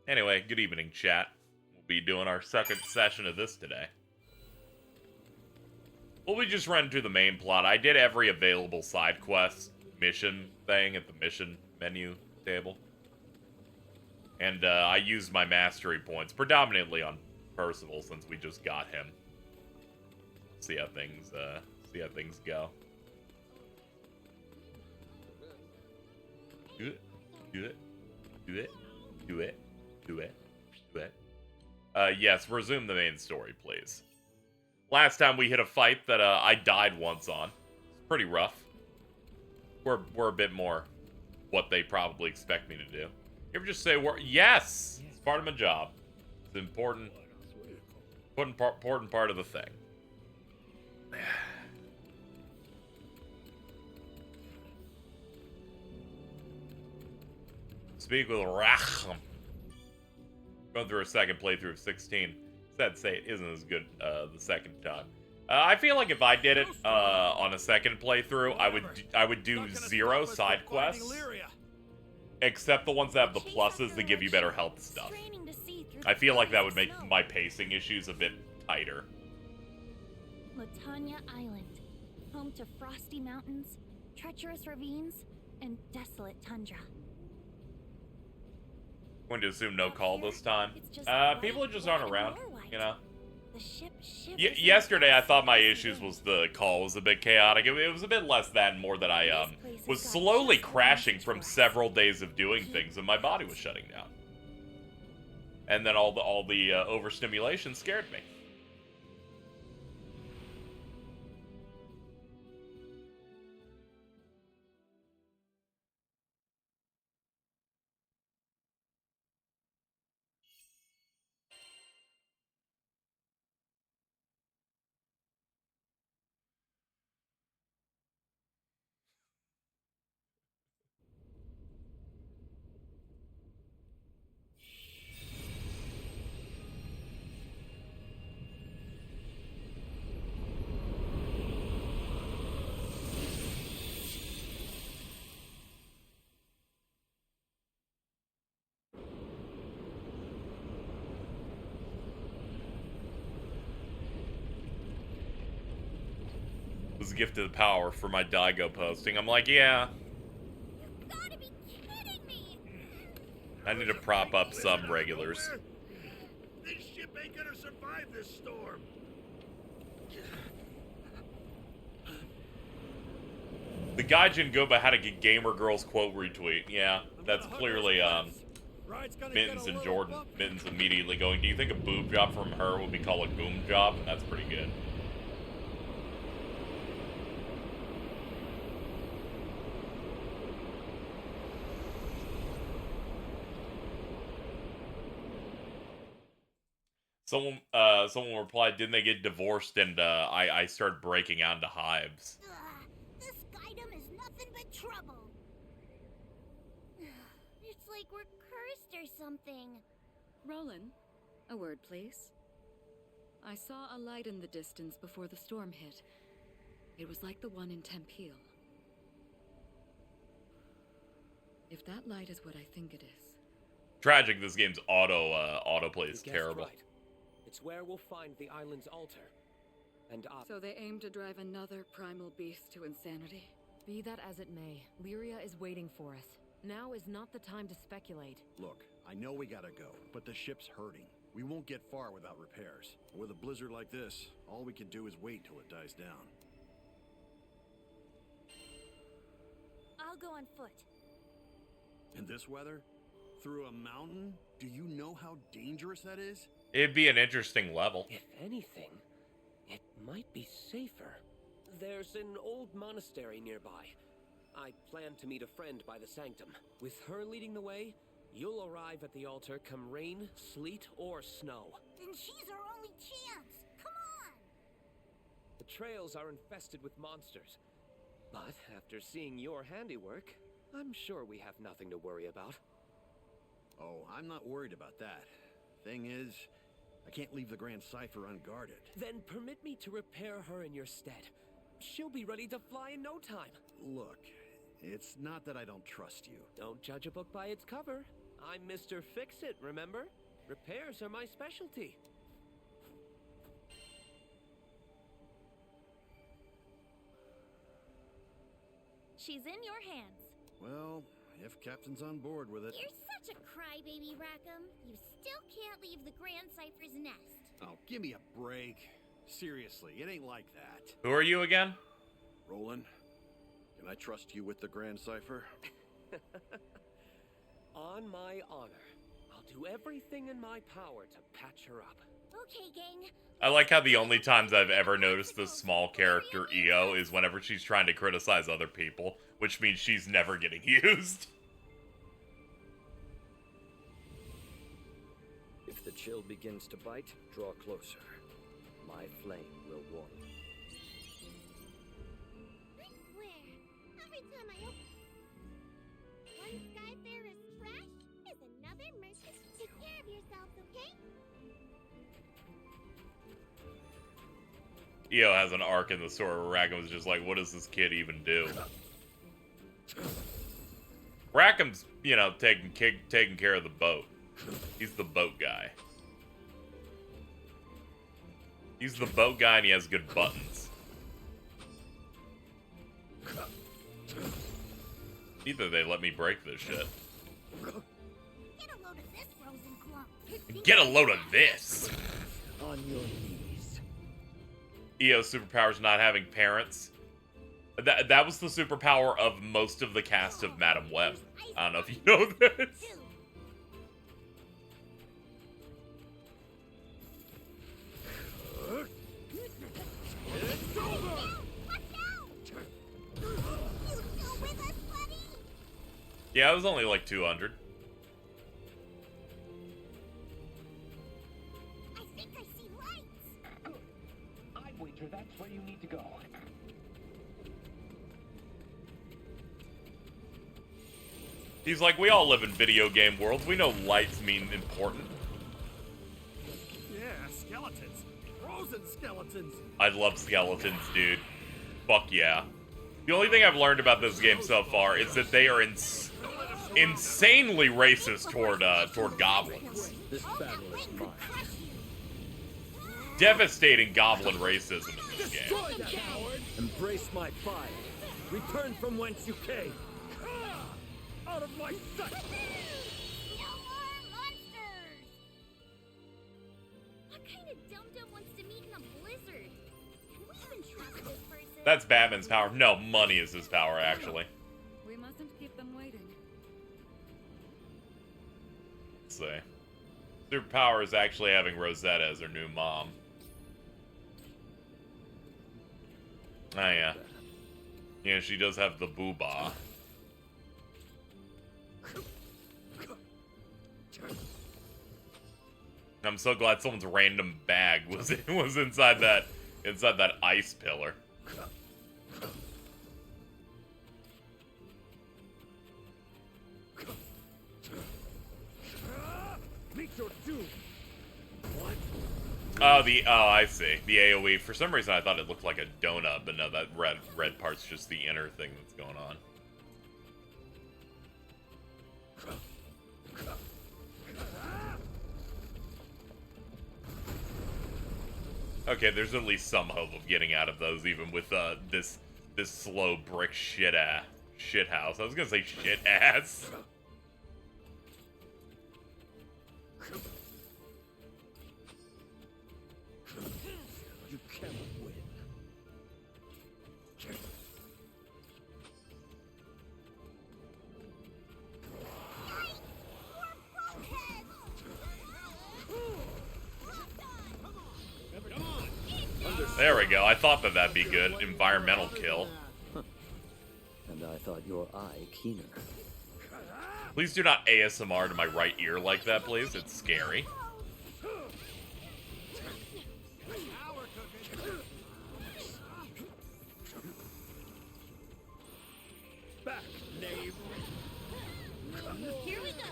Anyway, good evening, chat. We'll be doing our second session of this today. Well, we just run through the main plot. I did every available side quest mission thing at the mission menu table. And I used my mastery points, predominantly on Percival, since we just got him. See how things go. Do it. Do it. Do it. Do it. Do it. Do it. Yes, resume the main story, please. Last time we hit a fight that I died once on. It's pretty rough. We're a bit more what they probably expect me to do. You ever just say, yes! It's part of my job. It's important. Important part of the thing. Speak with Rachem. Going through a second playthrough of 16. Sad to say it isn't as good the second time. I feel like if I did it on a second playthrough, I would do 0 side quests, except the ones that have the pluses that give you better health stuff. I feel like that would make my pacing issues a bit tighter. Latanya Island, home to frosty mountains, treacherous ravines, and desolate tundra. Going to assume no call this time. People just aren't around, you know. Yesterday I thought my issues was the call was a bit chaotic. It was a bit less that, more that I was slowly crashing from several days of doing things and my body was shutting down. And then all the overstimulation scared me. Was a gift of the power for my Daigo posting. I'm like, yeah. You gotta be kidding me! I need to prop up some regulars. This ship ain't gonna survive this storm. The Gaijin Goba had a gamer girls quote retweet. Yeah, that's clearly Mittens and Jordan. Mittens immediately going, do you think a boob job from her would be called a boom job? That's pretty good. Someone replied, didn't they get divorced? And I started breaking out into hives. This Skydom is nothing but trouble. It's like we're cursed or something. Roland, a word, please. I saw a light in the distance before the storm hit. It was like the one in Tempeal. If that light is what I think it is. Tragic, this game's autoplay is terrible. Right. It's where we'll find the island's altar. And so they aim to drive another primal beast to insanity? Be that as it may, Lyria is waiting for us. Now is not the time to speculate. Look, I know we gotta go, but the ship's hurting. We won't get far without repairs. With a blizzard like this, all we can do is wait till it dies down. I'll go on foot. In this weather? Through a mountain? Do you know how dangerous that is? It'd be an interesting level. if anything, it might be safer. There's an old monastery nearby. I plan to meet a friend by the sanctum. With her leading the way, you'll arrive at the altar come rain, sleet, or snow. Then she's our only chance. Come on! The trails are infested with monsters. But after seeing your handiwork, I'm sure we have nothing to worry about. Oh, I'm not worried about that. Thing is, I can't leave the Grand Cipher unguarded. Then permit me to repair her in your stead. She'll be ready to fly in no time. Look, it's not that I don't trust you. Don't judge a book by its cover. I'm Mr. Fix-It, remember? Repairs are my specialty. She's in your hands. Well, if Captain's on board with it. You're such a crybaby, Rackham. You still can't leave the Grand Cypher's nest. Oh, give me a break. Seriously, it ain't like that. Who are you again? Roland, can I trust you with the Grand Cipher? On my honor, I'll do everything in my power to patch her up. Okay, gang. I like how the only times I've ever noticed the small character EO is whenever she's trying to criticize other people, which means she's never getting used. If the chill begins to bite, draw closer. My flame will warm you. I swear, every time I open one Skyfarer's trash is another merchant. Take care of yourselves, okay? EO has an arc in the story where Rackham was just like, what does this kid even do? Rackham's, you know, taking care of the boat. He's the boat guy. He's the boat guy and he has good buttons. Either they let me break this shit. Get a load of this, frozen clump. Get a load of this! On your knees. EO's superpower's not having parents. That was the superpower of most of the cast of Madam Web. I don't know if you know this. Yeah, it was only like 200. I think I see lights. I wager that's where you need to go. He's like, we all live in video game worlds. We know lights mean important. Yeah, skeletons. Frozen skeletons. I love skeletons, dude. Fuck yeah. The only thing I've learned about this game so far is that they are insanely racist toward goblins. This battle is mine. Devastating goblin racism in this game. Destroy that coward! Embrace my fire. Return from whence you came. Out of my sight! No more monsters! What kind of dum-dum wants to meet in a blizzard? Can we even trust this person? That's Batman's power. No, money is his power, actually. We mustn't keep them waiting. Let's see. Superpower is actually having Rosetta as her new mom. Oh, yeah. Yeah, she does have the boobah. I'm so glad someone's random bag was inside that ice pillar. Meet your doom! What? Oh, I see. The AoE. For some reason, I thought it looked like a donut, but no, that red part's just the inner thing that's going on. Okay, there's at least some hope of getting out of those, even with this slow brick shit house. I was gonna say shit ass. You cannot win. There we go. I thought that'd be good. Environmental kill. And I thought your eye keener. Please do not ASMR to my right ear like that, please. It's scary. Back, knave. Here we go.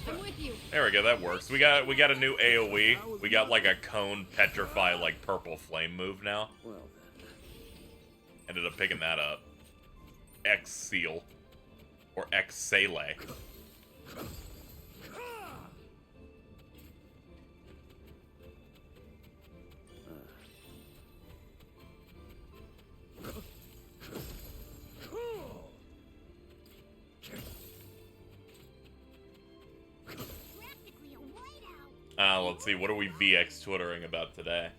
I'm with you. There we go. That works. We got a new AoE. We got like a cone petrify like purple flame move now. Well Ended up picking that up. X seal or X Sele. Let's see. What are we VX twittering about today?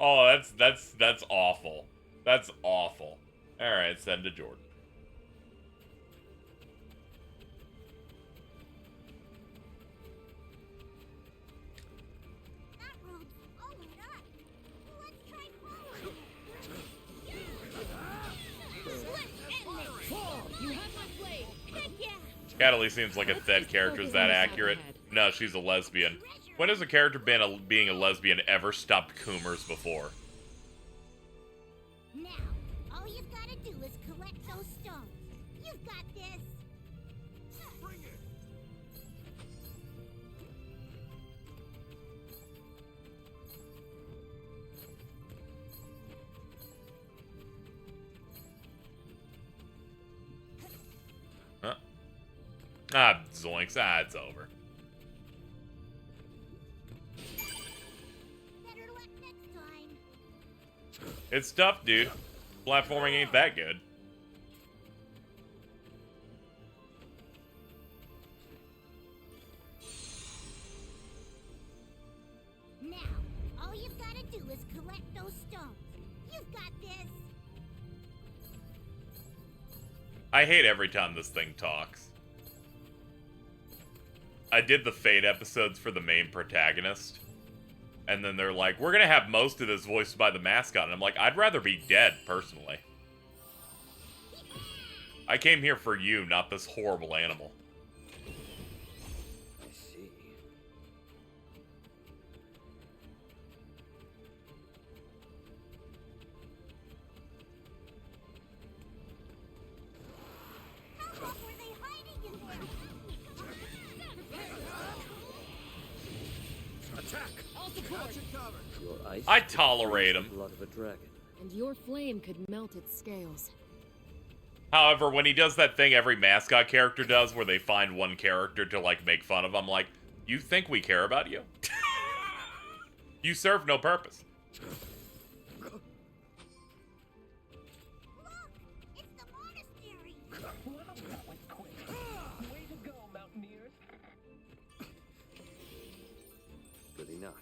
Oh, that's awful. That's awful. All right, send to Jordan. That road's all lit up. Let's try following it. You have my blade. Heck yeah! Cataly seems like a dead character. Is that accurate? No, she's a lesbian. When has a character being a lesbian ever stopped Coomers before? Now, all you've got to do is collect those stones. You've got this. Bring it. Huh? Ah, zoinks. Ah, it's over. Better luck next time. It's tough, dude. Platforming ain't that good. Now, all you've got to do is collect those stones. You've got this. I hate every time this thing talks. I did the Fate episodes for the main protagonist. And then they're like, we're gonna have most of this voiced by the mascot. And I'm like, I'd rather be dead, personally. I came here for you, not this horrible animal. I see. How long were they hiding in there? Attack! I'll support. Your ice I tolerate is the him. blood of a dragon. And your flame could melt its scales. However, when he does that thing every mascot character does, where they find one character to, like, make fun of, I'm like, you think we care about you? You serve no purpose. Look! It's the monastery! Way to go, mountaineers! Good enough.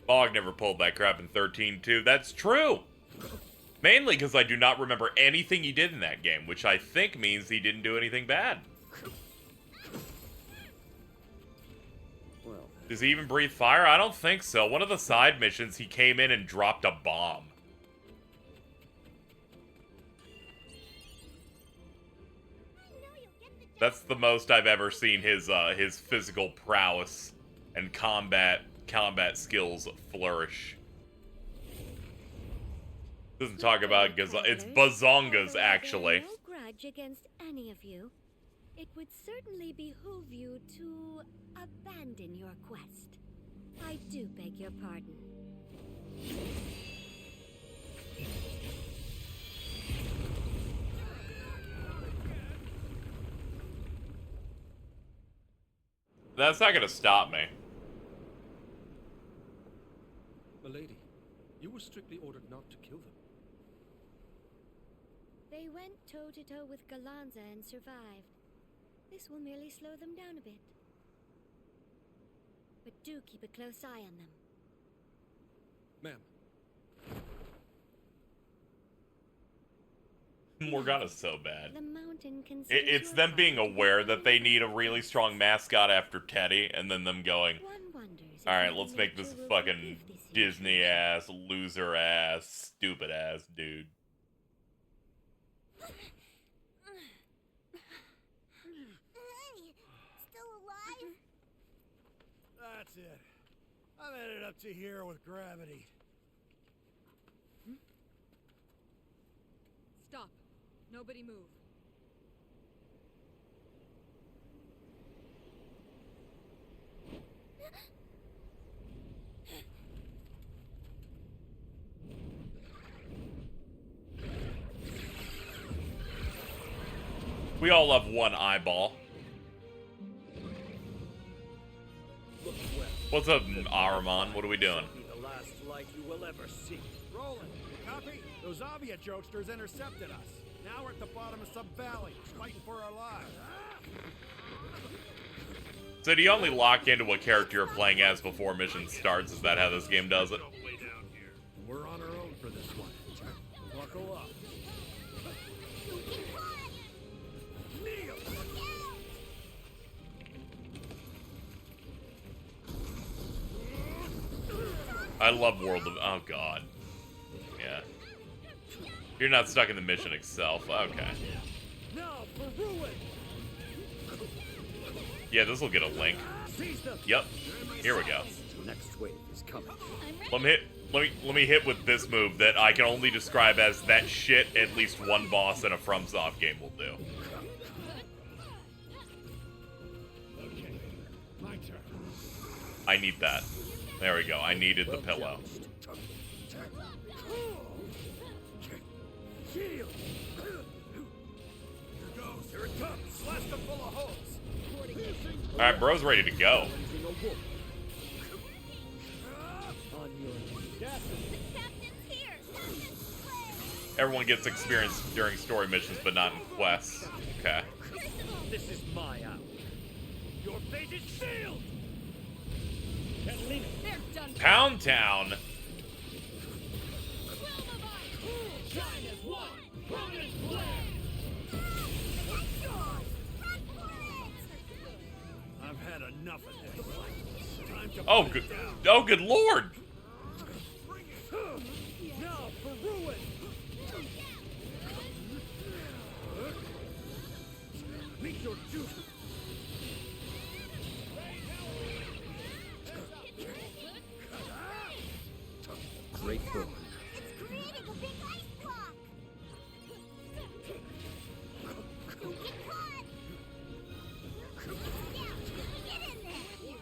Bog never pulled that crap in 13-2. That's true! Mainly because I do not remember anything he did in that game, which I think means he didn't do anything bad. Well, Does he even breathe fire? I don't think so. One of the side missions, he came in and dropped a bomb. That's the most I've ever seen his physical prowess and combat skills flourish. Doesn't talk about it's bazongas, actually. No grudge against any of you. It would certainly behoove you to abandon your quest. I do beg your pardon. That's not gonna stop me. Milady, you were strictly ordered not to kill them. They went toe-to-toe with Galanza and survived. This will merely slow them down a bit. But do keep a close eye on them. Ma'am, Morgana's so bad. The mountain can It's them being aware that they need a really strong mascot after Teddy, and then them going, alright, let's make this a fucking Disney-ass, loser-ass, stupid-ass dude. Hey, still alive? That's it. I'm headed up to here with gravity. Stop. Nobody move. We all have one eyeball. Look west. What's up, Aramon? What are we doing? Be the last light you will ever see. Roland, copy? Those Avia jokesters intercepted us. Now we're at the bottom of some valley, fighting for our lives. So do you only lock into what character you're playing as before mission starts? Is that how this game does it? We're on our own for this one. Buckle up. I love World of... Oh, God. Yeah. You're not stuck in the mission itself. Okay. Now for ruin. Yeah, this will get a link. Yep. Here we go. Next wave is coming. Let me hit with this move that I can only describe as that shit at least one boss in a FromSoft game will do. I need that. There we go. I needed the pillow. Here it comes. Blast them full of holes. Alright, bro's ready to go. Everyone gets experience during story missions, but not in quests. Okay. This is my hour. Your fate is sealed. Catalina, They're done. Pound Town. I've had enough of this. Time to Oh, put good. it down. Oh, good lord. now for ruin. Meet your duty. Great book. It's creating a big ice block. Don't get caught. Yeah, get in there.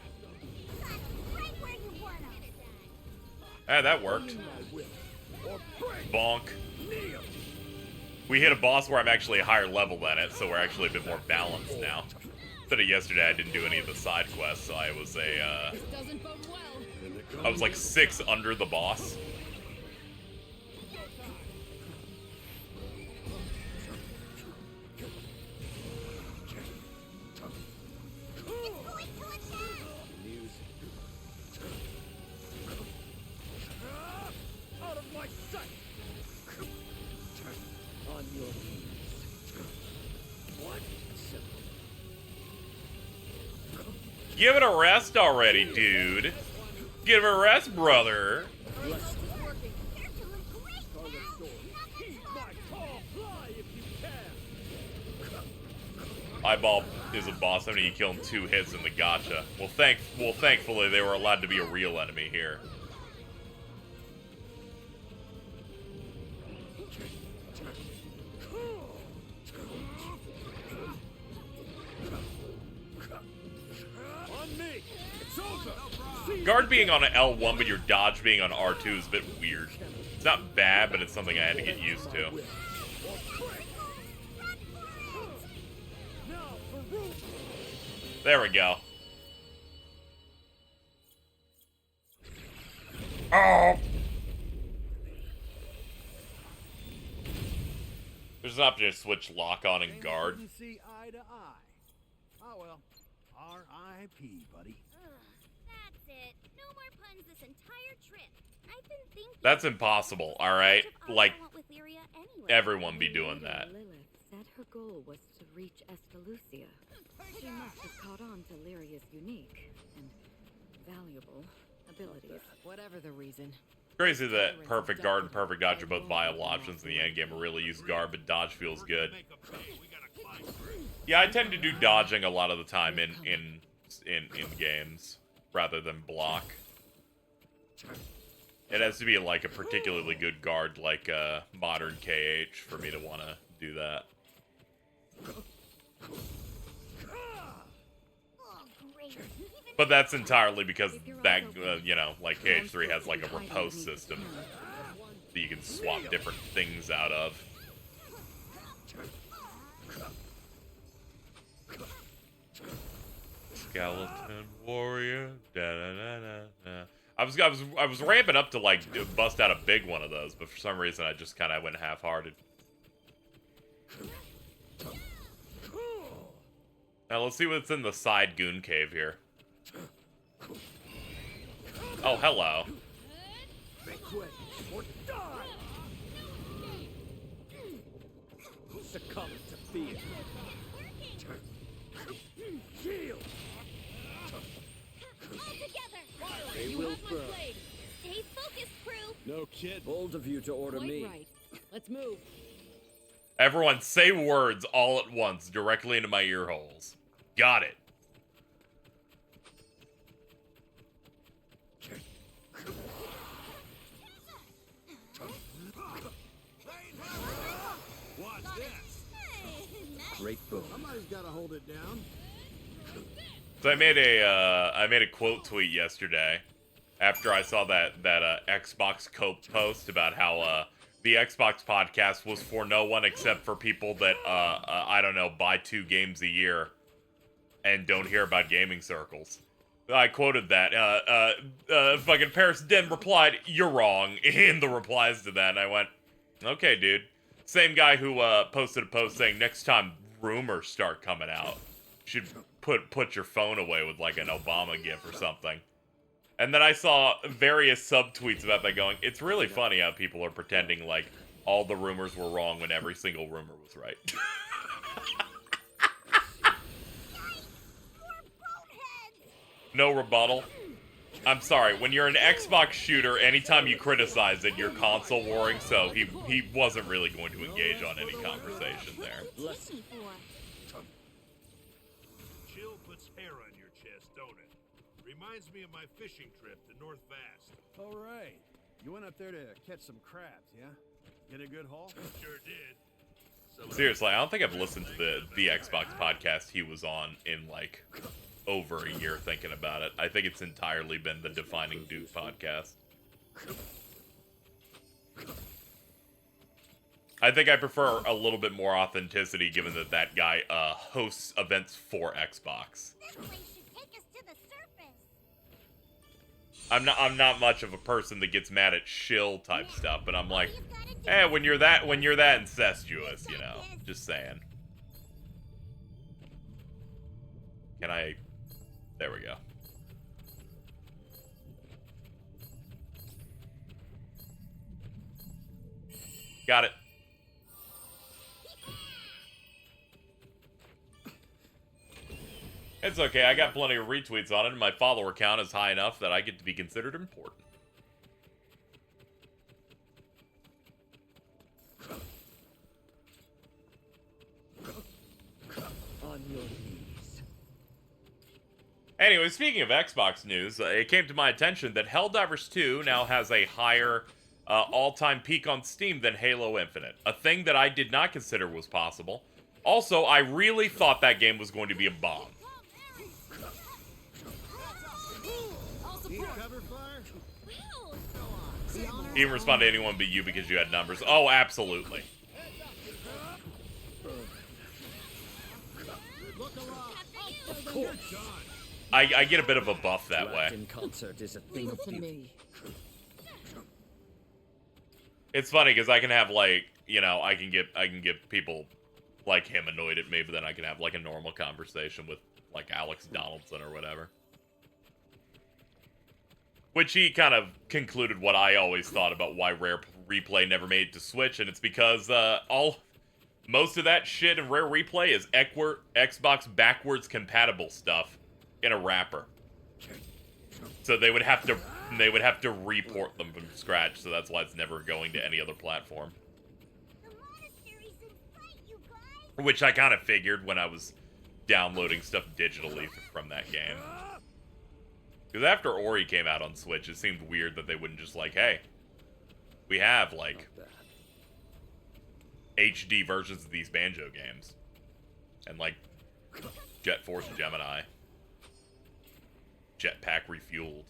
Got 'em right where you want 'em. Ah, that worked. Bonk. We hit a boss where I'm actually a higher level than it, so we're actually a bit more balanced now. Instead of yesterday, I didn't do any of the side quests, so I was Doesn't bode well. I was like 6 under the boss. Out of my sight. On your knees. What? Give it a rest already, dude. Give it a rest, brother. Eyeball is a boss enemy. You kill him 2 hits in the gotcha. Well, thankfully they were allowed to be a real enemy here. On me. It's over. Guard being on an L1, but your dodge being on R2 is a bit weird. It's not bad, but it's something I had to get used to. There we go. Oh! There's an option to switch lock on and guard. Didn't see eye to eye. Oh well. R.I.P., buddy. That's it. No more puns this entire trip. I've been thinking. That's impossible, alright? Like, I want with Lyria anyway. everyone be doing that. Lilith said her goal was to reach Estalucia. She must have caught on to Lyria's unique and valuable abilities. Whatever the reason. Crazy that perfect guard and perfect dodge are both viable options in the endgame. I really use guard, but dodge feels good. Yeah, I tend to do dodging a lot of the time in games rather than block. It has to be like a particularly good guard, like modern KH, for me to want to do that. Oh, great. But that's entirely because that, you know, like KH3 has like a repose system that you can swap different things out of. Skeleton warrior. Da, da, da, da, da. I was ramping up to like bust out a big one of those, but for some reason I just kind of went half-hearted. Now let's see what's in the side goon cave here. Oh, hello. Succumb to fear. Shield. All together. They will burn. Stay focused, crew. No kid. Bold of you to order Quite me. right. Let's move. Everyone say words all at once directly into my ear holes. Got it. Watch this. Great boom. Somebody's got to hold it down. So I made a quote tweet yesterday after I saw that Xbox Cope post about how the Xbox podcast was for no one except for people that I don't know, buy 2 games a year and don't hear about gaming circles. I quoted that. Fucking Paris Den replied, "You're wrong," in the replies to that, and I went, "Okay, dude." Same guy who posted a post saying next time rumors start coming out, you should put your phone away with like an Obama gif or something. And then I saw various subtweets about that going, it's really funny how people are pretending like all the rumors were wrong when every single rumor was right. No rebuttal. I'm sorry, when you're an Xbox shooter, anytime you criticize it, you're console warring, so he wasn't really going to engage on any conversation there. Chill puts hair on your chest, don't it? Reminds me of my fishing trip to North Vast. All right. You went up there to catch some crabs, yeah? Get a good haul? Sure did. Seriously, I don't think I've listened to the Xbox podcast he was on in like over a year thinking about it. I think it's entirely been the Defining Duke podcast. I think I prefer a little bit more authenticity given that that guy hosts events for Xbox. This place should take us to the surface. I'm not much of a person that gets mad at shill type stuff, but I'm like, when you're that incestuous, you know, just saying. Can I? There we go. Got it. It's okay, I got plenty of retweets on it, and my follower count is high enough that I get to be considered important. On your knees. Anyway, speaking of Xbox news, it came to my attention that Helldivers 2 now has a higher all-time peak on Steam than Halo Infinite, a thing that I did not consider was possible. Also, I really thought that game was going to be a bomb. He didn't respond to anyone but you because you had numbers. Oh, absolutely. Of course. I get a bit of a buff that To way. act in concert is a thing of beauty. It's funny because I can have like, you know, I can get people like him annoyed at me, but then I can have like a normal conversation with like Alex Donaldson or whatever. Which he kind of concluded what I always thought about why Rare Replay never made it to Switch, and it's because most of that shit in Rare Replay is Xbox backwards compatible stuff in a wrapper. So they would have to report them from scratch, so that's why it's never going to any other platform. Which I kind of figured when I was downloading stuff digitally from that game. Because after Ori came out on Switch, it seemed weird that they wouldn't just like, hey, we have, like, HD versions of these Banjo games. And, like, Jet Force Gemini. Jetpack Refueled.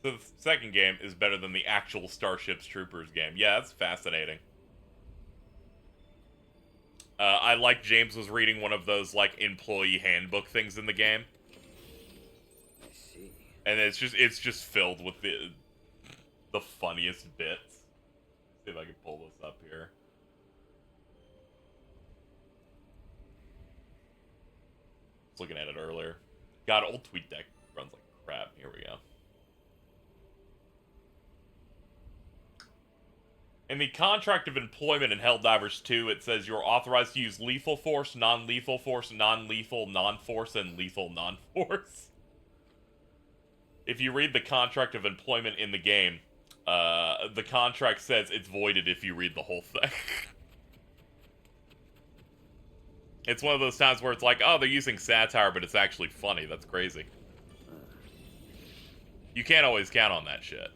So the second game is better than the actual Starships Troopers game. Yeah, that's fascinating. I like James was reading one of those, like, employee handbook things in the game. I see. And it's just filled with the funniest bits. See if I can pull this up here. I was looking at it earlier. God, old TweetDeck runs like crap. Here we go. In the contract of employment in Helldivers 2, it says you're authorized to use lethal force, non-lethal force, non-lethal, non-force, and lethal non-force. If you read the contract of employment in the game, the contract says it's voided if you read the whole thing. It's one of those times where it's like, oh, they're using satire, but it's actually funny. That's crazy. You can't always count on that shit.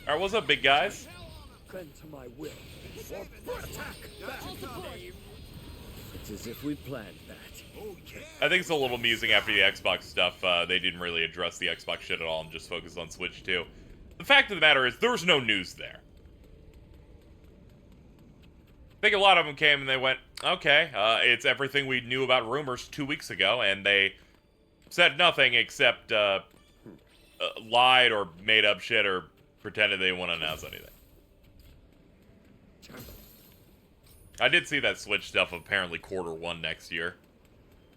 Alright, what's up, big guys? Bend to my will. For attack! It's as if we planned that. I think it's a little amusing after the Xbox stuff. They didn't really address the Xbox shit at all and just focused on Switch 2. The fact of the matter is, there was no news there. I think a lot of them came and they went, okay, it's everything we knew about rumors 2 weeks ago, and they said nothing except lied or made up shit or pretended they didn't want to announce anything. I did see that Switch stuff apparently Q1 next year.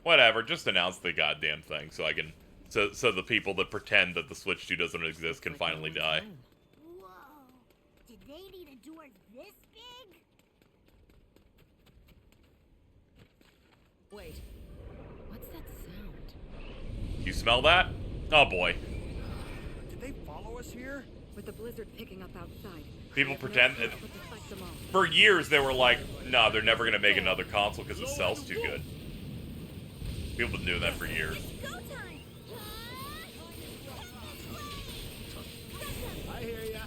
Whatever, just announce the goddamn thing so I can so the people that pretend that the Switch 2 doesn't exist can finally die. Whoa. Did they need a door this big? Wait. What's that sound? You smell that? Oh boy. Did they follow us here? With the blizzard picking up outside. People pretend that for years they were like, no, they're never gonna make another console because it sells too good. People have been doing that for years. I hear ya.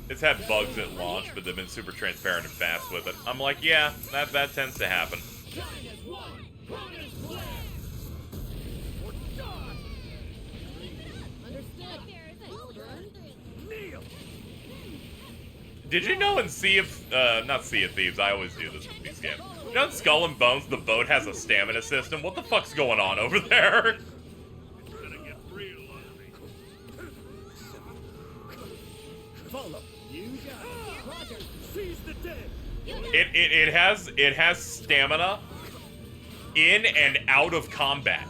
It's had bugs at launch, but they've been super transparent and fast with it. I'm like, yeah, that tends to happen. Did you know in Sea of, not Sea of Thieves, I always do this with these games. You know in Skull and Bones, the boat has a stamina system? What the fuck's going on over there? It's gonna get real ugly. Follow. You got it. Roger. Seize the day. It has stamina in and out of combat.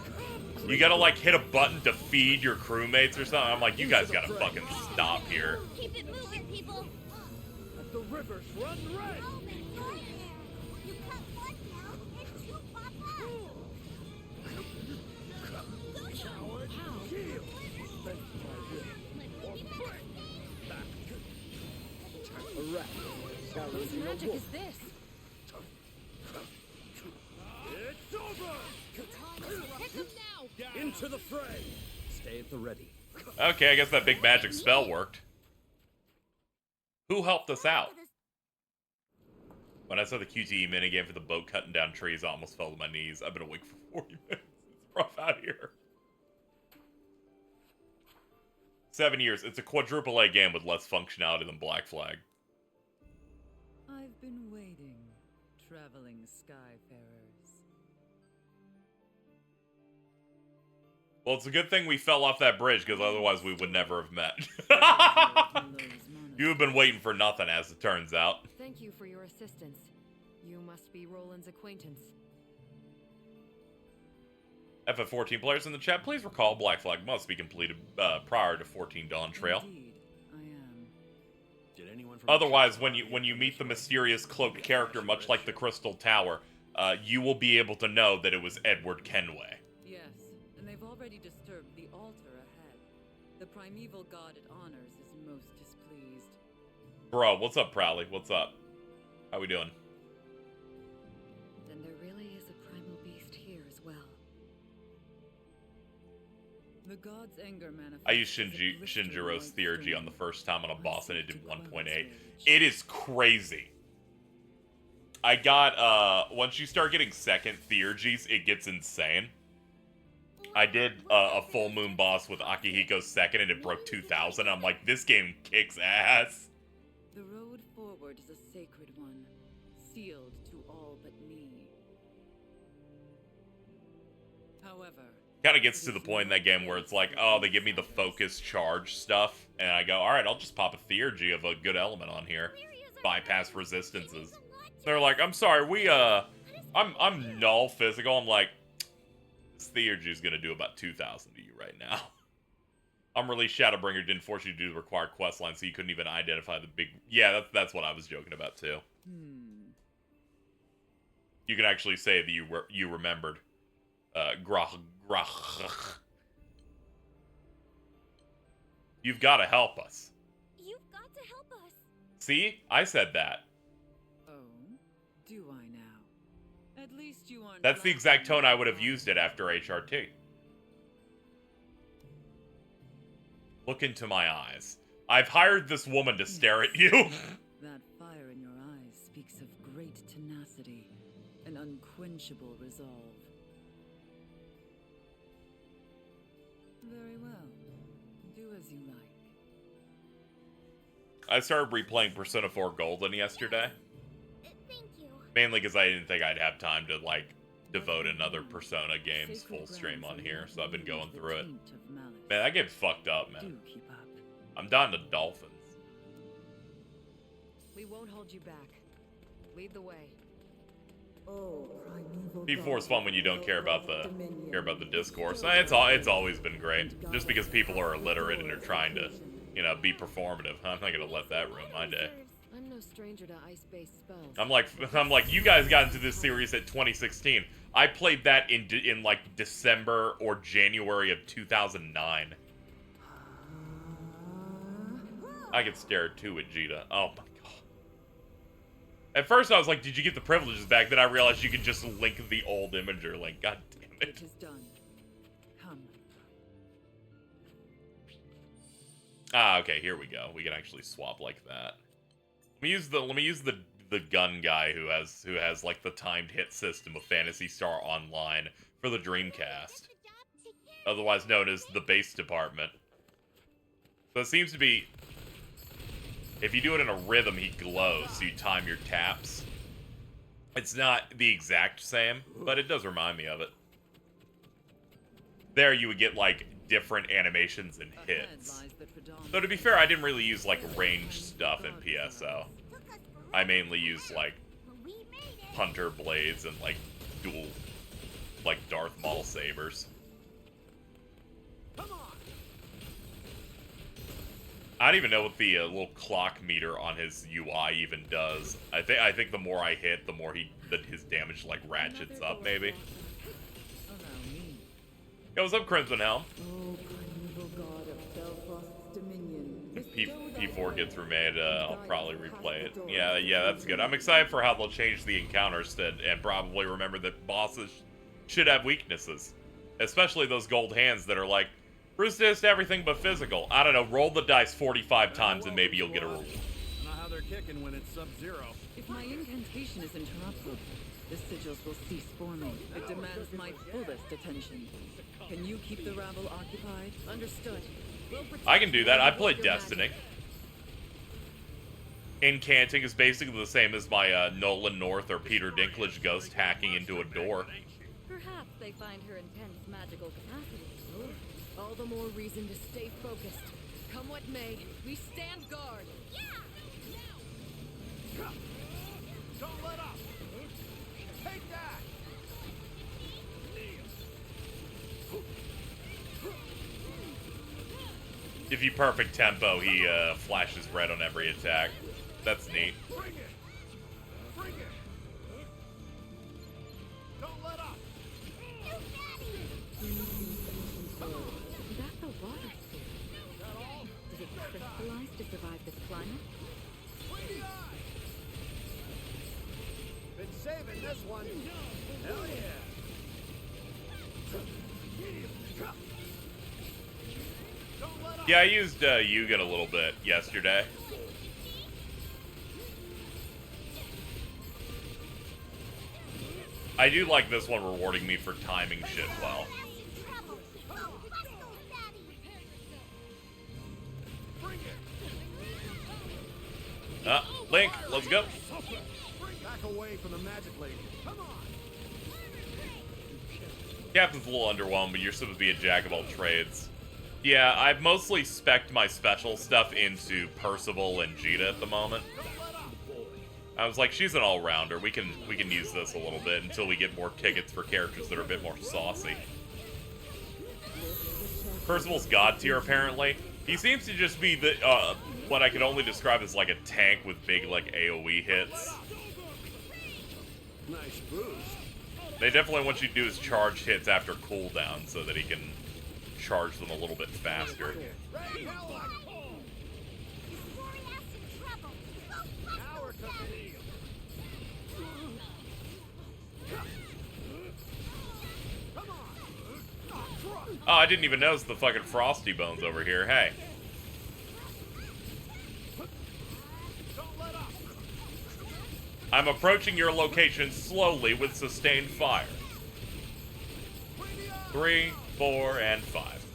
You gotta like hit a button to feed your crewmates or something. I'm like, you guys gotta fucking stop here. Keep it moving, people. Let the rivers run red. You cut one now and two pop up. Coward. Yield. Bend to my will. Or break. Back. A rat. Whose magic is this? It's over. Into the fray. Stay at the ready. Okay, I guess that big magic spell worked. Who helped us out? When I saw the QTE minigame for the boat cutting down trees, I almost fell to my knees. I've been awake for 40 minutes. It's rough out here. 7 years. It's a quadruple A game with less functionality than Black Flag. I've been waiting, traveling skyfarers. Well, it's a good thing we fell off that bridge, because otherwise we would never have met. You have been waiting for nothing, as it turns out. Thank you for your assistance. You must be Roland's acquaintance. FF14 players in the chat, please recall Black Flag must be completed prior to 14 Dawn Trail. Indeed, I am. Did anyone from Otherwise, when you meet the mysterious cloaked character, much like the Crystal Tower, you will be able to know that it was Edward Kenway. Yes, and they've already disturbed the altar ahead. The primeval god it honors is most displeased. Bro, what's up, Prowley? What's up? How we doing? Then there really is a primal beast here as well. The god's anger manifests. I used Shinjiro's Theurgy on the first time on a boss, and it did 1.8. It is crazy. I got, once you start getting second Theurgies, it gets insane. I did a full moon boss with Akihiko's second, and it broke 2,000. I'm like, this game kicks ass. The road forward is a sacred one, sealed to all but me. However, Kind of gets to the point in that game where it's like, oh, they give me the focus charge stuff, and I go, alright, I'll just pop a theurgy of a good element on here. Bypass resistances. They're like, I'm sorry, I'm null physical. I'm like, this theurgy is gonna do about 2,000 to you right now. Unreleased Shadowbringer didn't force you to do the required quest line, so you couldn't even identify the big... Yeah, that's what I was joking about, too. You can actually say that you remembered. You've got to help us. You've got to help us. See? I said that. oh, do I now? At least you aren't. That's the exact tone I would have used it after HRT. Look into my eyes. I've hired this woman to stare at you. That fire in your eyes speaks of great tenacity, an unquenchable resolve. Very well. Do as you like. I started replaying Persona 4 Golden yesterday. Thank you. Mainly because I didn't think I'd have time to, like, devote another Persona game's full stream on here, so I've been going through it. Man, that game's fucked up, man. Do keep up. I'm down to dolphins. We won't hold you back. Lead the way. P4 is fun when you don't care about the discourse. It's always been great. Just because people are illiterate and are trying to, you know, be performative. I'm not gonna let that ruin my day. I'm no stranger to ice-based spells. I'm like, you guys got into this series at 2016. I played that in like December or January of 2009. I get stared too at Vegeta. Oh my god. At first I was like, did you get the privileges back? Then I realized you could just link the old Imager link. God damn it. It is done. Come. Ah, okay, here we go. We can actually swap like that. Let me use the gun guy who has like the timed hit system of Phantasy Star Online for the Dreamcast. Otherwise known as the base department. So it seems to be, if you do it in a rhythm, he glows, so you time your taps. It's not the exact same, but it does remind me of it. There you would get, like, different animations and hits. Though, to be fair, I didn't really use, like, ranged stuff in PSO. I mainly used, like, Hunter Blades and, like, dual, like, Darth Maul sabers. I don't even know what the little clock meter on his UI even does. I think the more I hit, the more his damage like ratchets up. Maybe. Yo, what's up, Crimson Helm? If P4 gets remade, I'll probably replay it. Yeah, that's good. I'm excited for how they'll change the encounters and probably remember that bosses should have weaknesses, especially those gold hands that are like, resist everything but physical. I don't know, roll the dice 45 times and maybe you'll get a reward. I know how they're kicking when it's sub-zero. If my incantation is interrupted, the sigils will cease forming. It demands my fullest attention. Can you keep the rabble occupied? Understood. I can do that. I played Destiny. Incanting is basically the same as my Nolan North or Peter Dinklage ghost hacking into a door. Perhaps they find her intense magical capacity. All the more reason to stay focused. Come what may, we stand guard. Yeah! Don't let up! Take that! If you perfect tempo, he flashes red on every attack. That's neat. Bring it! Bring it! Don't let up! That's a water sphere. Did it crystallize to survive this climate? Been saving this one. Hell yeah! Yeah, I used Yugen a little bit yesterday. I do like this one rewarding me for timing shit well. Link, let's go. Back away from the magic lady. Come on. Captain's a little underwhelmed, but you're supposed to be a jack of all trades. Yeah, I've mostly spec'd my special stuff into Percival and Jita at the moment. I was like, she's an all-rounder. We can use this a little bit until we get more tickets for characters that are a bit more saucy. Percival's god tier, apparently. He seems to just be the what I could only describe as like a tank with big like AoE hits. Nice boost. They definitely want you to do his charged hits after cooldown so that he can charge them a little bit faster. Oh, I didn't even notice the fucking Frosty Bones over here. Hey. I'm approaching your location slowly with sustained fire. 3, 4, and 5.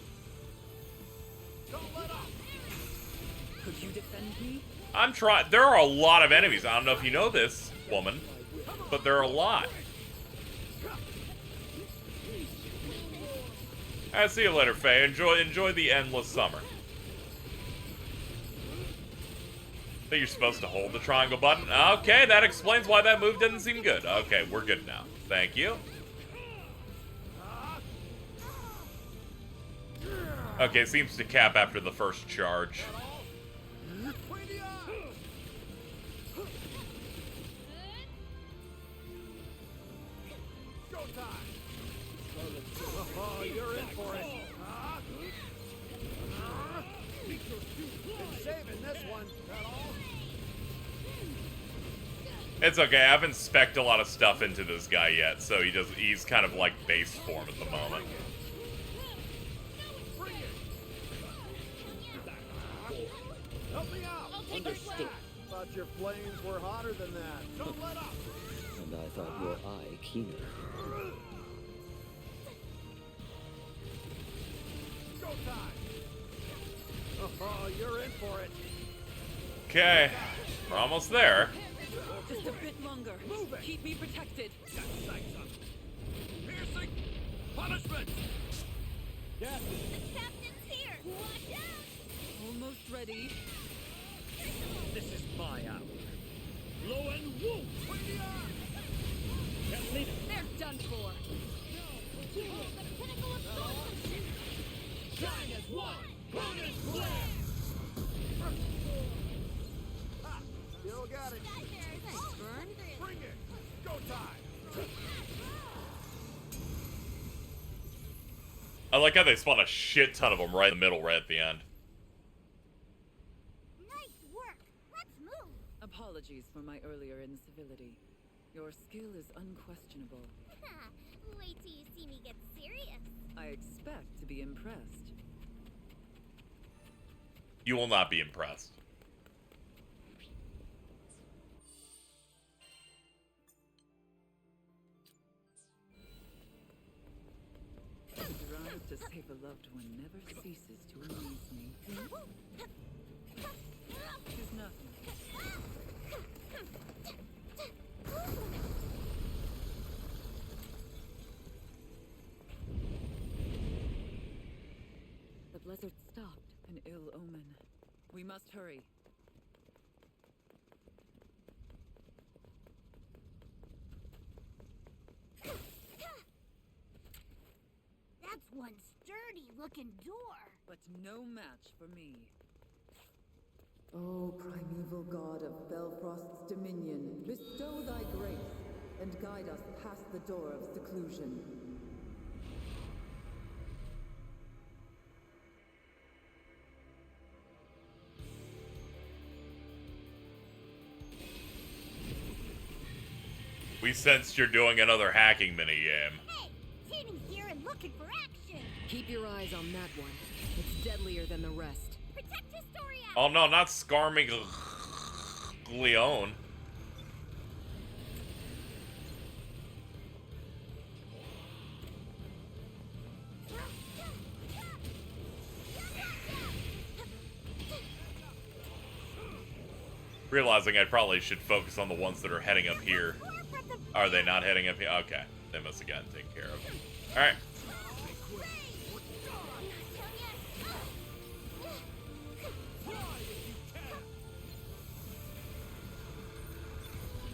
Could you defend me? I'm trying. There are a lot of enemies. I don't know if you know this, woman, but there are a lot. Alright, see you later, Faye. Enjoy the endless summer. I think you're supposed to hold the triangle button. Okay, that explains why that move didn't seem good. Okay, we're good now. Thank you. Okay, seems to cap after the first charge. Oh, you're in for it. Been saving this one. That all? It's okay, I haven't spec'd a lot of stuff into this guy yet, so he's kind of like base form at the moment. Help me out. Understood. Thought your flames were hotter than that. Don't let up. And I thought your eye keener. Go time. Oh, you're in for it. Okay, we're almost there. Just a bit longer. Keep me protected. Piercing punishment. Yes. The captain's here. Watch out. Almost ready. This is my hour. Low and wolf. Can't leave it. They're done for. The pinnacle of swordsmanship. Shine as one. Burn as flare. Still got it. Bring it. Go time. I like how they spawn a shit ton of them right in the middle, right at the end. Nice work. Let's move. Apologies for my earlier incivility. Your skill is unquestionable. Wait till you see me get serious. I expect to be impressed. You will not be impressed. The drive to save a loved one never ceases to amaze me. It's nothing. The blizzard stopped. An ill omen. We must hurry. That's one sturdy looking door. But no match for me. O primeval god of Belfrost's dominion, bestow thy grace, and guide us past the door of seclusion. We sensed you're doing another hacking minigame. Hey, standing here and looking for action. Keep your eyes on that one. It's deadlier than the rest. Protect his story out. Oh no, not Scarming Leon. Realizing I probably should focus on the ones that are heading up here. Are they not heading up here? Okay, they must have gotten taken care of. Alright.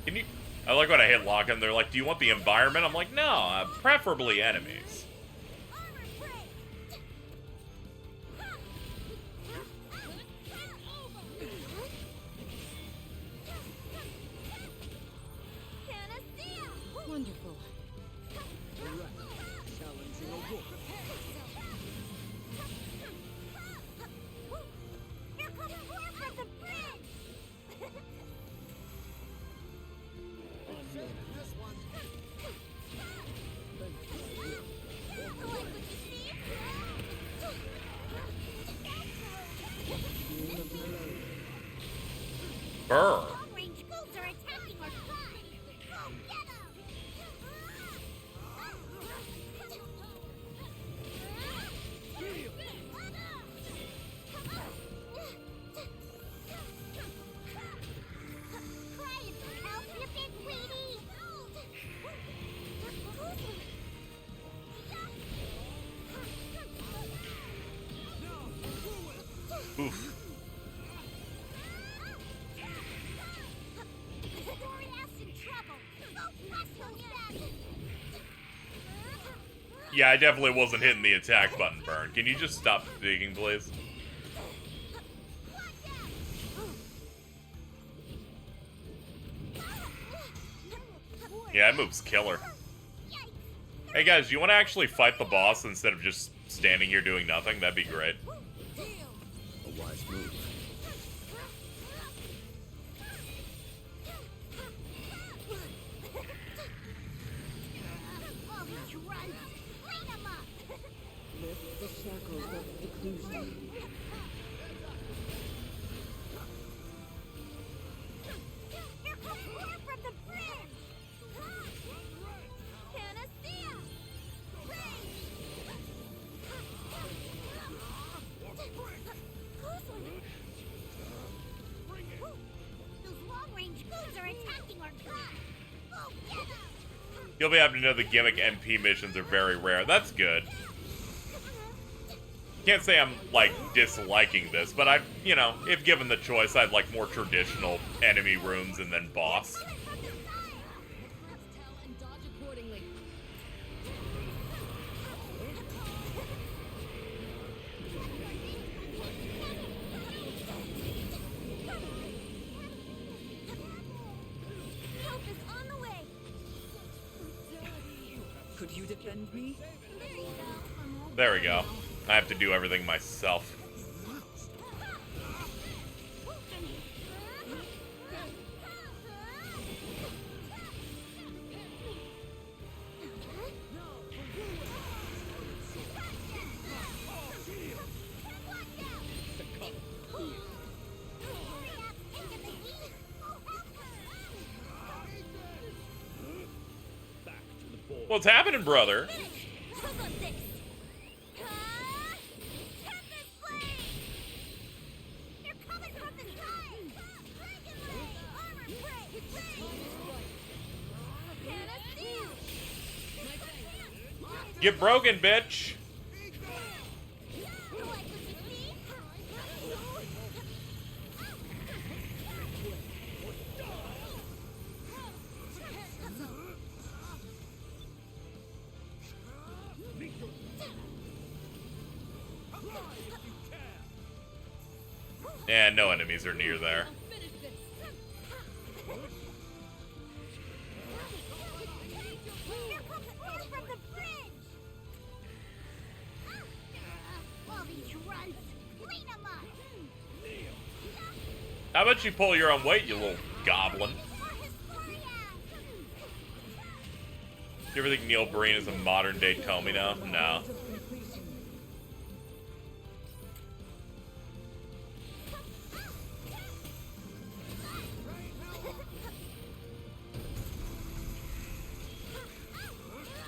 Can you... I like when I hit lock and they're like, do you want the environment? I'm like, no, preferably enemies. Wonderful. Brr. Long-range ghouls are attacking our side. Go get 'em! Cry if you help, you big weenie! Oof. Yeah, I definitely wasn't hitting the attack button, Burn. Can you just stop digging, please? Yeah, that move's killer. Hey guys, do you want to actually fight the boss instead of just standing here doing nothing? That'd be great. A wise move. Lift the shackles of seclusion. Here comes more from the bridge! Panacea! Those long-range ghouls are attacking our god! Go get 'em! You'll be happy to know the gimmick MP missions are very rare. That's good. Can't say I'm, like, disliking this, but I, you know, if given the choice, I'd like more traditional enemy rooms and then boss. Help is on the way! Could you defend me? There we go. I have to do everything myself. What's happening, brother? How about this? Tempest Blade! They're coming from the side! Dragon Blade! Armor Break! Panacea! Get broken, bitch! Like what you see? Yeah, no enemies are near there. Here comes more from the bridge! All these runs! Clean 'em up! How about you pull your own weight, you little goblin? Do you ever think Neil Breen is a modern-day Tomino? No.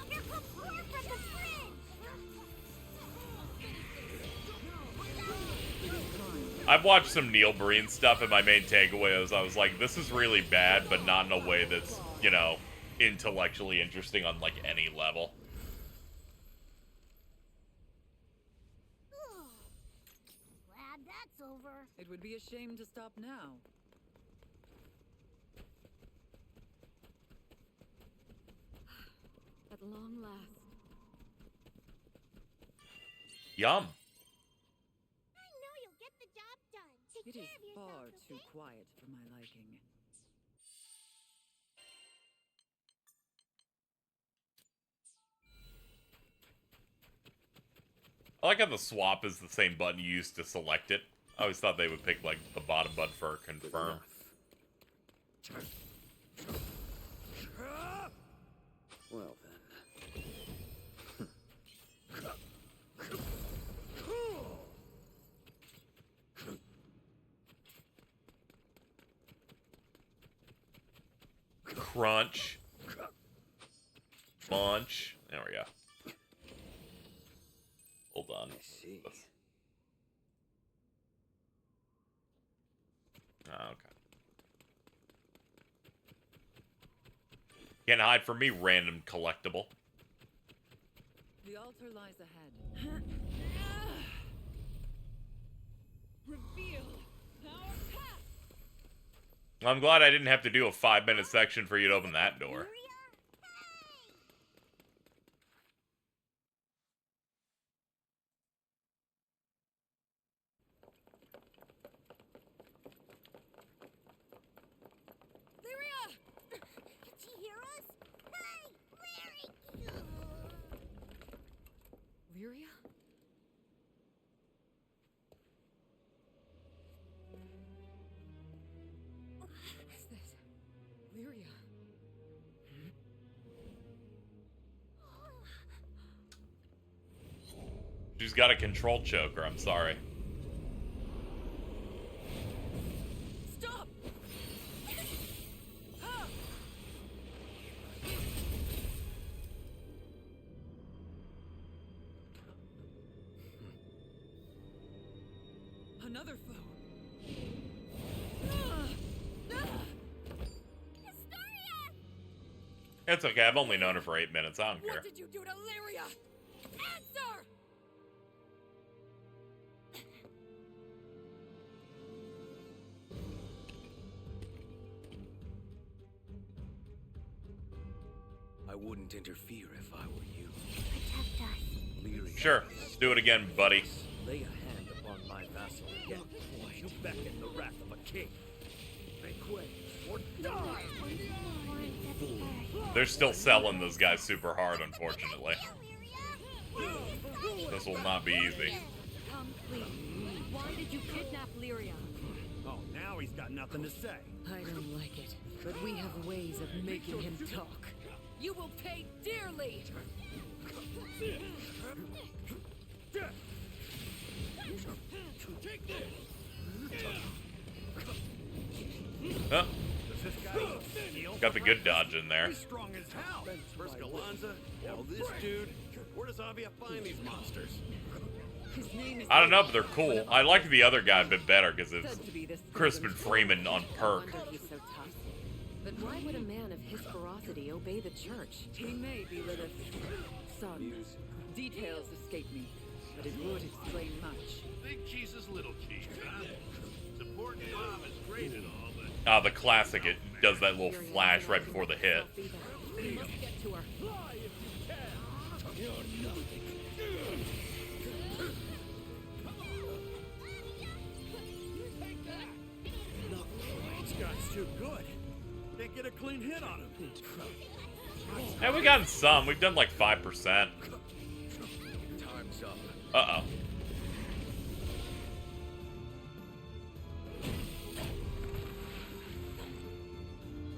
Here comes more from the bridge! I've watched some Neil Breen stuff, and my main takeaway was I was like, this is really bad, but not in a way that's, you know, intellectually interesting on, like, any level. Glad that's over. It would be a shame to stop now. At long last. Yum. I know you'll get the job done. Take It is care of far yourself, too okay? quiet for my liking. I like how the swap is the same button you used to select it. I always thought they would pick, like, the bottom button for confirm. Well Crunch. Munch. There we go. Hold on. I see. Oh, okay. Can't hide from me, random collectible. The altar lies ahead. Reveal our path. I'm glad I didn't have to do a 5-minute section for you to open that door. Lyria! Did she hear us? Hey, Larry! Lyria? What's this? Lyria. She's got a control choker, I'm sorry. Stop! Another foe. It's okay, I've only known her for 8 minutes, I don't care. What did you do to Lyria? Answer! I wouldn't interfere if I were you. Protect us. Lyria. Sure, let's do it again, buddy. Lay a hand upon my vassal again. You beckon the wrath of a king. Make way or die! They're still selling those guys super hard, unfortunately. This will not be easy. Come clean. Why did you kidnap Lyria? Oh, now he's got nothing to say. I don't like it, but we have ways of making him talk. You will pay dearly! Huh? Does this guy steal? Got the good dodge in there. He's strong as hell. First Galanza, now this dude. Where does Avia find these monsters? His name is I don't know, but they're cool. I like the other guy a bit better because it's said to be this Crispin Freeman on perk. No wonder he's so tough. But why would a man of his ferocity obey the church? He may be Lilith's son. Details escape me, but it would explain much. Big cheese is little cheese, huh? Supporting Mom is great and all, but Ah, the classic, it does that little flash right before the hit. We must get to her. This guy's too good. Can't get a clean hit on him. Yeah, we gotten some. We've done like 5%. Time's up. Uh-oh.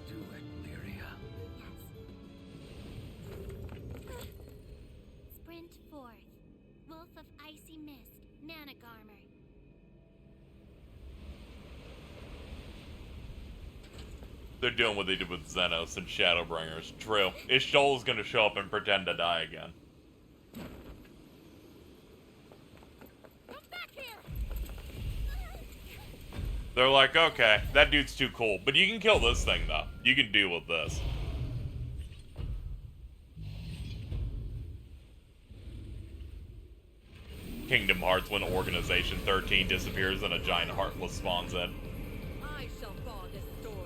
Do it, Lyria. Sprint forth. Wolf of Icy Mist. Nanagarmer. They're doing what they did with Xenos and Shadowbringers. True. Ishtal's gonna show up and pretend to die again. Come back here! They're like, okay, that dude's too cool. But you can kill this thing, though. You can deal with this. Kingdom Hearts when Organization 13 disappears and a giant Heartless spawns in. I shall thaw this storm.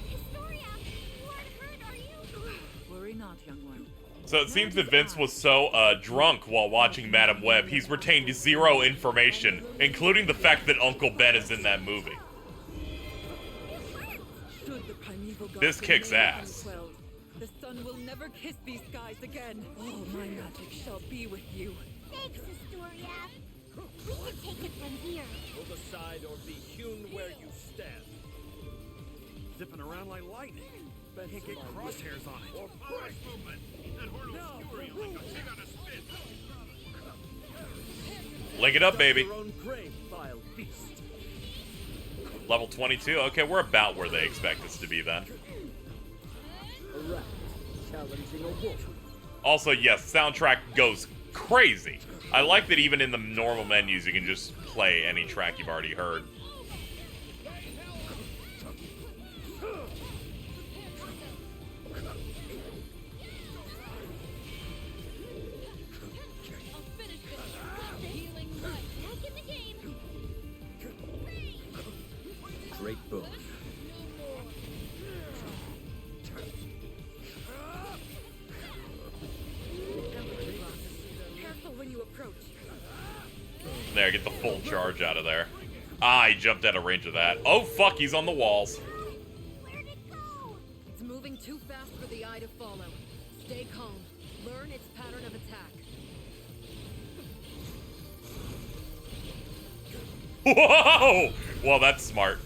Historia, you aren't hurt, are you? Worry not, young one. So it seems that Vince was so drunk while watching Madame Web, he's retained zero information, including the fact that Uncle Ben is in that movie. Should the primeval gods This kicks remain ass. unquelled, the sun will never kiss these skies again. All my magic shall be with you. Thanks, Historia. We can take it from here. Move aside or be hewn where you stand. Zipping around like lightning. Can't get crosshairs on it. Or force movement. That horn will skewer you like a pig on a spit. Link it up, baby. Your own grave, vile beast. Level 22? Okay, we're about where they expect us to be then. A rat challenging a wolf. Also, yes, soundtrack goes crazy. I like that even in the normal menus, you can just play any track you've already heard. Back in the game. Great boon. Careful when you approach. There, get the full charge out of there. Ah, he jumped out of range of that. Oh, fuck, he's on the walls. Where'd it go? It's moving too fast for the eye to follow. Stay calm. Learn its pattern of attack. Whoa! Well, that's smart.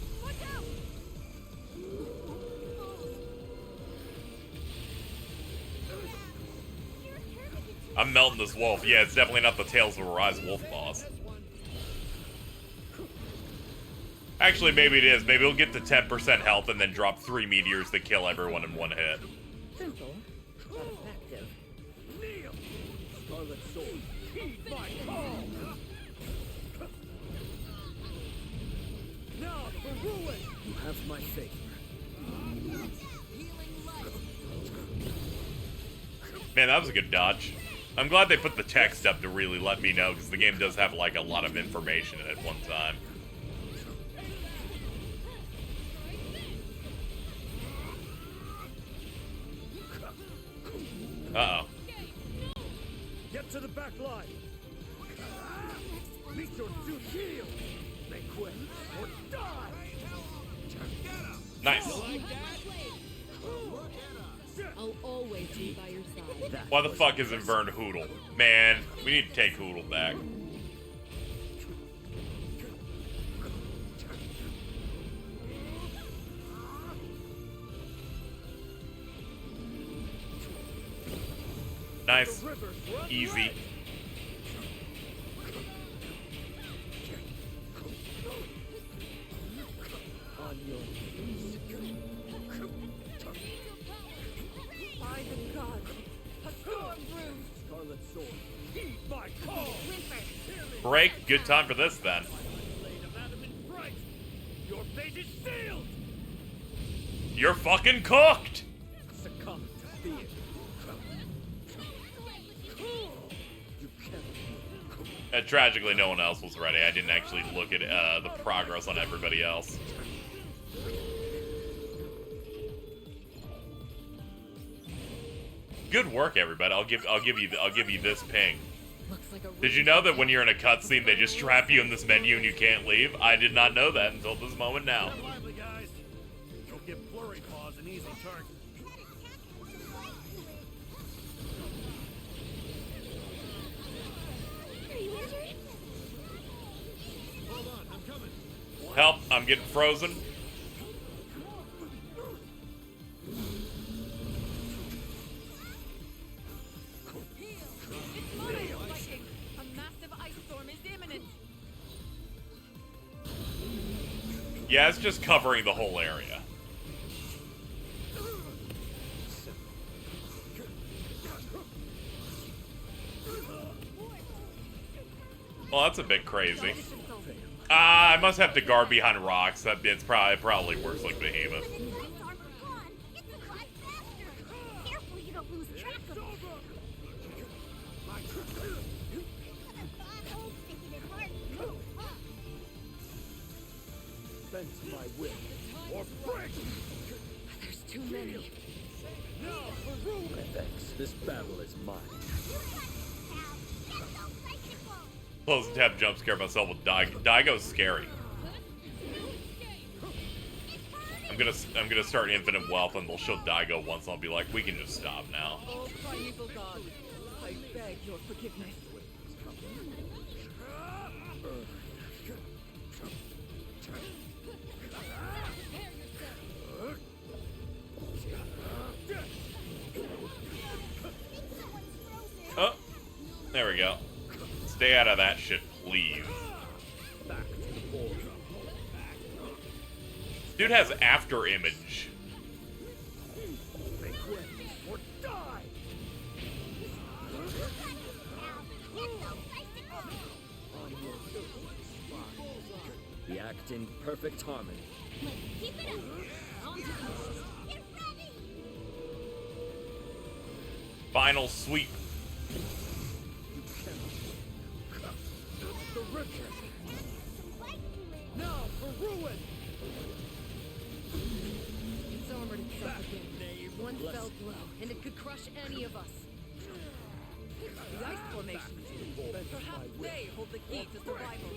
I'm melting this wolf. Yeah, it's definitely not the Tales of Arise wolf boss. Actually, maybe it is. Maybe he'll get to 10% health and then drop 3 meteors that kill everyone in one hit. Simple, but effective. Kneel! Scarlet Sword, heed my call! Now for ruin! You have my favor. Man, that was a good dodge. I'm glad they put the text up to really let me know, because the game does have, like, a lot of information in it at one time. Uh-oh. Get to the back line! Meet your due shield! Make quit or die! Nice. I'll always be by your side. Why the fuck isn't Vern Hoodle? Man, we need to take Hoodle back. Nice. Easy. On your knees. By the gods, a storm brews. Scarlet Sword, heed my call! Break. Good time for this then. Blade of adamant bright! Your fate is sealed! You're fucking cooked. Succumb to fear. You cannot. Tragically, no one else was ready. I didn't actually look at the progress on everybody else. Good work, everybody. I'll give you this ping. Looks like a Did you know that when you're in a cutscene, they just trap you in this menu and you can't leave? I did not know that until this moment now. Get lively, guys. Don't give blurry paws an easy turn. Are you injured? Hold on, I'm coming. Help, I'm getting frozen. lightning. A massive ice storm is imminent. Yeah, it's just covering the whole area. Well, that's a bit crazy. I must have to guard behind rocks. It's probably works like Behemoth. Careful you don't lose track of it. Bend to my will, or break! There's too many. Now for room! Thanks. This battle is mine. Close tab jump scare myself with Daigo. Daigo's scary. I'm gonna start Infinite Wealth and they'll show Daigo once and I'll be like, we can just stop now. Oh, primeval god, I beg your forgiveness. Oh, there we go. Stay out of that shit, please. Dude has after image. Or die! We act in perfect harmony. Keep it up. Get ready. Final sweep. The river. Now for ruin! It's armored itself again. One fell blow, and it could crush any of us. The ice formations. Perhaps they hold the key to survival.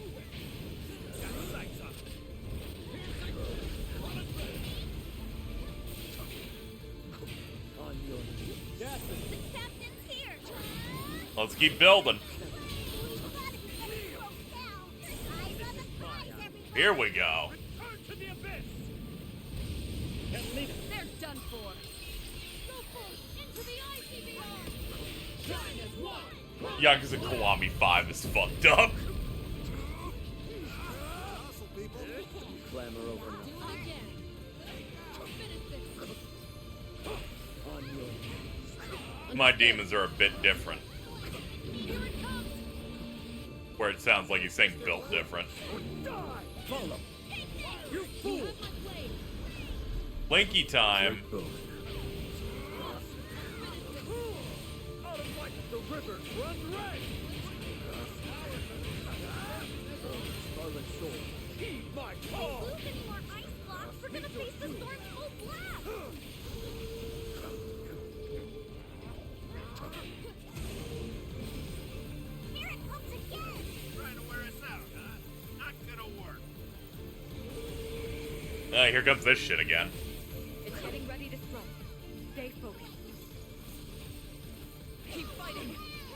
On your knees. Yes. The captain's here. Let's keep building. Here we go. Return to the abyss! They're done for. Go forth into the icy beyond. Shine as one. Yakuza Kiwami 5 is fucked up. Clamor over now. Do it again. Finish this. On your knees. My demons are a bit different. Here it comes. Where it sounds like he's saying built different. Die! Follow! You fool! Linky time. Out of light, the river runs red! Scarlet Sword, heed my call! Lose any more ice blocks, we're gonna face the storm's full blast. Here it comes again. Trying to wear us out, huh? Not gonna work. Here comes this shit again. It's getting ready to strike. Stay focused. Keep fighting.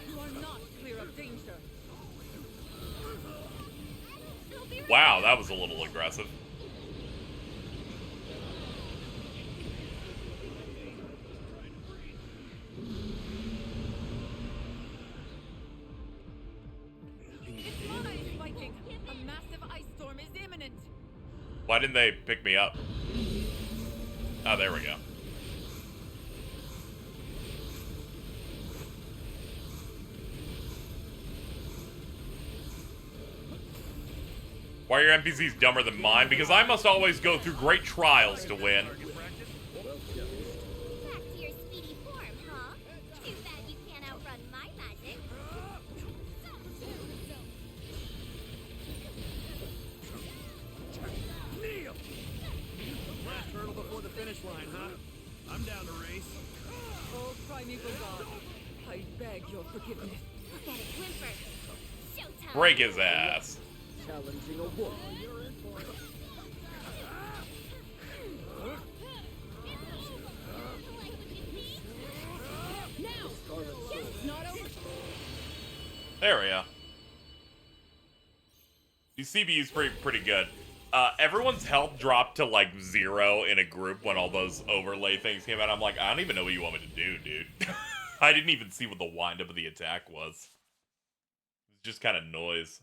You are not clear of danger. Wow, that was a little aggressive. It's not ice spiking. A massive ice storm is imminent. Why didn't they pick me up? Oh, there we go. Why are your NPCs dumber than mine? Because I must always go through great trials to win. Back to your speedy form, huh? Too bad you can't outrun my magic. Kneel! Last hurdle before the finish line, huh? I'm down to race. Oh, primeval god, I beg your forgiveness. Look at it whimper. Showtime. Break his ass. Challenging a wolf. Now. Scarlet Sword. It's not over. There we go. These CBU's pretty good. Everyone's health dropped to like 0 in a group when all those overlay things came out. I'm like, I don't even know what you want me to do, dude. I didn't even see what the windup of the attack was. It was just kind of noise.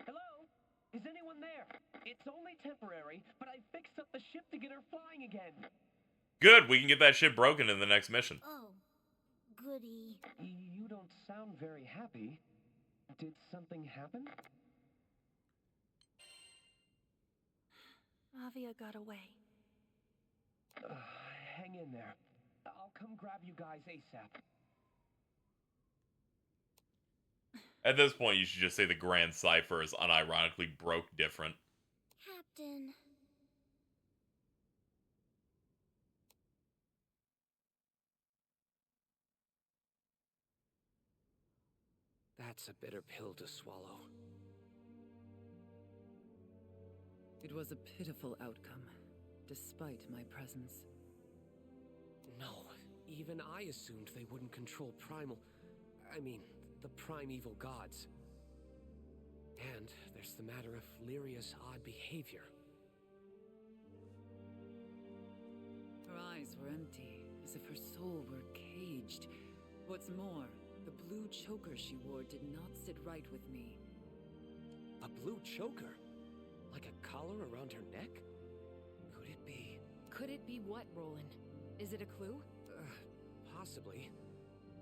Hello? Is anyone there? It's only temporary, but I fixed up the ship to get her flying again. Good, we can get that shit broken in the next mission. Oh, goody. You don't sound sound very happy. Did something happen? Avia got away. Hang in there. I'll come grab you guys ASAP. At this point, you should just say the Grand Cipher is unironically broke different. Captain. That's a bitter pill to swallow. It was a pitiful outcome, despite my presence. No, even I assumed they wouldn't control the primeval gods. And there's the matter of Lyria's odd behavior. Her eyes were empty, as if her soul were caged. What's more, the blue choker she wore did not sit right with me. A blue choker? Like a collar around her neck? Could it be? Could it be what, Roland? Is it a clue? Possibly.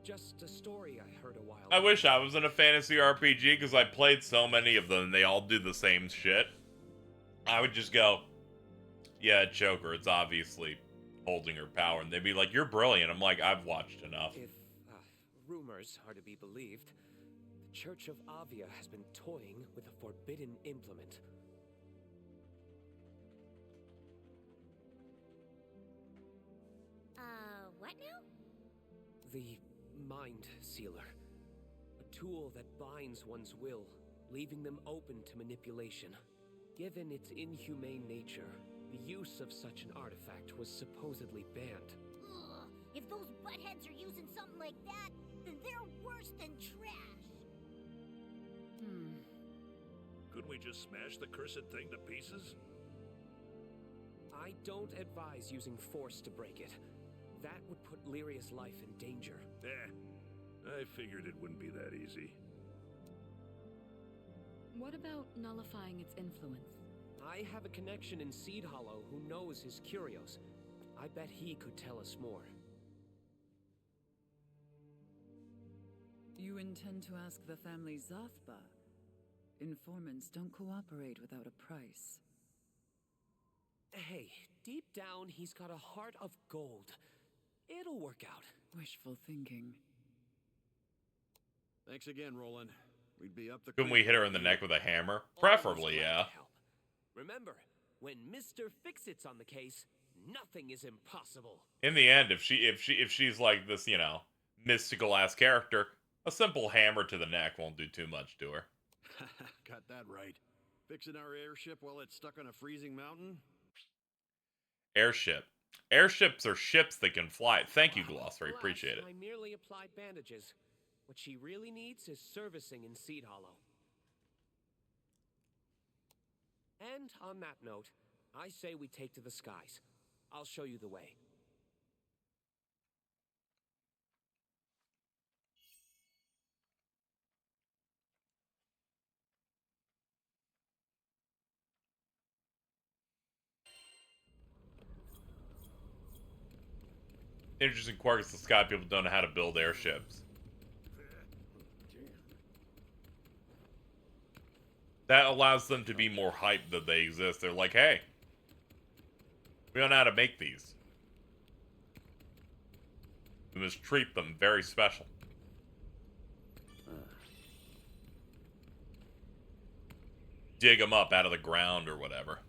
Just a story I heard a while I ago. wish I was in a fantasy RPG, because I played so many of them and they all do the same shit. I would just go, yeah, choker, it's obviously holding her power. And they'd be like, you're brilliant. I'm like, I've watched enough. If rumors are to be believed, the Church of Avia has been toying with a forbidden implement. What now? The Mind Sealer. A tool that binds one's will, leaving them open to manipulation. Given its inhumane nature, the use of such an artifact was supposedly banned. Ugh, if those buttheads are using something like that, then they're worse than trash. Couldn't we just smash the cursed thing to pieces? I don't advise using force to break it. That would put Lyria's life in danger. I figured it wouldn't be that easy. What about nullifying its influence? I have a connection in Seed Hollow who knows his curios. I bet he could tell us more. You intend to ask the family Zathba? Informants don't cooperate without a price. Hey, deep down he's got a heart of gold. It'll work out. Wishful thinking. Thanks again, Roland. We'd be up the Couldn't we hit her in the neck with a hammer? Preferably, yeah. Remember, when Mr. Fix-It's on the case, nothing is impossible. In the end, if she's like this, you know, mystical ass character, a simple hammer to the neck won't do too much to her. Got that right. Fixing our airship while it's stuck on a freezing mountain? Airship. Airships are ships that can fly. Thank you, Glossary. Alas, Appreciate it. I merely applied bandages. What she really needs is servicing in Seed Hollow. And on that note, I say we take to the skies. I'll show you the way. Interesting quirk is the sky people don't know how to build airships. That allows them to be more hyped that they exist. They're like, hey, we don't know how to make these. We must treat them very special. Dig them up out of the ground or whatever.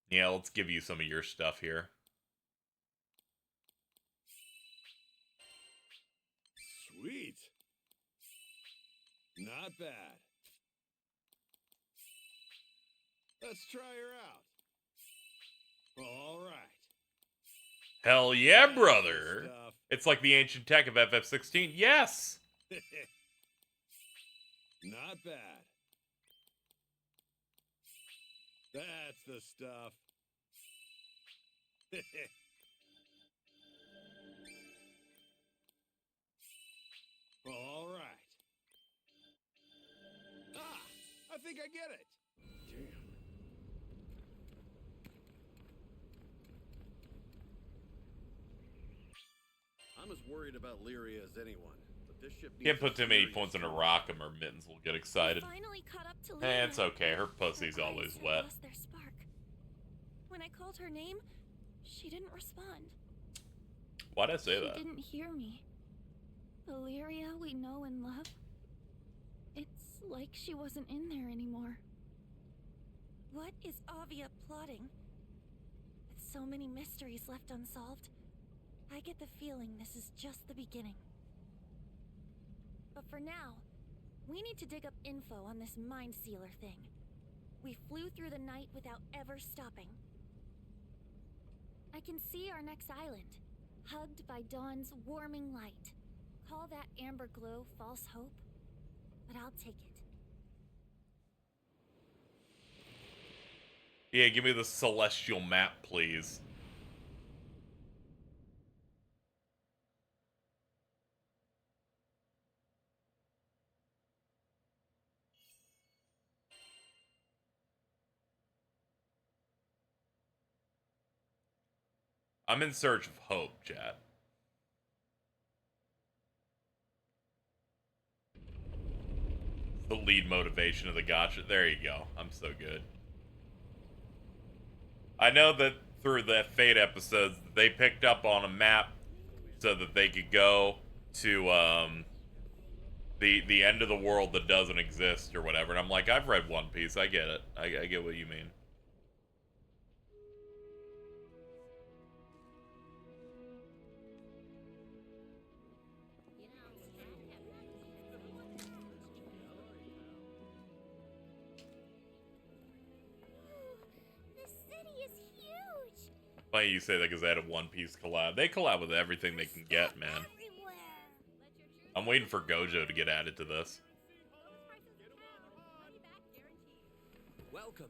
Yeah, let's give you some of your stuff here. Sweet. Not bad. Let's try her out. All right. Hell yeah, brother. It's like the ancient tech of FF16. Yes! Not bad. That's the stuff. All right. I think I get it. worried about Lyria as anyone, but this ship Can't needs put a too many serious points in a job. rock and her mittens will get excited. Finally caught up to Eh, Lyria. it's okay. Her Her pussy's always eyes had wet. lost their spark. When I called her name, she didn't respond. Why'd I say that? She didn't hear me. The Lyria we know and love. It's like she wasn't in there anymore. What is Avia plotting? With so many mysteries left unsolved, I get the feeling this is just the beginning. But for now, we need to dig up info on this Mind Sealer thing. We flew through the night without ever stopping. I can see our next island, hugged by dawn's warming light. Call that amber glow false hope, but I'll take it. Yeah, give me the celestial map, please. I'm in search of hope, chat. The lead motivation of the gotcha. There you go. I'm so good. I know that through the Fate episodes, they picked up on a map so that they could go to the end of the world that doesn't exist or whatever. And I'm like, I've read One Piece. I get it. I get what you mean. The city is huge. Funny you say that because they had a One Piece collab. They collab with everything they can get, man. Everywhere. I'm waiting for Gojo to get added to this. Welcome.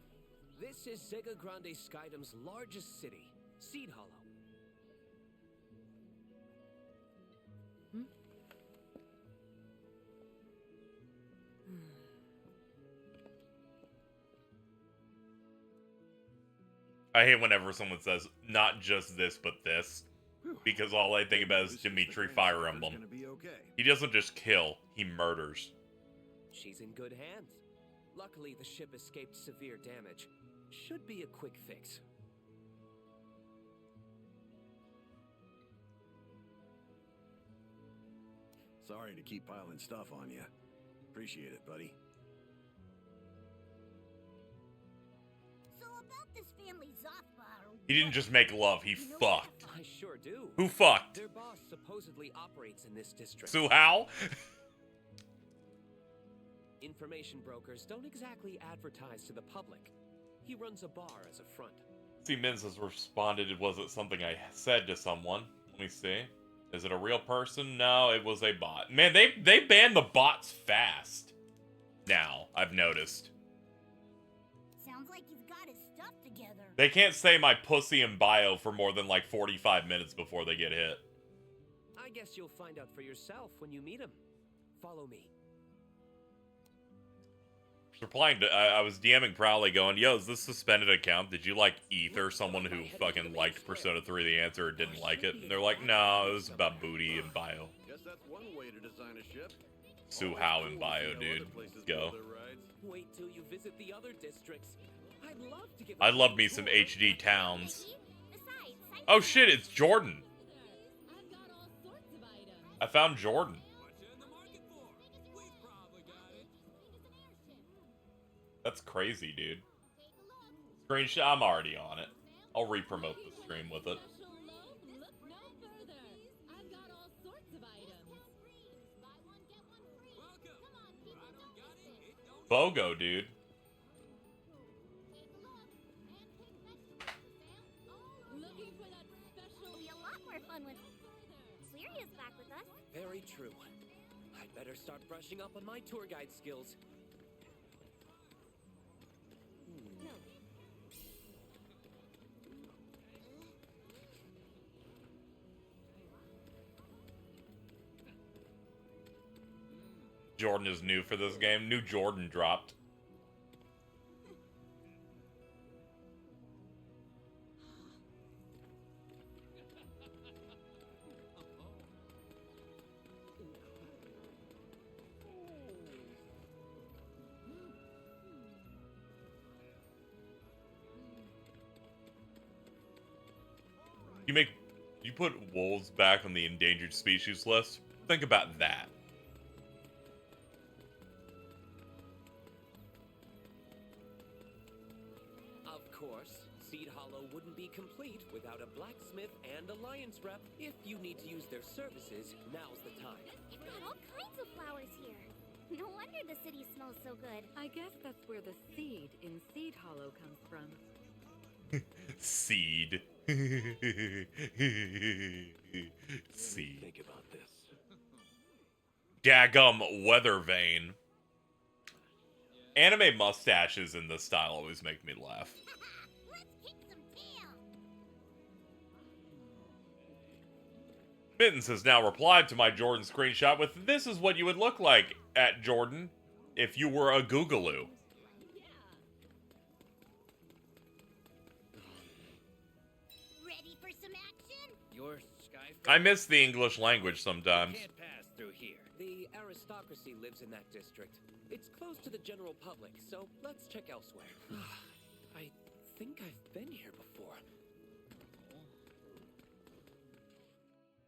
This is Sega Grande Skydam's largest city, Seed Hollow. I hate whenever someone says, not just this, but this. Because all I think about is Dimitri Fire Emblem. Gonna be okay. He doesn't just kill, he murders. She's in good hands. Luckily, the ship escaped severe damage. Should be a quick fix. Sorry to keep piling stuff on you. Appreciate it, buddy. So about this family Zothbar. He didn't just make love, he fucked. I sure do. Who fucked? Their boss supposedly operates in this district. Su Hao? Information brokers don't exactly advertise to the public. He runs a bar as a front. See, Minz has responded, it wasn't something I said to someone. Let me see. Is it a real person? No, it was a bot. Man, they banned the bots fast. Now, I've noticed. Sounds like he's got his stuff together. They can't say my pussy in bio for more than like 45 minutes before they get hit. I guess you'll find out for yourself when you meet him. Follow me. Replying to, I was DMing Prowley going, yo, is this suspended account? Did you like ether someone who fucking liked Persona 3 the answer or didn't like it? And they're like, no, it was about booty and bio. Guess that's one way to design a ship. Su Hao in bio, dude. Let's go. Wait till you visit the other districts. I'd love to give I love me some HD towns. Oh shit, it's Jordan. I found Jordan. That's crazy, dude. Screenshot, I'm already on it. I'll re-promote the stream with it. BOGO, dude. It'll be a lot more fun with Lyria's back with us. Very true. I'd better start brushing up on my tour guide skills. Jordan is new for this game. New Jordan dropped. put wolves back on the endangered species list, think about that. Of course, Seed Hollow wouldn't be complete without a blacksmith and alliance rep. If you need to use their services, now's the time. You've got all kinds of flowers here. No wonder the city smells so good. I guess that's where the seed in Seed Hollow comes from. Seed. Seed. Think about this. Daggum weather vane. Anime mustaches in this style always make me laugh. Let's kick some tail. Mittens has now replied to my Jordan screenshot with, "This is what you would look like at Jordan if you were a Googaloo." Ready for some action? Your sky. I miss the English language sometimes. Can't pass through here. The aristocracy lives in that district. It's close to the general public, so let's check elsewhere. I think I've been here before.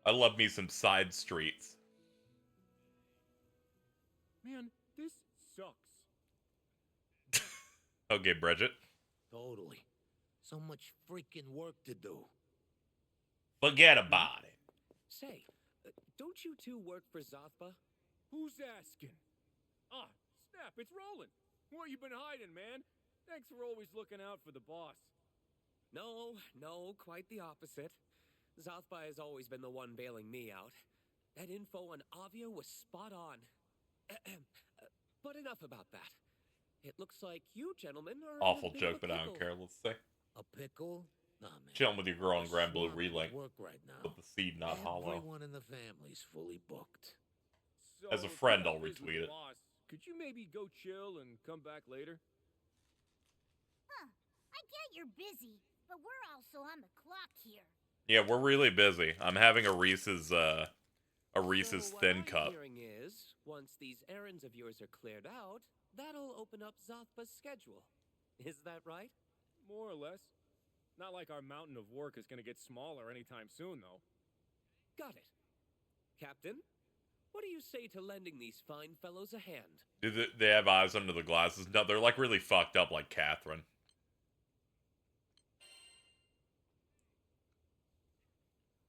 I love me some side streets. Man, this sucks. Okay, Bridget. Totally. So much freaking work to do. Forget about it. Say, don't you two work for Zothba? Who's asking? Ah, snap, it's rolling. Where you been hiding, man? Thanks for always looking out for the boss. No, quite the opposite. Zothba has always been the one bailing me out. That info on Avia was spot on. But enough about that. It looks like you gentlemen are Awful in a bit of joke, a but I don't pickle. care. Let's say. A pickle? Nah, man. Chilling with your girl on Granblue Relink. Work right now. With the seed not hollow. Everyone in the family's fully booked. As a friend, I'll retweet it. Boss, could you maybe go chill and come back later? Huh. I get you're busy, but we're also on the clock here. Yeah, we're really busy. I'm having a Reese's So thin what cup. I'm hearing is, once these errands of yours are cleared out, that'll open up Zothba's schedule. Is that right? More or less. Not like our mountain of work is gonna get smaller anytime soon, though. Got it. Captain, what do you say to lending these fine fellows a hand? Do they have eyes under the glasses? No, they're like really fucked up like Catherine.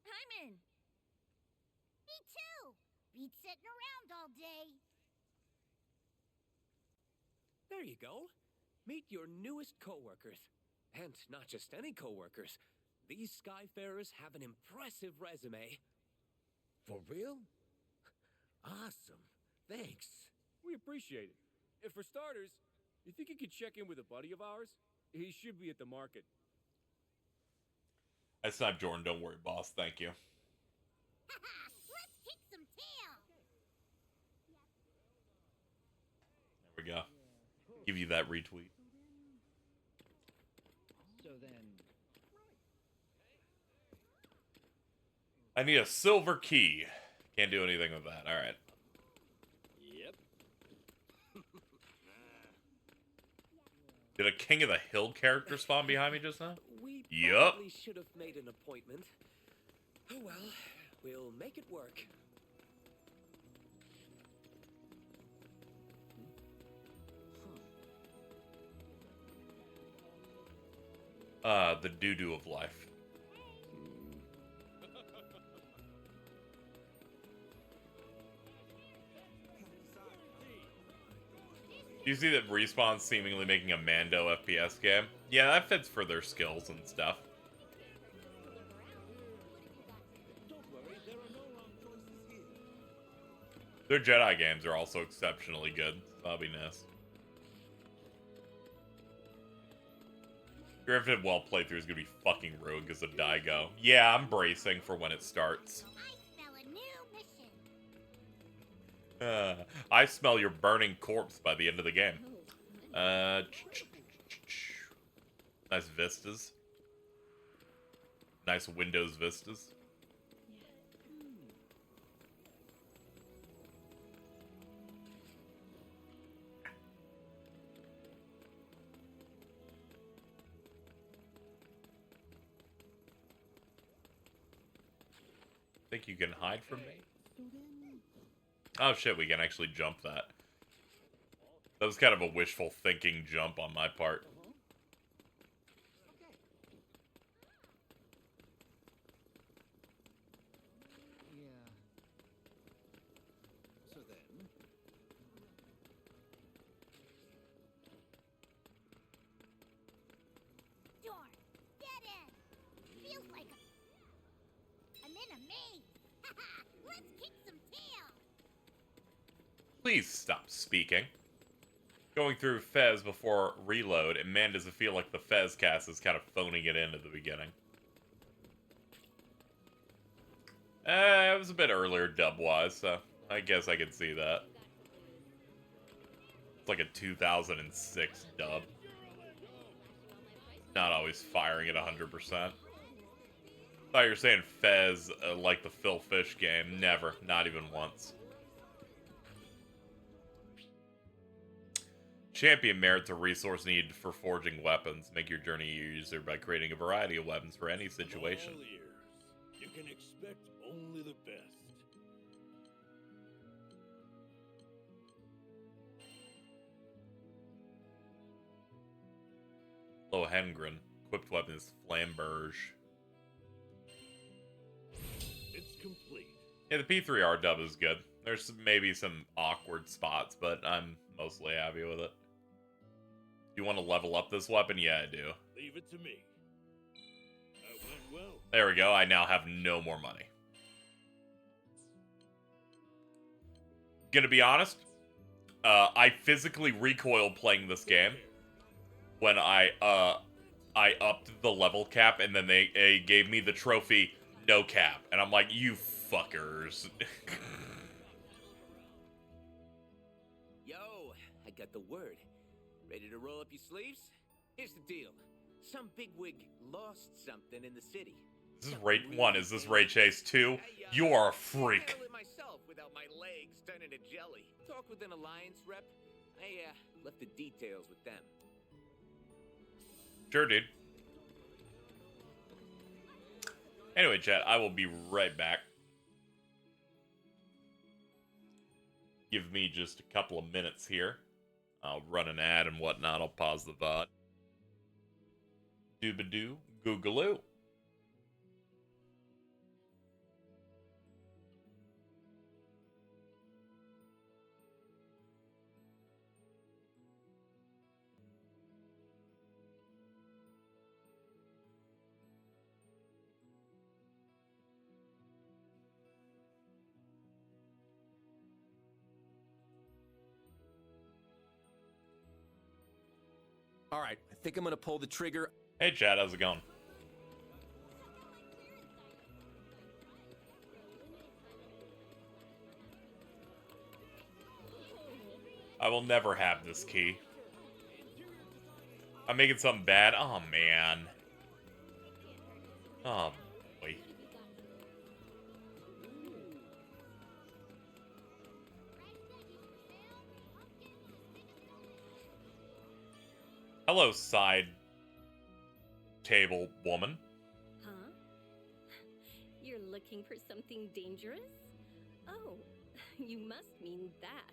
I'm in. Me too. Beat sitting around all day. There you go. Meet your newest co-workers. And not just any co-workers. These Skyfarers have an impressive resume. For real? Awesome. Thanks. We appreciate it. And for starters, you think you could check in with a buddy of ours? He should be at the market. I sniped Jordan. Don't worry, boss. Thank you. Let's kick some tail. There we go. Give you that retweet. So then, I need a silver key. Can't do anything with that. All right. Yep. Did a King of the Hill character spawn behind me just now? We Yup. probably should have made an appointment. Oh well, we'll make it work. The doo-doo of life. Do you see that Respawn's seemingly making a Mando FPS game? Yeah, that fits for their skills and stuff. Their Jedi games are also exceptionally good. That'll be nice. Your infinite well playthrough is gonna be fucking rogue as a Daigo. Yeah, I'm bracing for when it starts. I smell a new mission. I smell your burning corpse by the end of the game. Nice vistas. Nice Windows vistas. Think you can hide from me? Oh shit, we can actually jump that. That was kind of a wishful thinking jump on my part. So then, Door, dead end. Feels like I'm in a maze. Haha, let's kick some tail. Please stop speaking. Going through Fez before reload, and man, does it feel like the Fez cast is kind of phoning it in at the beginning. It was a bit earlier dub-wise, so I guess I could see that. It's like a 2006 dub. Not always firing at 100%. Thought you were saying Fez, like the Phil Fish game. Never. Not even once. Champion merits a resource needed for forging weapons. Make your journey easier by creating a variety of weapons for any situation. All ears. You can expect only the best. Lohengrin. Equipped weapon is Flamberge. It's complete. Yeah, the P3R dub is good. There's maybe some awkward spots, but I'm mostly happy with it. You want to level up this weapon? Yeah, I do. Leave it to me. That went well. There we go. I now have no more money. Gonna be honest, I physically recoiled playing this game when I upped the level cap, and then they gave me the trophy no cap, and I'm like, you fuckers. Yo, I got the word. Ready to roll up your sleeves? Here's the deal. Some bigwig lost something in the city. This is Ray 1. Is this Ray Chase 2? You are a freak. Handle it myself without my legs turning to jelly. Talk with an alliance rep. I left the details with them. Sure, dude. Anyway, chat, I will be right back. Give me just a couple of minutes here. I'll run an ad and whatnot. I'll pause the VOD. Doobadoo, googaloo. All right, I think I'm gonna pull the trigger. Hey, Chad, how's it going? I will never have this key. I'm making something bad. Oh, man. Oh, boy. Hello, side table woman. Huh? You're looking for something dangerous? Oh, you must mean that.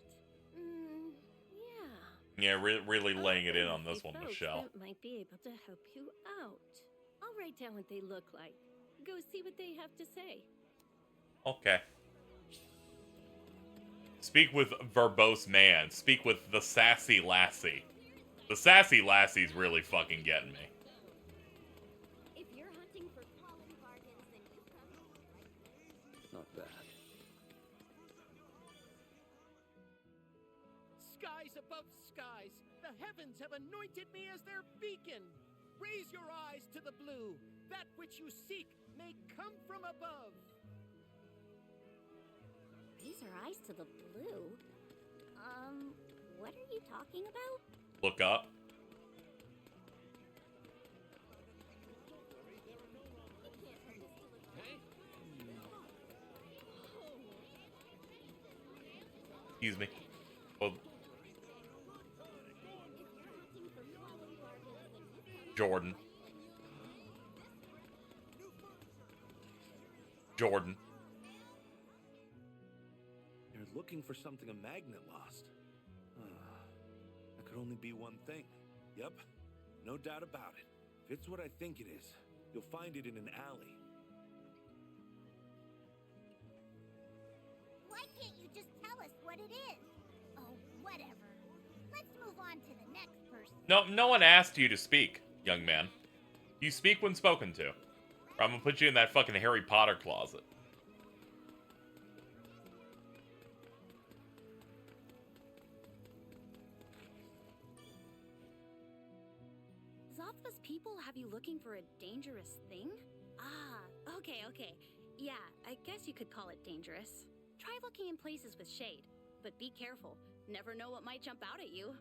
Yeah. Yeah, really laying it in on this one, Michelle. That might be able to help you out. I'll write down what they look like. Go see what they have to say. Okay. Speak with verbose man. Speak with the sassy lassie. The sassy lassie's really fucking getting me. If you're hunting for quality bargains, then you've come to the right place. Not bad. Skies above skies, the heavens have anointed me as their beacon. Raise your eyes to the blue. That which you seek may come from above. Raise our eyes to the blue? What are you talking about? Look up. Excuse me. Oh. Jordan. Jordan. looking for something a magnet lost. That could only be one thing. Yep, no doubt about it. If it's what I think it is, you'll find it in an alley. Why can't you just tell us what it is? Oh, whatever. Let's move on to the next person. No one asked you to speak, young man. You speak when spoken to. Or I'm gonna put you in that fucking Harry Potter closet. Zothra's people have you looking for a dangerous thing? Ah, okay. Yeah, I guess you could call it dangerous. Try looking in places with shade, but be careful. Never know what might jump out at you.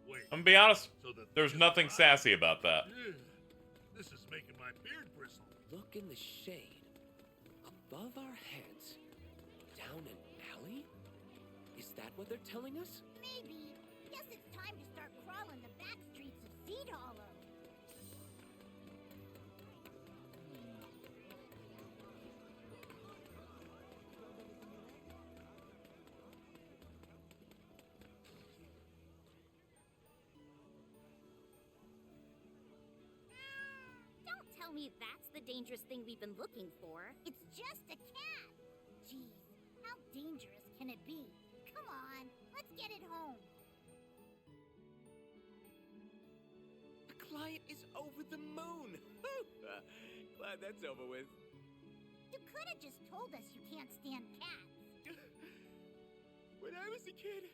Wait. I'm gonna be honest, So the there's thing is nothing alive? sassy about that. Ugh, this is making my beard bristle. Look in the shade. Above our heads. Down an alley? Is that what they're telling us? Maybe. Guess it's time to start crawling the back streets of Seed Hollow. Don't tell me that's the dangerous thing we've been looking for. It's just a cat. Jeez, how dangerous can it be? Come on, let's get it home. The client is over the moon. Glad that's over with. You could have just told us you can't stand cats. When I was a kid,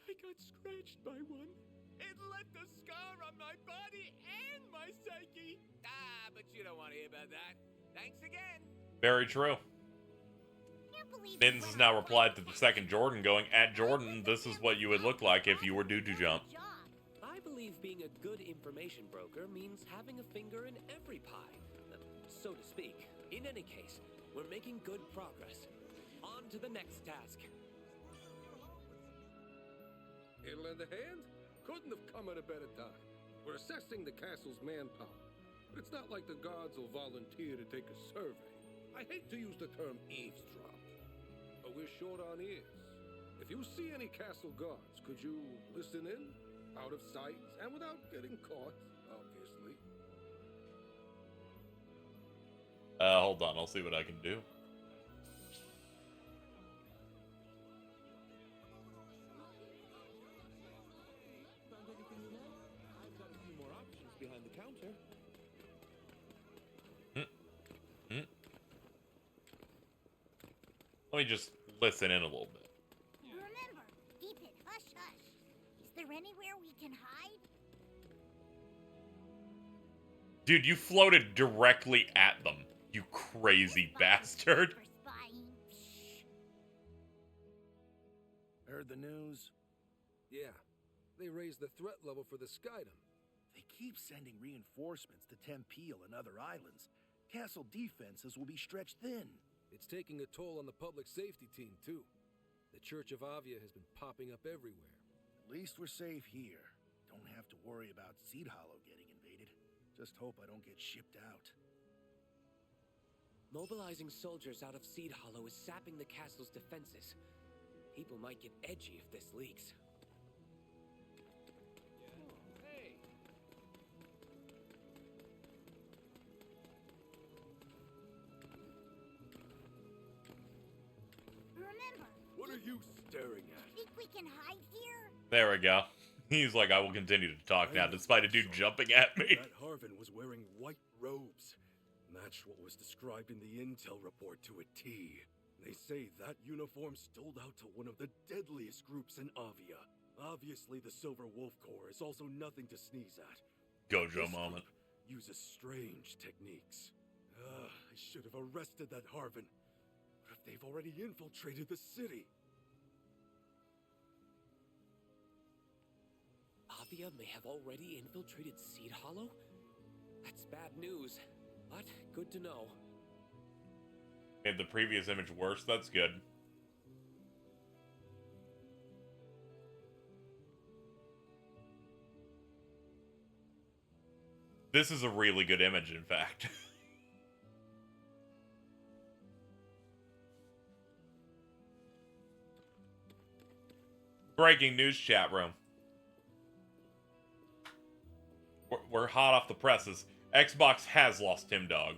I got scratched by one. It left a scar on my body and my psyche. But you don't want to hear about that. Thanks again. Very true. Mittens has now replied to the second Jordan, going, "At Jordan, this is what you would look like if you were due to jump." I believe being a good information broker means having a finger in every pie, so to speak. In any case, we're making good progress. On to the next task. It'll lend a hand? Couldn't have come at a better time. We're assessing the castle's manpower, but it's not like the guards will volunteer to take a survey. I hate to use the term eavesdrop, but we're short on ears. If you see any castle guards, could you listen in? Out of sight and without getting caught, obviously. Hold on, I'll see what I can do. I've got a few more options behind the counter. Let me just listen in a little bit. Remember, keep it hush hush. Is there anywhere we can hide? Dude, you floated directly at them, you crazy bastard. For spying. Heard the news? Yeah, they raised the threat level for the Skydom. They keep sending reinforcements to Tempeel and other islands. Castle defenses will be stretched thin. It's taking a toll on the public safety team, too. The Church of Avia has been popping up everywhere. At least we're safe here. Don't have to worry about Seed Hollow getting invaded. Just hope I don't get shipped out. Mobilizing soldiers out of Seed Hollow is sapping the castle's defenses. People might get edgy if this leaks. Hey! Remember, What are you staring at? think we can hide here? There we go. He's like, I will continue to talk now, despite a dude jumping at me. That Harvin was wearing white robes. Matched what was described in the intel report to a T. They say that uniform stood out to one of the deadliest groups in Avia. Obviously, the Silver Wolf Corps is also nothing to sneeze at. Gojo This moment. group uses strange techniques. I should have arrested that Harvin. But if they've already infiltrated the city... Avia may have already infiltrated Seed Hollow? That's bad news, but good to know. Made the previous image worse, that's good. This is a really good image, in fact. Breaking news chat room. We're hot off the presses. Xbox has lost Tim Dog.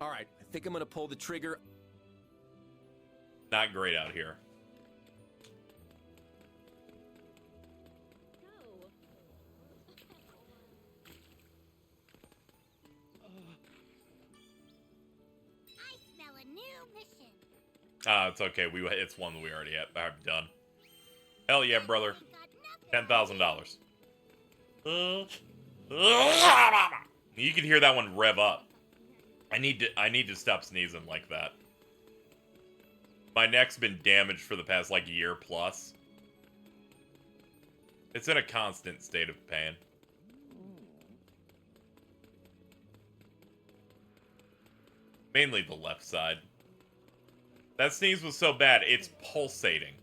Alright, I think I'm gonna pull the trigger. Not great out here. I smell a new mission. It's okay. It's one that we already have done. Hell yeah, brother. $10,000. You can hear that one rev up. I need to stop sneezing like that. My neck's been damaged for the past like year plus. It's in a constant state of pain. Mainly the left side. That sneeze was so bad, it's pulsating.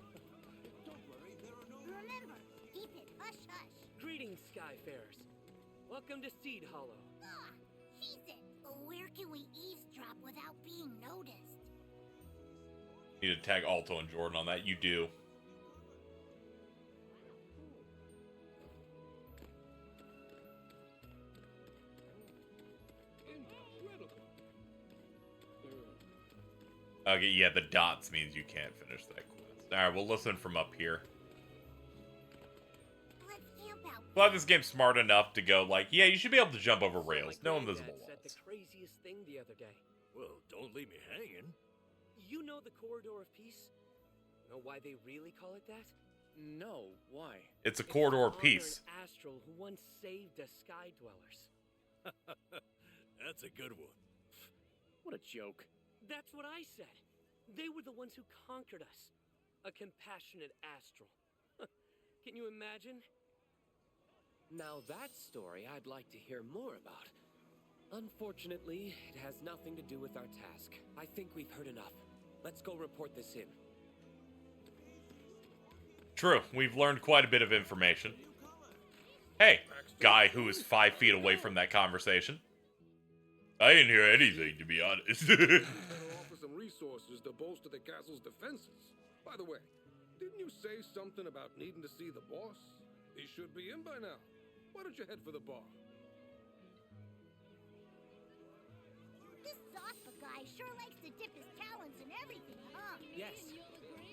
Remember, keep it hush hush. Greetings, Skyfarers. Welcome to Seed Hollow. Ah, she's it. Where can we eavesdrop without being noticed? Need to tag Alto and Jordan on that. You do. Okay, yeah, the dots means you can't finish that quest. Alright, we'll listen from up here. Let's camp out. Glad this game's smart enough to go like, yeah, you should be able to jump over rails. No invisible Dad said the walls. craziest thing the other day. Well, don't leave me hanging. You know the Corridor of Peace? Know why they really call it that? No, why? It's a corridor to of peace. honor an astral who once saved us Sky Dwellers. That's a good one. What a joke. That's what I said. They were the ones who conquered us. A compassionate astral. Can you imagine? Now that story I'd like to hear more about. Unfortunately, it has nothing to do with our task. I think we've heard enough. Let's go report this in. True, we've learned quite a bit of information. Hey, guy who is 5 feet away from that conversation. I didn't hear anything, to be honest. Offer some resources to bolster the castle's defenses. By the way, didn't you say something about needing to see the boss? He should be in by now. Why don't you head for the bar? This Zospa guy sure likes to dip his talons in everything, huh? Yes.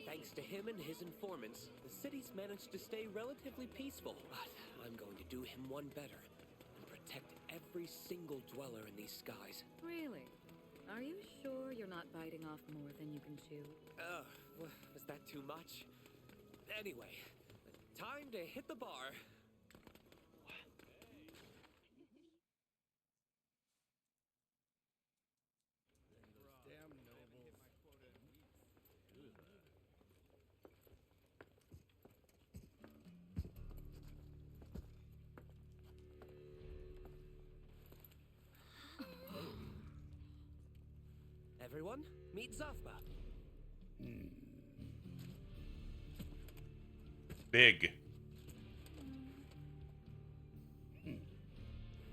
Thanks to him and his informants, the city's managed to stay relatively peaceful. But I'm going to do him one better and protect every single dweller in these skies. Really? Are you sure you're not biting off more than you can chew? Was that too much? Anyway, time to hit the bar. Everyone, meet Zafba. Big.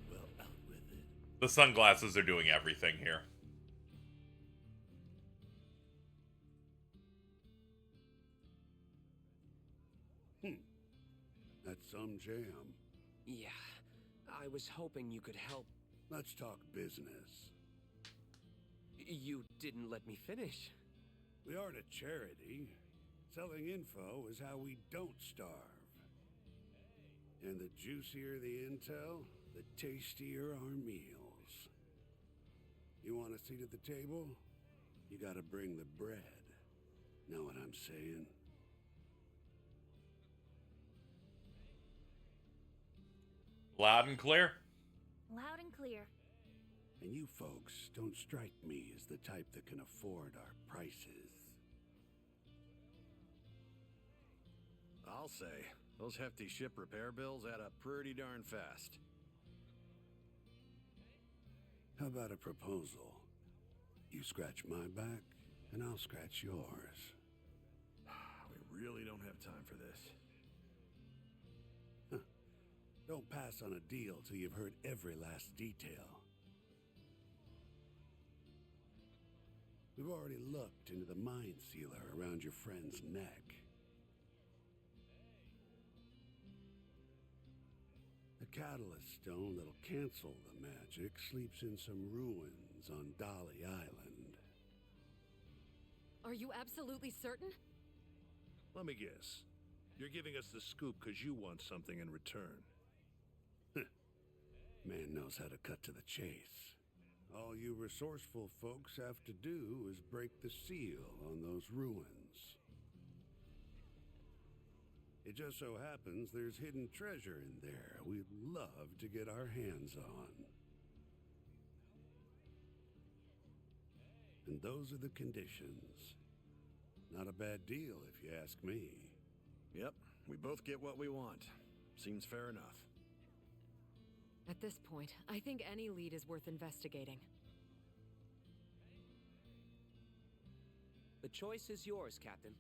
Well, out with it. The sunglasses are doing everything here. That's some jam. Yeah, I was hoping you could help. Let's talk business. You didn't let me finish. We aren't a charity. Selling info is how we don't starve. And the juicier the intel, the tastier our meals. You want a seat at the table? You gotta bring the bread. Know what I'm saying? Loud and clear. Loud and clear. And you folks don't strike me as the type that can afford our prices. I'll say, those hefty ship repair bills add up pretty darn fast. How about a proposal? You scratch my back, and I'll scratch yours. We really don't have time for this. Don't pass on a deal till you've heard every last detail. We've already looked into the mind sealer around your friend's neck. The catalyst stone that'll cancel the magic sleeps in some ruins on Dolly Island. Are you absolutely certain? Let me guess. You're giving us the scoop because you want something in return. Man knows how to cut to the chase. All you resourceful folks have to do is break the seal on those ruins. It just so happens there's hidden treasure in there we'd love to get our hands on. And those are the conditions. Not a bad deal, if you ask me. Yep, we both get what we want. Seems fair enough. At this point, I think any lead is worth investigating. The choice is yours, Captain.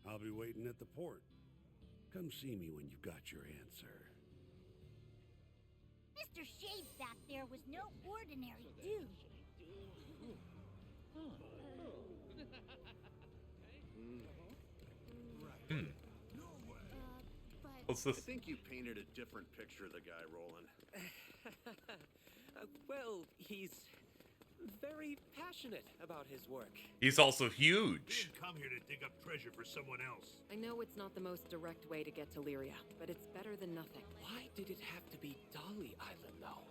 I'll be waiting at the port. Come see me when you've got your answer. Mr. Shade back there was no ordinary dude. What's this? I think you painted a different picture of the guy, Roland. Well, he's very passionate about his work. He's also We huge. didn't come here to dig up treasure for someone else. I know it's not the most direct way to get to Lyria, but it's better than nothing. Why did it have to be Dolly Island, though?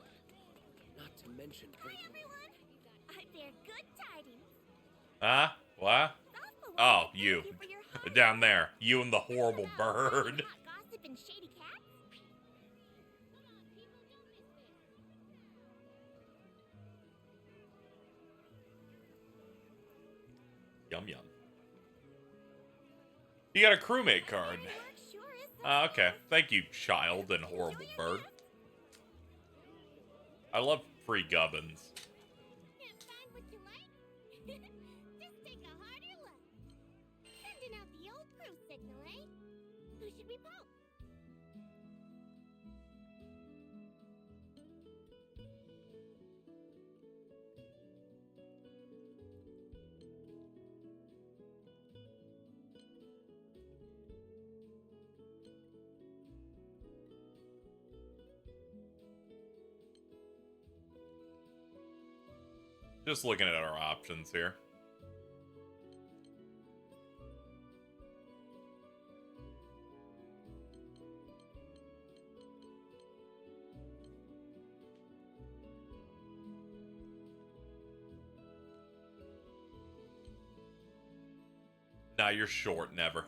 Not to mention Hi, everyone. I bear good tidings. Huh? What? Oh, you. Down there. You and the horrible bird. Gossip and shady cats? Yum yum. You got a crewmate card. Okay. Thank you, child and horrible bird. I love free gubbins. Can't find what you like? Just take a harder look. Sending out the old crew signal, eh? Who should we poke? Just looking at our options here. Nah, you're short, never.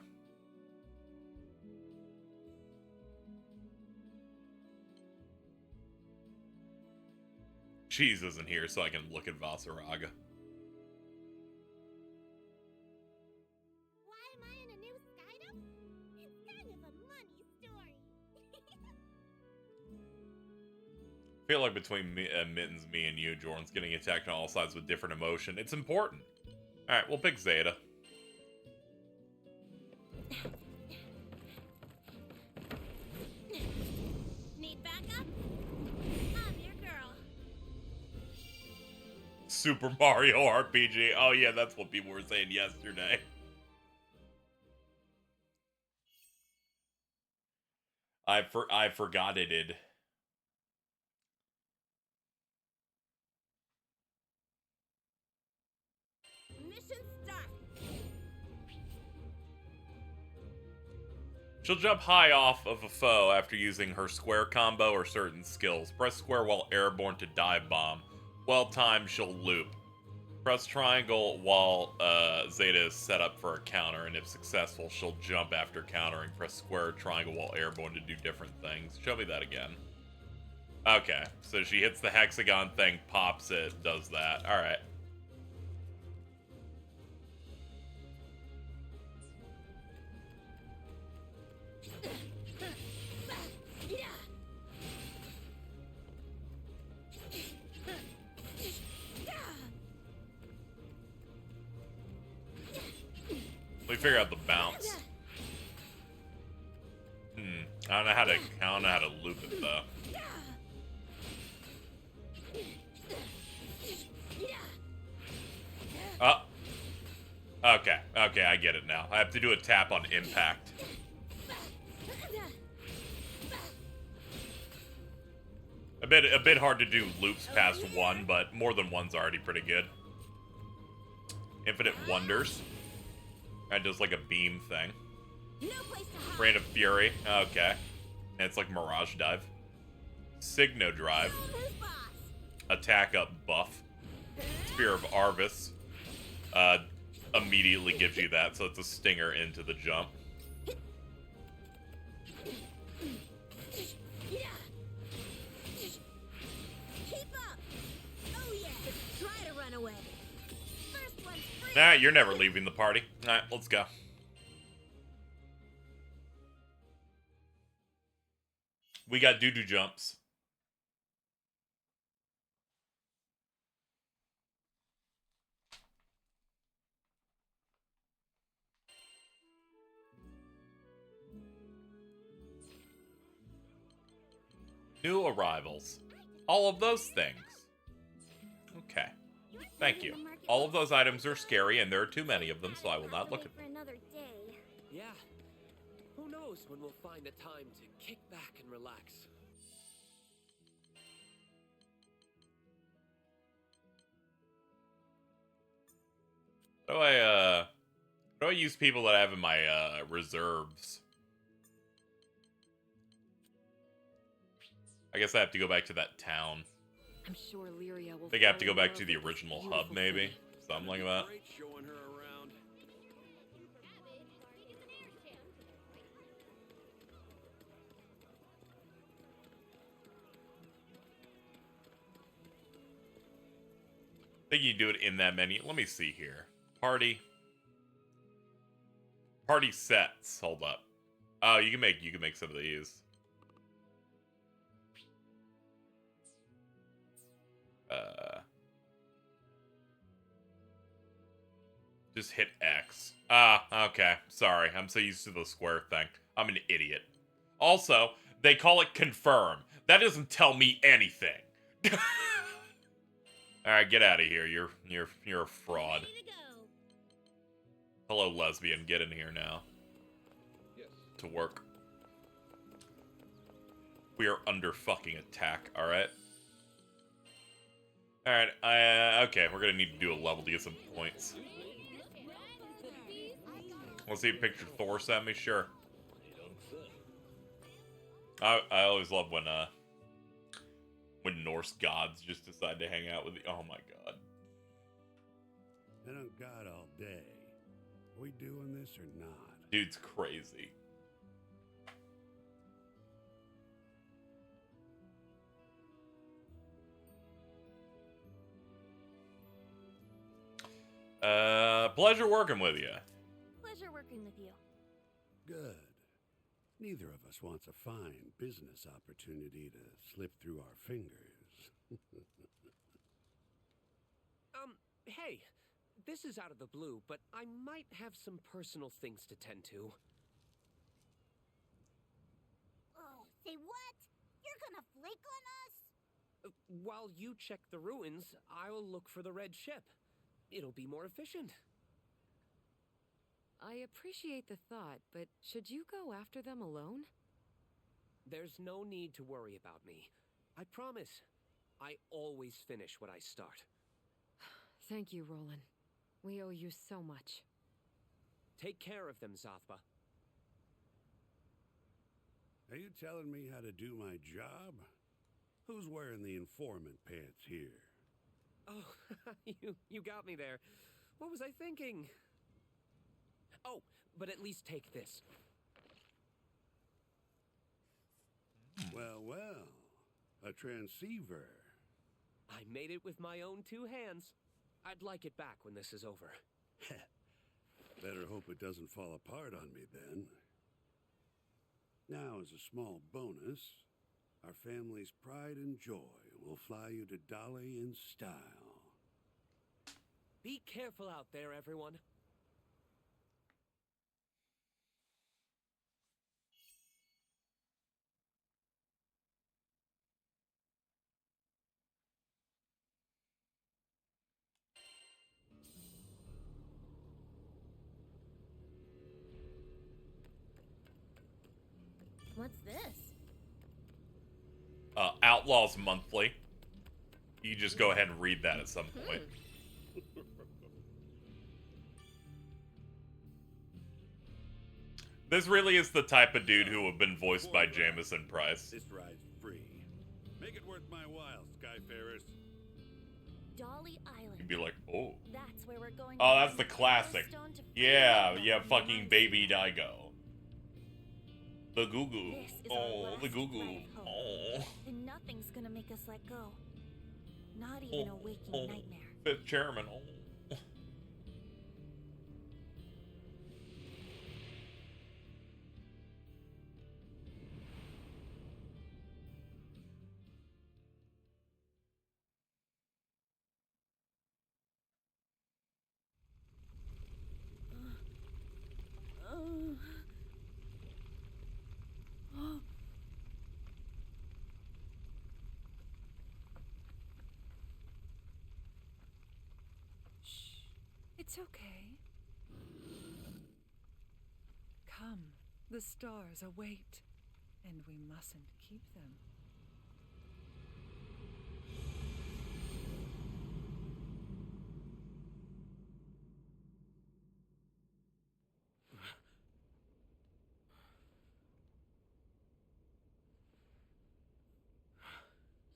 Cheese isn't here, so I can look at Vasaraga. Why am I in a new Skydom? It's kind of a money story. I feel like between Mittens, me, and you, Jordan's getting attacked on all sides with different emotion. It's important. Alright, we'll pick Zeta. Need backup? I'm your girl. Super Mario RPG. Oh yeah, that's what people were saying yesterday. I forgot it did. Mission start. She'll jump high off of a foe after using her square combo or certain skills. Press square while airborne to dive bomb. Well timed, she'll loop. Press triangle while Zeta is set up for a counter, and if successful, she'll jump after countering. Press square or triangle while airborne to do different things. Show me that again. Okay, so she hits the hexagon thing, pops it, does that. Alright. We figure out the bounce. I don't know how to loop it though. Oh. Okay, okay, I get it now. I have to do a tap on impact. A bit hard to do loops past one, but more than one's already pretty good. Infinite Wonders. That does like a beam thing. Rain of Fury. Okay. And it's like Mirage Dive. Signo Drive. Attack up buff. Spear of Arvis. Immediately gives you that, so it's a stinger into the jump. Nah, you're never leaving the party. Alright, let's go. We got doo-doo jumps. New arrivals. All of those things. Okay. Thank you. All of those items are scary, and there are too many of them, so I will not look at them. Yeah. Who knows when we'll find the time to kick back and relax. How do I use people that I have in my, reserves? I guess I have to go back to that town. I'm sure Lyria will. I think I have to go back to the original hub, maybe? Something like that. Showing her around. I think you do it in that menu. Let me see here. Party. Party sets. Hold up. Oh, you can make some of these. Just hit X. Ah, okay. Sorry. I'm so used to the square thing. I'm an idiot. Also, they call it confirm. That doesn't tell me anything. Alright, get out of here. You're a fraud. Hello, lesbian. Get in here now. Yes. To work. We are under fucking attack, alright? Alright, okay, we're gonna need to do a level to get some points. Let's see a picture Thor sent me? Sure. I always love when Norse gods just decide to hang out with you. Oh my god. I don't got all day. We doing this or not? Dude's crazy. Pleasure working with you. Pleasure working with you. Good. Neither of us wants a fine business opportunity to slip through our fingers. Hey, this is out of the blue, but I might have some personal things to tend to. Oh, say what? You're gonna flake on us? While you check the ruins, I'll look for the red ship. It'll be more efficient. I appreciate the thought, but should you go after them alone? There's no need to worry about me. I promise. I always finish what I start. Thank you, Roland. We owe you so much. Take care of them, Zathba. Are you telling me how to do my job? Who's wearing the informant pants here? Oh, you got me there. What was I thinking? Oh, but at least take this. Well, well. A transceiver. I made it with my own two hands. I'd like it back when this is over. Better hope it doesn't fall apart on me then. Now, as a small bonus, our family's pride and joy will fly you to Dolly in style. Be careful out there, everyone. What's this? Outlaws Monthly. You can just go ahead and read that at some point. This really is the type of dude who would have been voiced by Jamison Price. This ride's free. Make it worth my while, Skyfarers. Dolly Island. You'd be like, oh. That's where we're going. Oh, that's the classic. Yeah, fucking Baby Daigo. The Goo Goo. Oh, the Goo Goo. Oh. And nothing's gonna make us let go. Not even a waking nightmare. Fifth chairman. Oh. It's okay. Come, the stars await, and we mustn't keep them.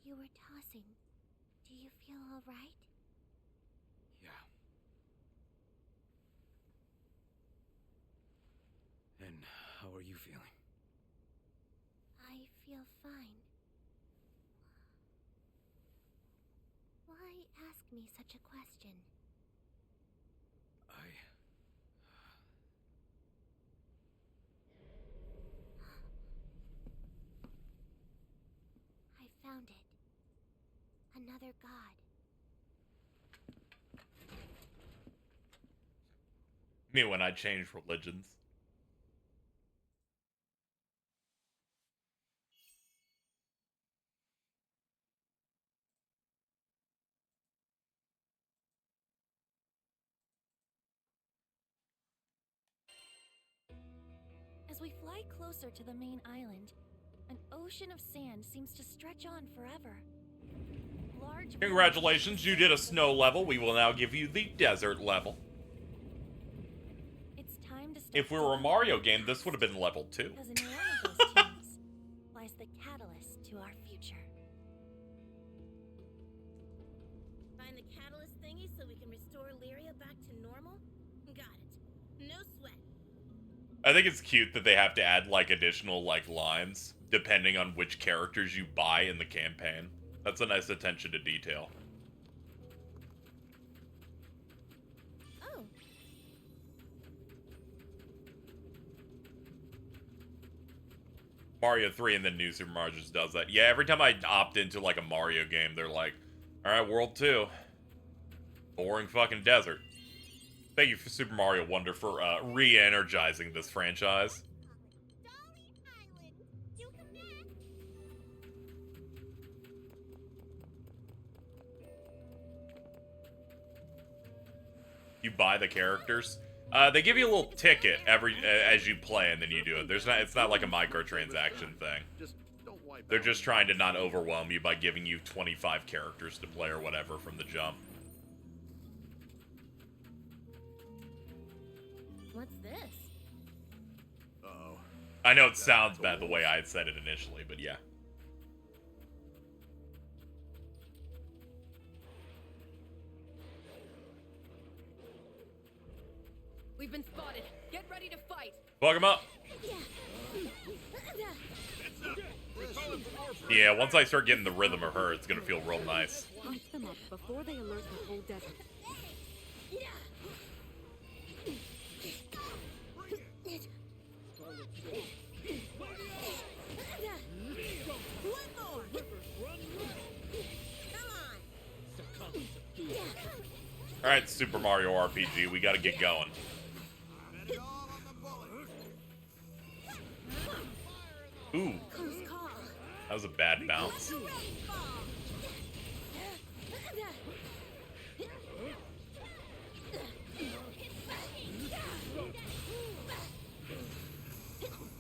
You were tossing. Do you feel all right? Yeah. And how are you feeling? I feel fine. Why ask me such a question? I found it. Another god. Me when I changed religions. As we fly closer to the main island, an ocean of sand seems to stretch on forever. Large Congratulations, you did a snow level. We will now give you the desert level. It's time to start. If we were a Mario game, this would have been level 2. Because in one of those teams lies the catalyst to our future. Find the catalyst thingy so we can restore Lyria back to normal? Got it. No sweat. I think it's cute that they have to add, like, additional, like, lines, depending on which characters you buy in the campaign. That's a nice attention to detail. Oh. Mario 3 and then New Super Mario just does that. Yeah, every time I opt into, like, a Mario game, they're like, alright, World 2. Boring fucking desert. Thank you for Super Mario Wonder for re-energizing this franchise. You buy the characters. They give you a little ticket as you play, and then you do it. It's not like a microtransaction thing. They're just trying to not overwhelm you by giving you 25 characters to play or whatever from the jump. What's this? Uh-oh. I know it sounds bad the way I had said it initially, but yeah. We've been spotted. Get ready to fight. Fuck him up. Yeah, once I start getting the rhythm of her, it's gonna feel real nice. Punch them up before they alert the whole desert. Alright, Super Mario RPG, we gotta get going. Ooh. That was a bad bounce.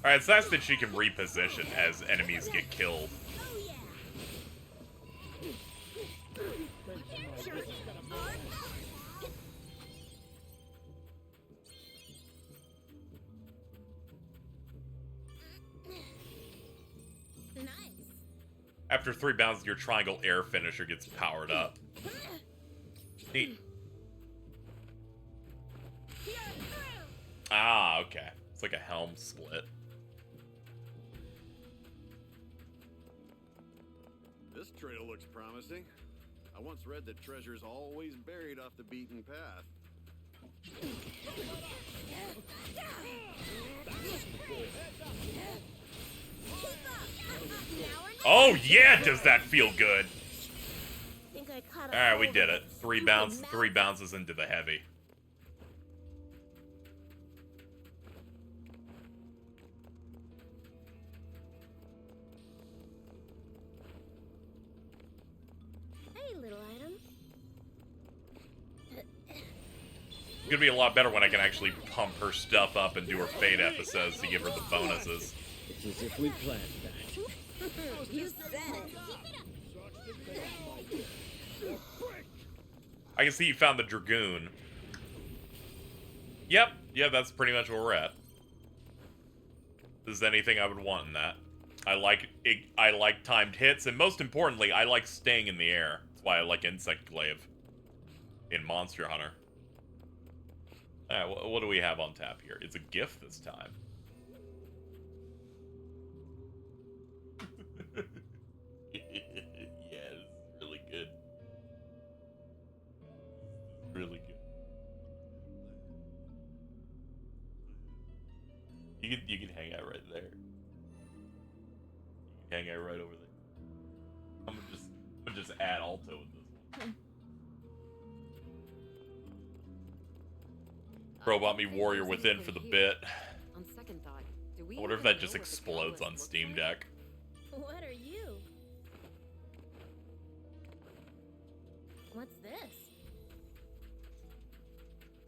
Alright, it's nice that she can reposition as enemies get killed. After 3 bounds, your triangle air finisher gets powered up. Neat. Ah, okay. It's like a helm split. This trail looks promising. I once read that treasure's always buried off the beaten path. Oh yeah, does that feel good? Alright, we did it. 3 bounces into the heavy. Hey, little item. It's gonna be a lot better when I can actually pump her stuff up and do her fate episodes to give her the bonuses. It's as if we planned that. You said it. I can see you found the Dragoon. Yep, that's pretty much where we're at. This is anything I would want in that. I like timed hits, and most importantly, I like staying in the air. That's why I like Insect Glaive in Monster Hunter. Alright, what do we have on tap here? It's a gift this time. Yeah, this is really good. Really good. You can hang out right there. You can hang out right over there. I'm gonna just add alto with this one. Robot Me Warrior Within for the bit. On second thought, do we I wonder if that just explodes on Steam Deck. What are you? What's this?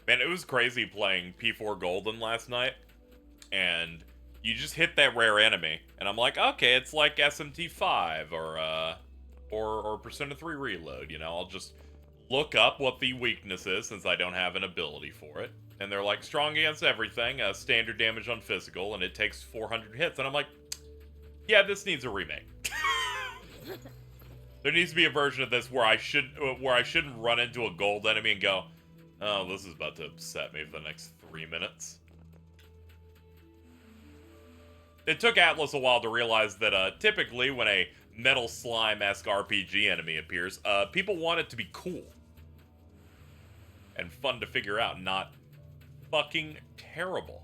Man, it was crazy playing P4 Golden last night, and you just hit that rare enemy, and I'm like, okay, it's like SMT5 or Persona 3 Reload, you know, I'll just look up what the weakness is since I don't have an ability for it. And they're like, strong against everything, standard damage on physical, and it takes 400 hits. And I'm like, yeah, this needs a remake. There needs to be a version of this where I shouldn't run into a gold enemy and go, oh, this is about to upset me for the next 3 minutes. It took Atlas a while to realize that typically when a Metal Slime-esque RPG enemy appears, people want it to be cool. And fun to figure out, not fucking terrible.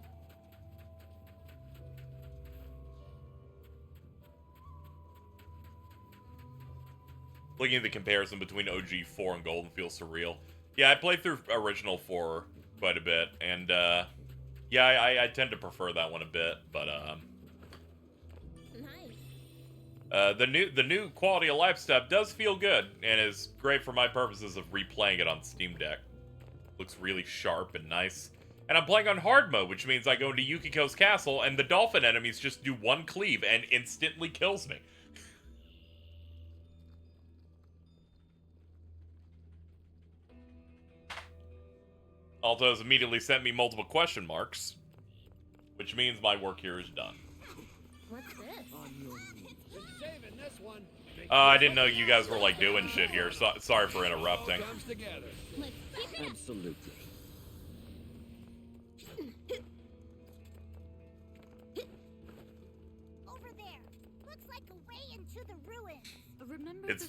Looking at the comparison between OG 4 and Golden feels surreal. Yeah, I played through original 4 quite a bit, and yeah, I tend to prefer that one a bit, but the new quality of life stuff does feel good and is great for my purposes of replaying it on Steam Deck. Looks really sharp and nice. And I'm playing on hard mode, which means I go into Yukiko's castle and the dolphin enemies just do one cleave and instantly kills me. Alto's immediately sent me multiple question marks, which means my work here is done. What's this? Saving this one. I didn't know you guys were like doing shit here. Sorry for interrupting. Absolutely. Over there. Looks like a way into the ruins. Remember It's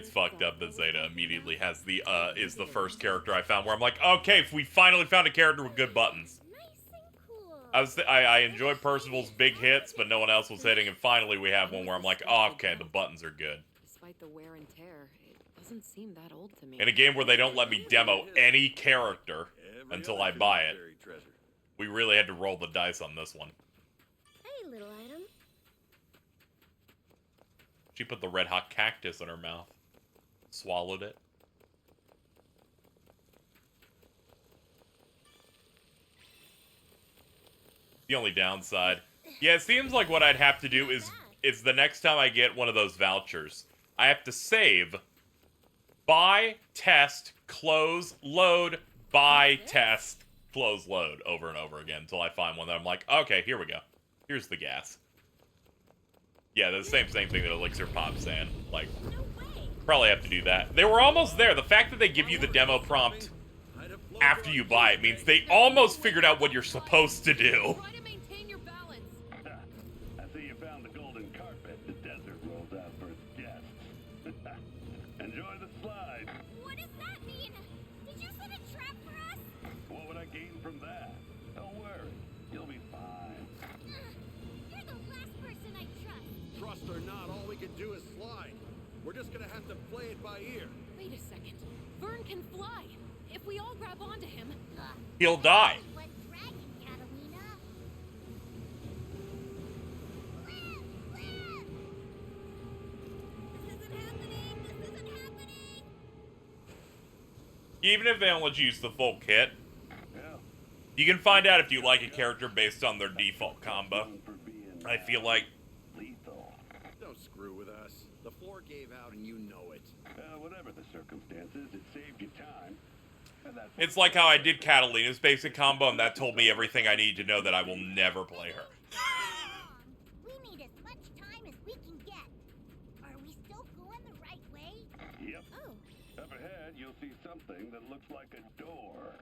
fucked up that Zeta immediately has the is the first character I found where I'm like, okay, we finally found a character with good buttons. I enjoy Percival's big hits, but no one else was hitting, and finally we have one where I'm like, oh, okay, the buttons are good. Despite the wear and tear, it doesn't seem that old to me. In a game where they don't let me demo any character until I buy it, we really had to roll the dice on this one. Hey, little item. She put the red hot cactus in her mouth. Swallowed it. The only downside, Yeah, it seems like what I'd have to do is the next time I get one of those vouchers, I have to save, buy, test, close, load, buy, test, close, load over and over again until I find one that I'm like, okay, here we go. Here's the gas. Yeah, the same thing that Elixir Pop's saying. Like, probably have to do that. They were almost there. The fact that they give you the demo prompt after you buy it means they almost figured out what you're supposed to do. I see you found the golden carpet the desert rolls out for its guests. Enjoy the slide. What does that mean? Did you set a trap for us? What would I gain from that? Don't worry, you'll be fine. You're the last person I trust. Trust or not, all we can do is slide. We're just gonna have to play it by ear. Wait a second. Vern can fly. If we all grab onto him, He'll die. What dragon, Catalina? Live! Live! This isn't happening! This isn't happening! Even if they don't let you use the full kit, you can find out if you like a character based on their default combo. I feel like... Don't screw with us. The floor gave out and you know it. Whatever the circumstances, it saved you time. It's like how I did Catalina's basic combo, and that told me everything I need to know that I will never play her. We need as much time as we can get. Are we still going the right way? Yep. Oh. Up ahead, you'll see something that looks like a door.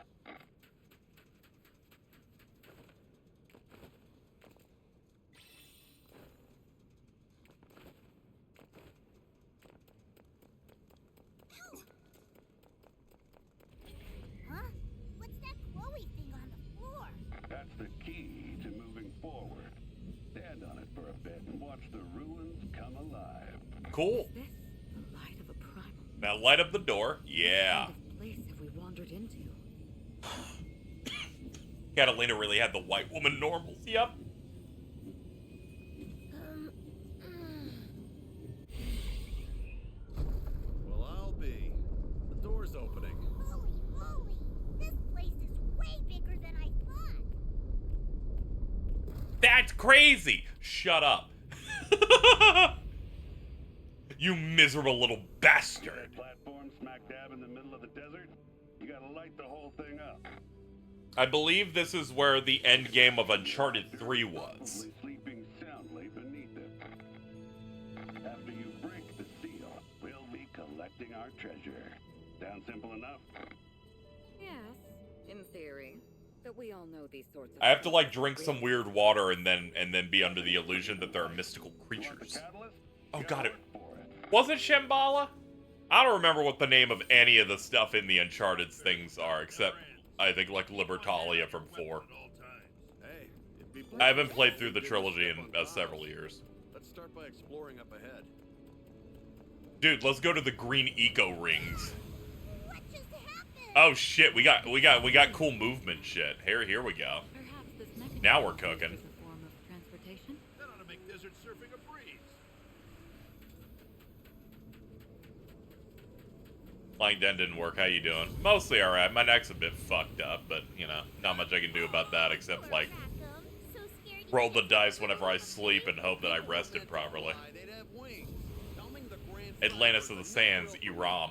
Huh? What's that glowy thing on the floor? That's the key to moving forward. Stand on it for a bit and watch the ruins come alive. Cool. the light of a primal. Now light up the door. Yeah. What kind of place have we wandered into? Catalina really had the white woman normals. Yep. Well, I'll be. The door's opening. Holy moly! This place is way bigger than I thought. That's crazy. Shut up. You miserable little bastard. Platform smack dab in the middle of the desert. You gotta light the whole thing up. I believe this is where the end game of Uncharted 3 was. Sleeping soundly beneath it. After you break the seal, we'll be collecting our treasure. Sound simple enough? Yes, in theory. But we all know these sorts of I have to like drink some weird water and then be under the illusion that there are mystical creatures. Oh god, it was it Shambhala? I don't remember what the name of any of the stuff in the Uncharted things are, except I think like Libertalia from 4. Hey, it'd be I haven't played through the trilogy in several years. Let's start by exploring up ahead. Dude, let's go to the green eco rings. Oh shit, we got cool movement shit. Here we go. Now we're cooking. transportation. That ought to make desert surfing a breeze. Flying Den didn't work. How you doing? Mostly alright. My neck's a bit fucked up, but, you know, not much I can do about that except, like, roll the dice whenever I sleep and hope that I rested properly. Atlantis of the Sands, Iram.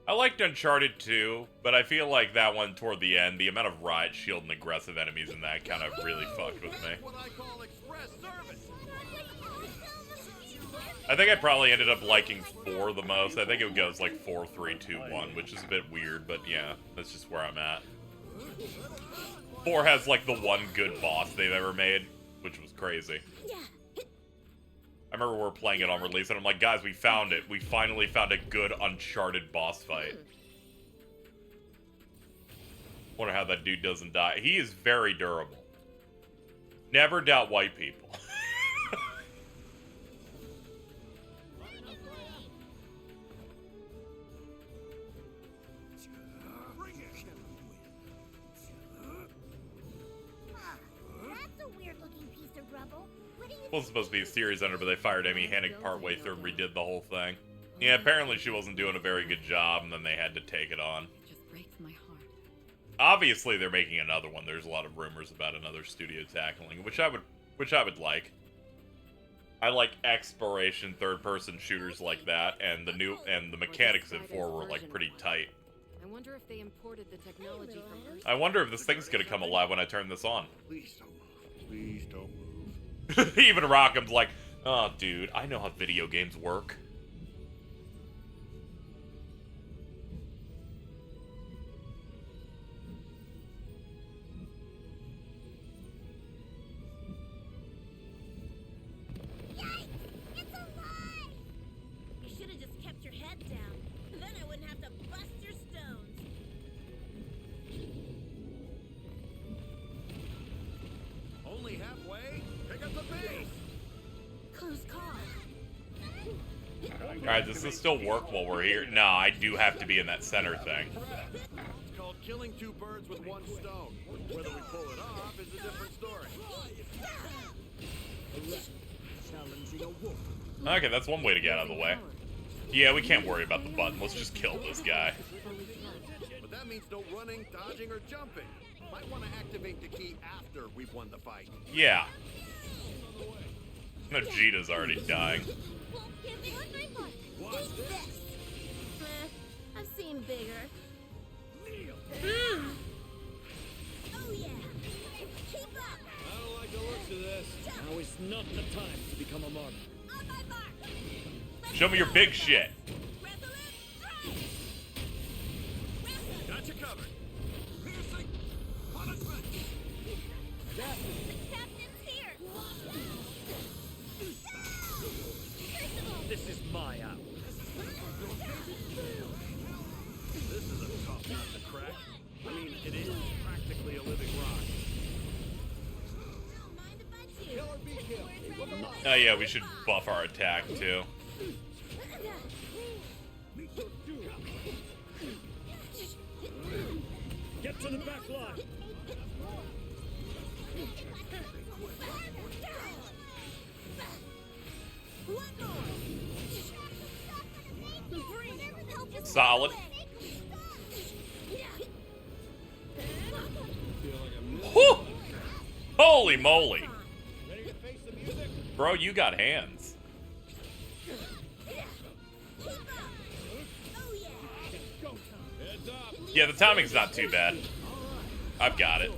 I liked Uncharted 2, but I feel like that one toward the end, the amount of riot shield and aggressive enemies in that kind of really fucked with me. I think I probably ended up liking 4 the most. I think it goes like 4, 3, 2, 1, which is a bit weird, but yeah, that's just where I'm at. 4 has like the one good boss they've ever made, which was crazy. I remember we were playing it on release, and I'm like, guys, we found it. We finally found a good Uncharted boss fight. Wonder how that dude doesn't die. He is very durable. Never doubt white people. That's a weird-looking piece of rubble. What do you Wasn't supposed to be a series ender, but they fired Amy Hennig partway through and redid the whole thing. Yeah, apparently she wasn't doing a very good job, and then they had to take it on. It just breaks my heart. Obviously, they're making another one. There's a lot of rumors about another studio tackling, which I would like. I like exploration third-person shooters like that, and the mechanics in 4 were like pretty tight. I wonder if they imported the technology from Earth. I wonder if this thing's gonna come alive when I turn this on. Please don't move. Please don't move. Even Rockham's like, oh, dude, I know how video games work. It's alive! You should have just kept your head down. Then I wouldn't have to bust your stones. Only halfway? Pick up the pace! Close call. Alright, does this still work while we're here? No, I do have to be in that center thing. It's called killing two birds with one stone. Whether we pull it off is a different story. Okay, that's one way to get out of the way. Yeah, we can't worry about the button. Let's just kill this guy. But that means no running, dodging, or jumping. Might want to activate the key after we've won the fight. Yeah. No, Vegeta's already dying. What's this? I've seen bigger. Oh yeah. Keep up. I don't like the looks of this. Now is not the time to become a martyr. On my mark. Show me your big shit. Got you covered. Piercing punishment. The captain's here. This is my hour. This is a tough nut to crack. I mean, it is practically a living rock. Kill or be killed. Oh yeah, we should buff our attack too. Get to the back line. Solid. Whew! Holy moly! Bro, you got hands. Yeah, the timing's not too bad. I've got it.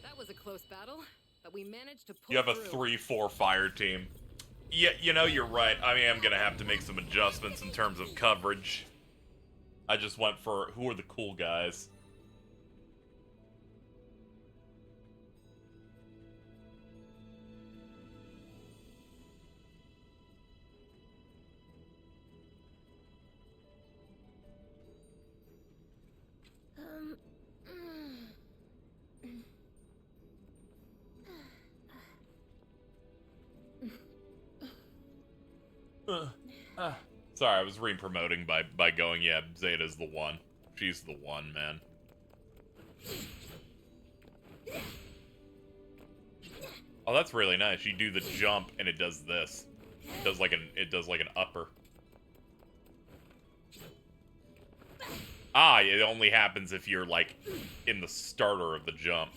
That was a close battle, but we managed to pull You have a through. 3-4 fire team. Yeah, you know, you're right. I mean, I'm gonna have to make some adjustments in terms of coverage. I just went for who are the cool guys. Sorry, I was re-promoting by going, yeah, Zeta's the one. She's the one, man. Oh, that's really nice. You do the jump and it does this. It does like an upper. Ah, it only happens if you're like in the starter of the jump.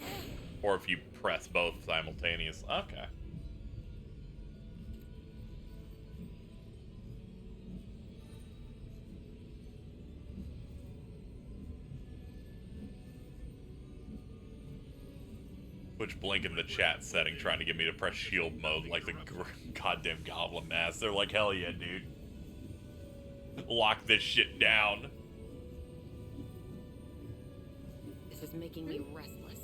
Or if you press both simultaneous. Okay. Twitch blink in the chat setting trying to get me to press shield mode like the goddamn goblin mask. They're like, hell yeah, dude. Lock this shit down. This is making me restless.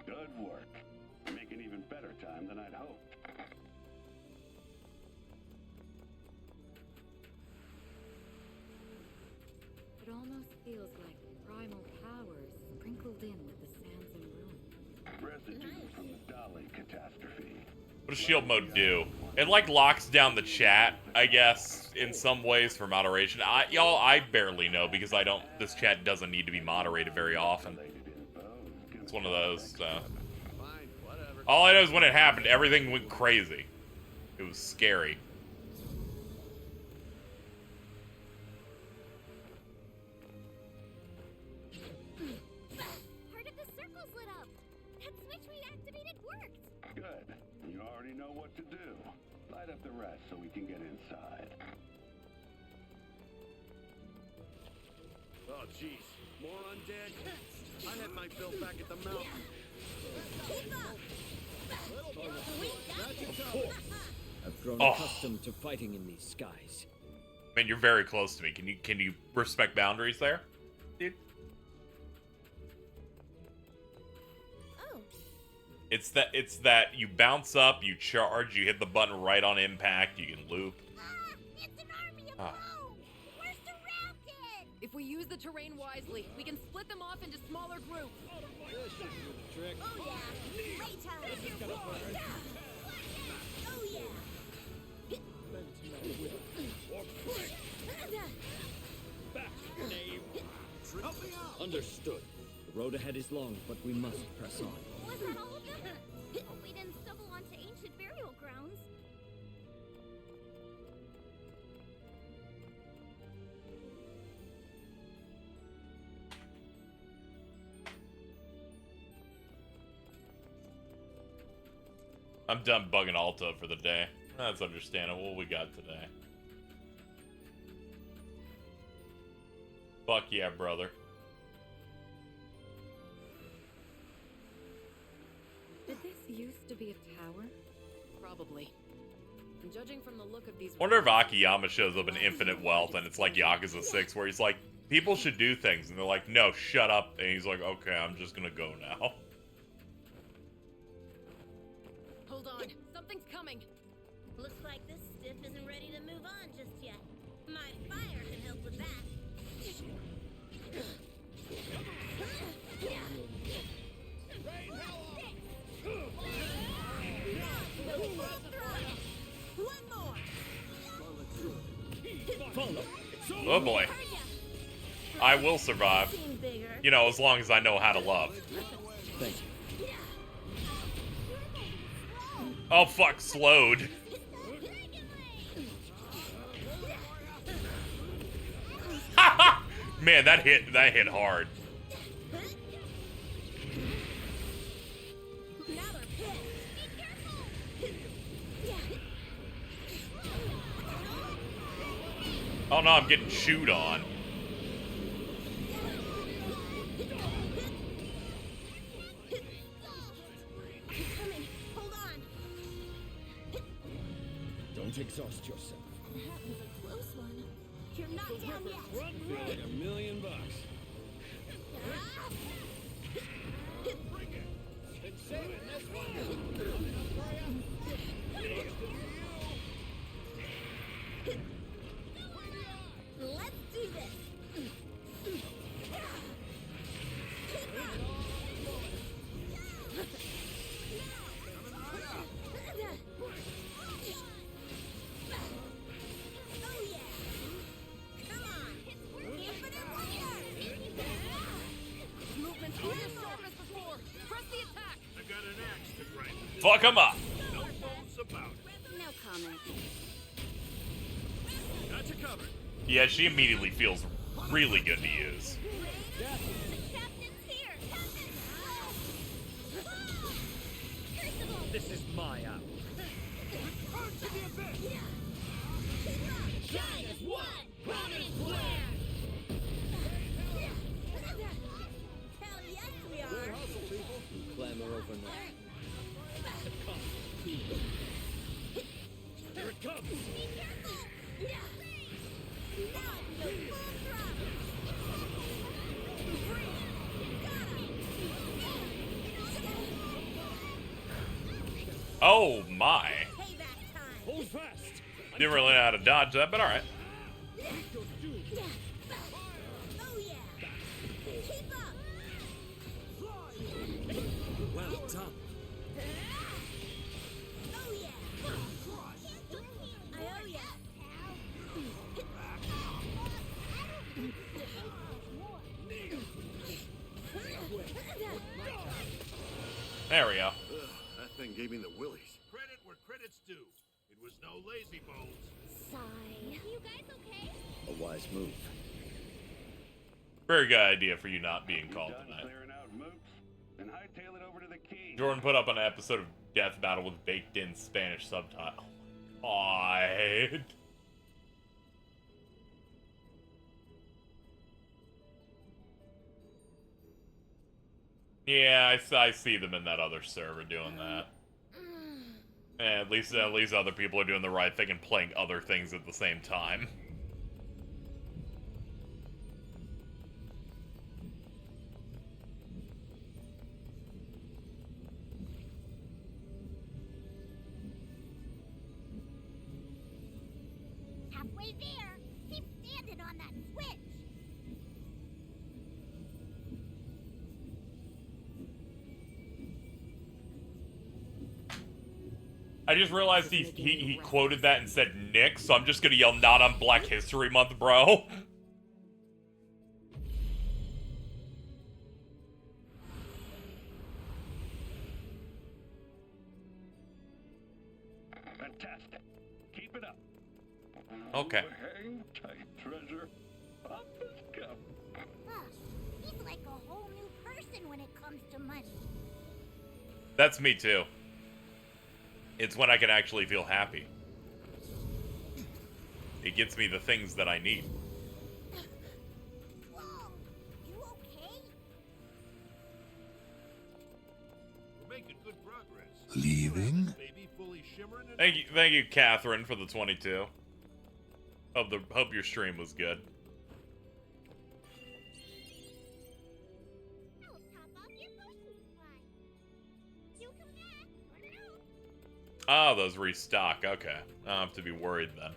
Good work. You're making even better time than I'd hoped. It almost feels like primal powers sprinkled in with the sands and ruins. Residue from the Dolly catastrophe. What does shield mode do? It like locks down the chat, I guess, in some ways for moderation. I barely know because this chat doesn't need to be moderated very often. It's one of those, all I know is when it happened, everything went crazy. It was scary. Part of the circle's lit up. That switch we activated worked. Good. You already know what to do. Light up the rest so we can get inside. Oh, jeez. More undead? I had my fill back at the mountain. Keep up! I've grown Oh. accustomed to fighting in these skies. Man, you're very close to me. Can you respect boundaries there, dude? Oh. It's that you bounce up, you charge, you hit the button right on impact, you can loop. It's an army of Ah. foes! We're surrounded! If we use the terrain wisely, we can split them off into smaller groups. Trick. Oh yeah! Playtime! Oh yeah! Understood. The road ahead is long, but we must press on. Was that all of them? Hope we didn't stumble onto ancient burial grounds. I'm done bugging Alta for the day. That's understandable. What we got today? Fuck yeah, brother. Did this used to be a tower? Probably. And judging from the look of these... Wonder if Akiyama shows up in Infinite Wealth and it's like Yakuza 6 where he's like, people should do things. And they're like, no, shut up. And he's like, okay, I'm just gonna go now. Hold on. Something's coming. Looks like this stiff isn't ready to move on just yet. My fire can help with that. One more. Oh boy. I will survive. You know, as long as I know how to love. Thank you. Oh fuck, slowed. Man, that hit hard. Oh no, I'm getting chewed on. Don't exhaust yourself. That was a close one. You're not down yet. Like $1,000,000. Let's do this. Oh yeah. Come on. Infinite wonder. Movement's on the surface before. Press the attack. I got an axe to grind. Fuck him up. No bones about it. No comment. Got you covered. Yeah, she immediately feels really good to use. The captain's here. This is my hour. Shine as one. Prominent flare. Hell yes we are. You clamor over now. Here it comes. Be careful. Not the full throttle. Oh my. Payback time. Hold fast. Didn't really know how to dodge that, but alright. Oh yeah. Keep up. Well done. Oh yeah. There we go. That thing gave me the willies. Credit where credit's due. It was no lazy bones. Sigh. You guys okay? A wise move. Very good idea for you not being called tonight. Then hightail it over to the key. Jordan put up an episode of Death Battle with baked-in Spanish subtitle. Oh my god. Yeah, I see them in that other server doing that. And at least other people are doing the right thing and playing other things at the same time. Halfway there. Keep standing on that switch. I just realized he quoted that and said Nick, so I'm just gonna yell not on Black History Month, bro. Fantastic. Keep it up. Okay. Hang tight, treasure. Up as come. He's like a whole new person when it comes to money. That's me too. It's when I can actually feel happy. It gets me the things that I need. Whoa, you okay? We're making good progress. Leaving? Baby fully shimmering and Thank you, Catherine, for the 22. Hope your stream was good. I'll top off your potion supply. You come back or no? Oh, those restock. Okay. I don't have to be worried then.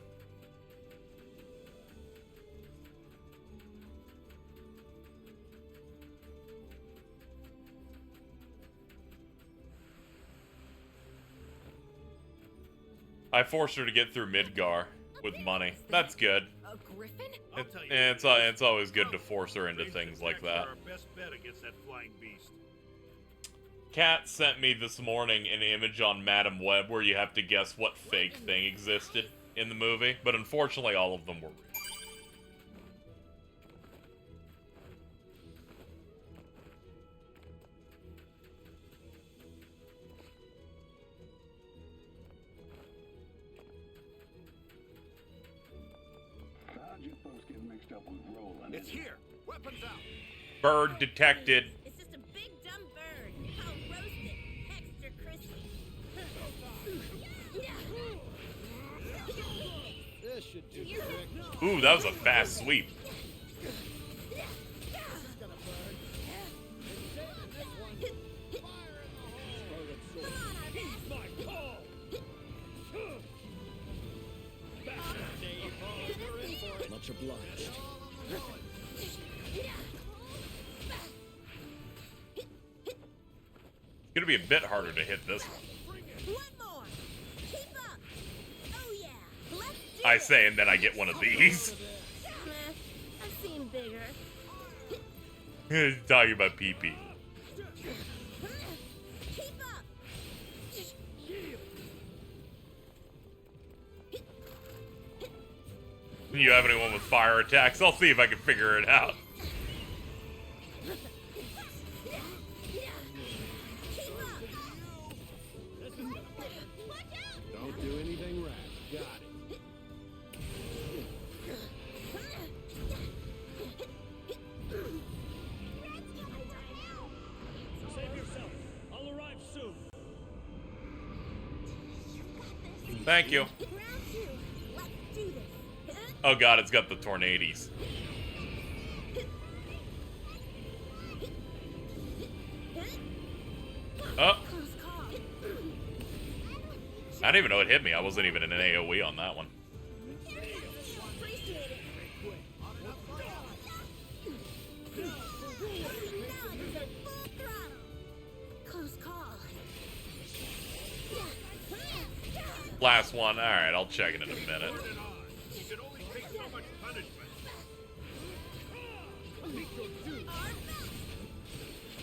I forced her to get through Midgar with money. That's good. A griffin? It's always good to force her into things like that. our best bet against that flying beast. Kat sent me this morning an image on Madam Web where you have to guess what fake thing existed in the movie, but unfortunately all of them were real. How'd you folks get mixed up with Roland? It's here. Weapons out. Bird detected. It's just a big dumb bird. I'll roast it, extra crispy. This should do the trick. Ooh, that was a fast sweep. Much obliged. It's gonna be a bit harder to hit this one. One more. Keep up. Oh yeah. Let's do I it. say, and then I get one of these. Meh, I've seen bigger. Talking about PP. Keep up. You have anyone with fire attacks? I'll see if I can figure it out. Don't do anything rash. Got it. Save yourself. I'll arrive soon. Thank you. Round two. Let's do this. Oh god, it's got the tornadoes. Oh. I didn't even know it hit me. I wasn't even in an AoE on that one. Close call. Last one. Alright, I'll check it in a minute. You can only take so much punishment.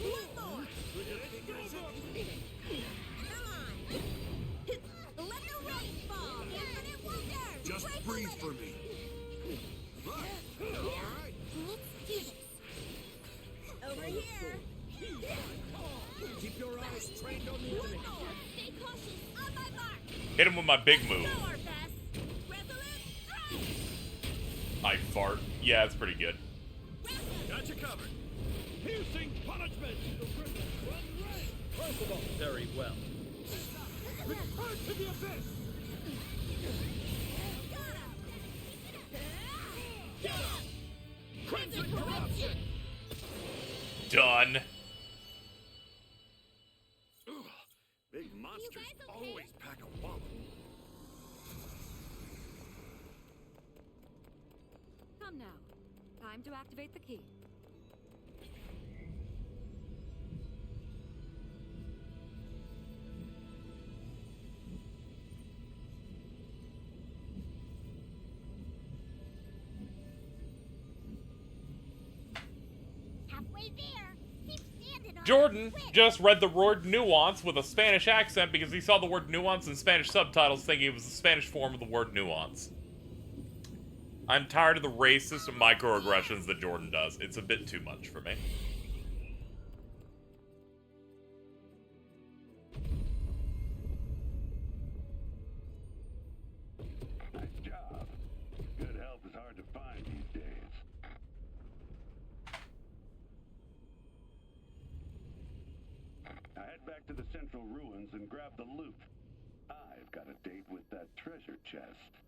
One more. Hit him with my big move. I fart. Yeah, it's pretty good. Got you covered. Piercing punishment. First of all, very well. Return to the abyss. Crimson corruption. Done. Big monsters always pack a wallop. Come now. Time to activate the key. Halfway there. Keep standing on Jordan just read the word nuance with a Spanish accent because he saw the word nuance in Spanish subtitles thinking it was the Spanish form of the word nuance. I'm tired of the racist microaggressions that Jordan does. It's a bit too much for me. Nice job. Good help is hard to find these days. Now head back to the central ruins and grab the loot. I've got a date with that treasure chest.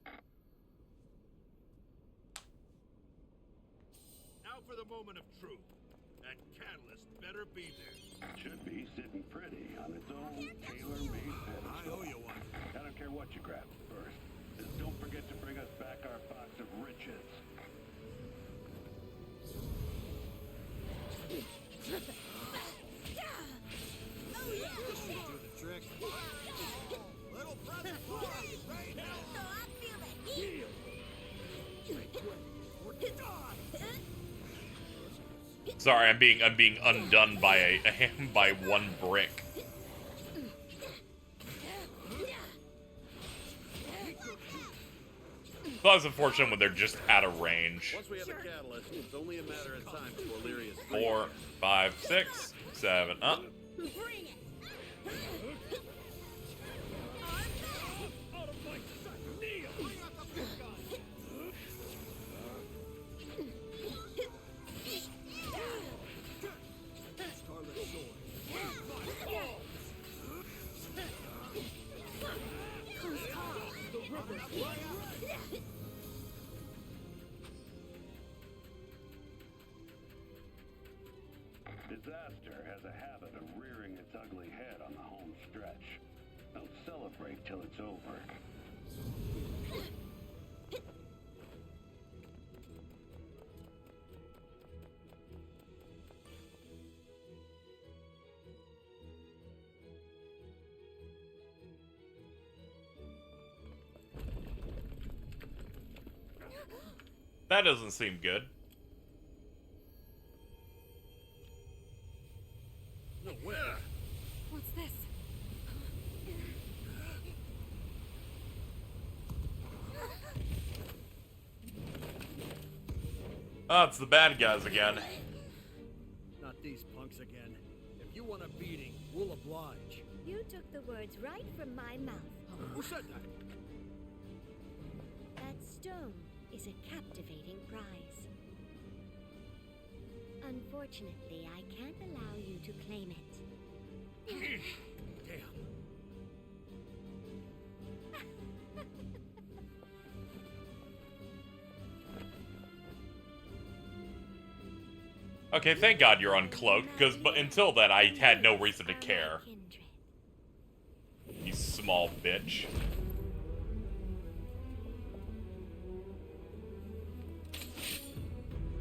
Now for the moment of truth. That catalyst better be there. Should be sitting pretty on its own tailor-made pedestal. I owe you one. I don't care what you grab first. Just don't forget to bring us back our box of riches. This should do the trick. Little brother, right now. So I feel the heat. Sorry, I'm being undone by by one brick. So that's unfortunate when they're just out of range. Once we have the catalyst, it's only a matter of time before Lyria's 4, 5, 6, 7, up. Bring it. Out of my sight, kneel. Bring out the big gun. Scarlet Sword. Disaster has a habit of rearing its ugly head on the home stretch. Don't celebrate till it's over. That doesn't seem good. No way. What's this? Oh, it's the bad guys again. Not these punks again. If you want a beating, we'll oblige. You took the words right from my mouth. Who said that? That stone is a captivating prize. Unfortunately, I can't allow you to claim it. Damn. Okay, thank God you're uncloaked, because until then I had no reason to care. You small bitch.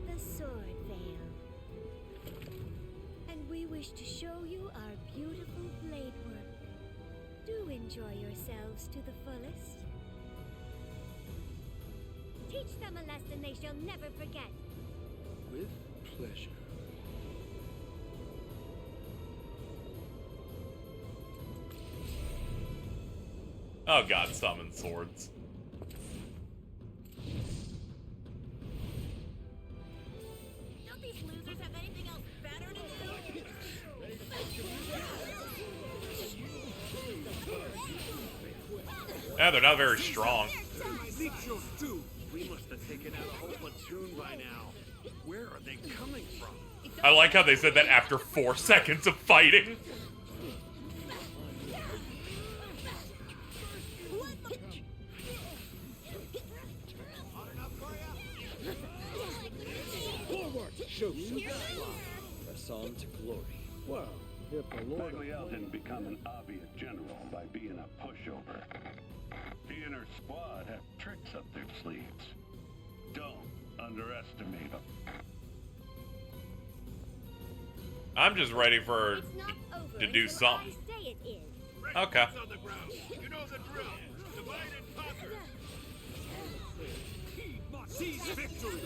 The sword veil. And we wish to show you our beautiful blade work. Do enjoy yourselves to the fullest. Teach them a lesson they shall never forget. With pleasure. Oh God, summon swords. Don't these losers have anything else better to do? Yeah, they're not very strong. We must have taken out a whole platoon by now. Where are they coming from? I like how they said that after 4 seconds of fighting. Press on to glory. Well, if the Lord Bagliel didn't become an obvious general by being a pushover. He and her squad have tricks up their sleeves. Don't underestimate them. I'm just ready for her to do something. Okay. You know the drill. Divide and conquer. Seize victory.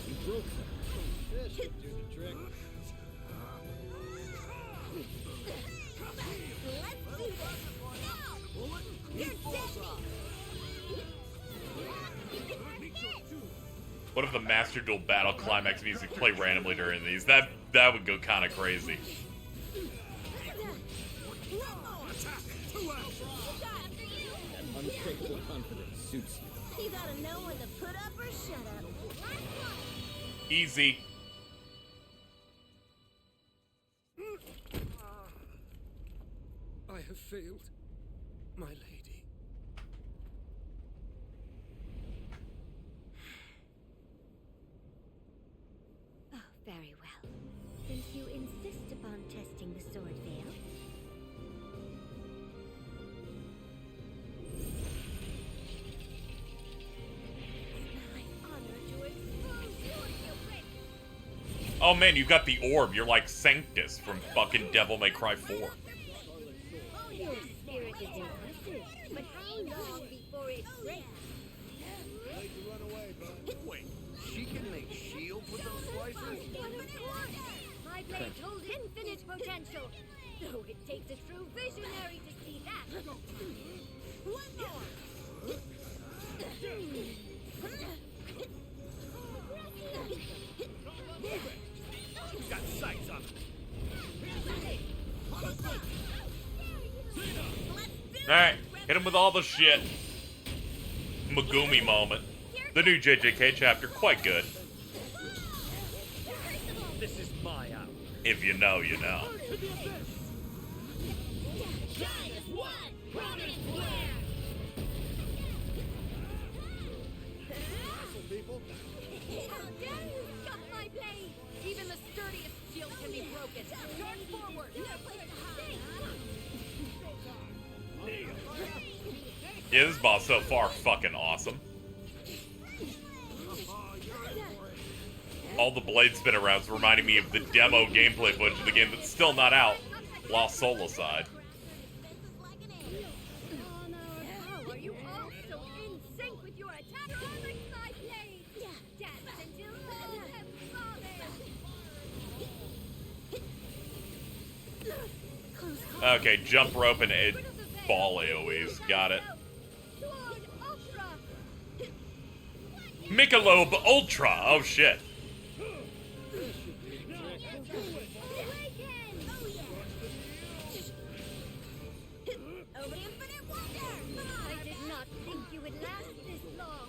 You broke them. This should do the trick. What if the Master Duel Battle Climax music play randomly during these? That would go kind of crazy. That unshakable confidence suits you. You gotta know when to put up or shut up. Easy. I have failed, my lady. Oh, very well. Since you insist upon testing the sword veil, Oh man, you got the orb. You're like Sanctus from fucking Devil May Cry 4. your spirit is impressive, but how long before it breaks? Wait, she can make shields with those slicers? My blade holds infinite potential. Though it takes a true visionary to see that. One more. Got sights on Alright, hit him with all the shit. Megumi moment. The new JJK chapter, quite good. This is my hour. If you know, you know. How dare you cut my blade! Even the sturdiest shield can be broken. Charge forward! Yeah, this boss so far fucking awesome. All the blade spin arounds reminding me of the demo gameplay footage of the game that's still not out. Lost Soul aside. How are you all so in sync with your attack? Like my blade! Dance until all have fallen! Okay, jump rope and ball AoEs. Got it. Michelob Ultra! Oh shit. I did not think you would last this long.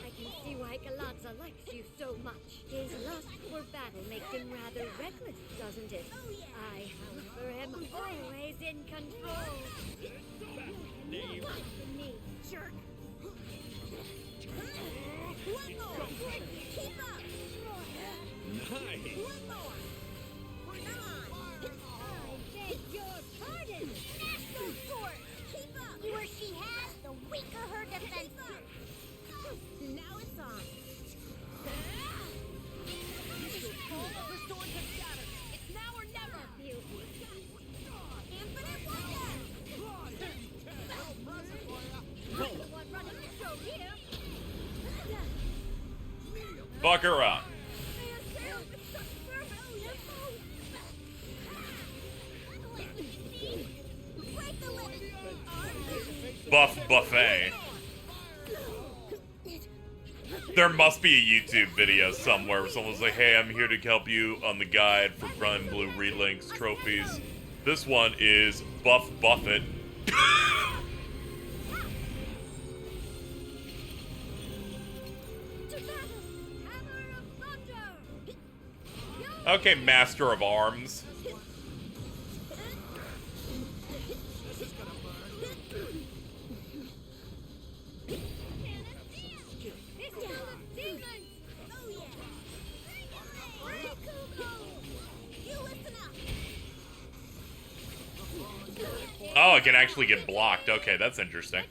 I can see why Galadza likes you so much. His lust for battle makes him rather reckless, doesn't it? I, however, am always in control. Me, jerk. One more. Keep up. Nice. One more. Come on. I beg your pardon. National sword. Keep up. The more she has, the weaker her defense. Now it's on. All of her swords have shattered. It's now or never! Infinite wonder. I'm the one running the show here. Fuck her up. Buff Buffet. There must be a YouTube video somewhere where someone's like, hey, I'm here to help you on the guide for Granblue Relinks trophies. This one is Buff Buffet. Okay, Master of Arms. Oh, it can actually get blocked. Okay, that's interesting.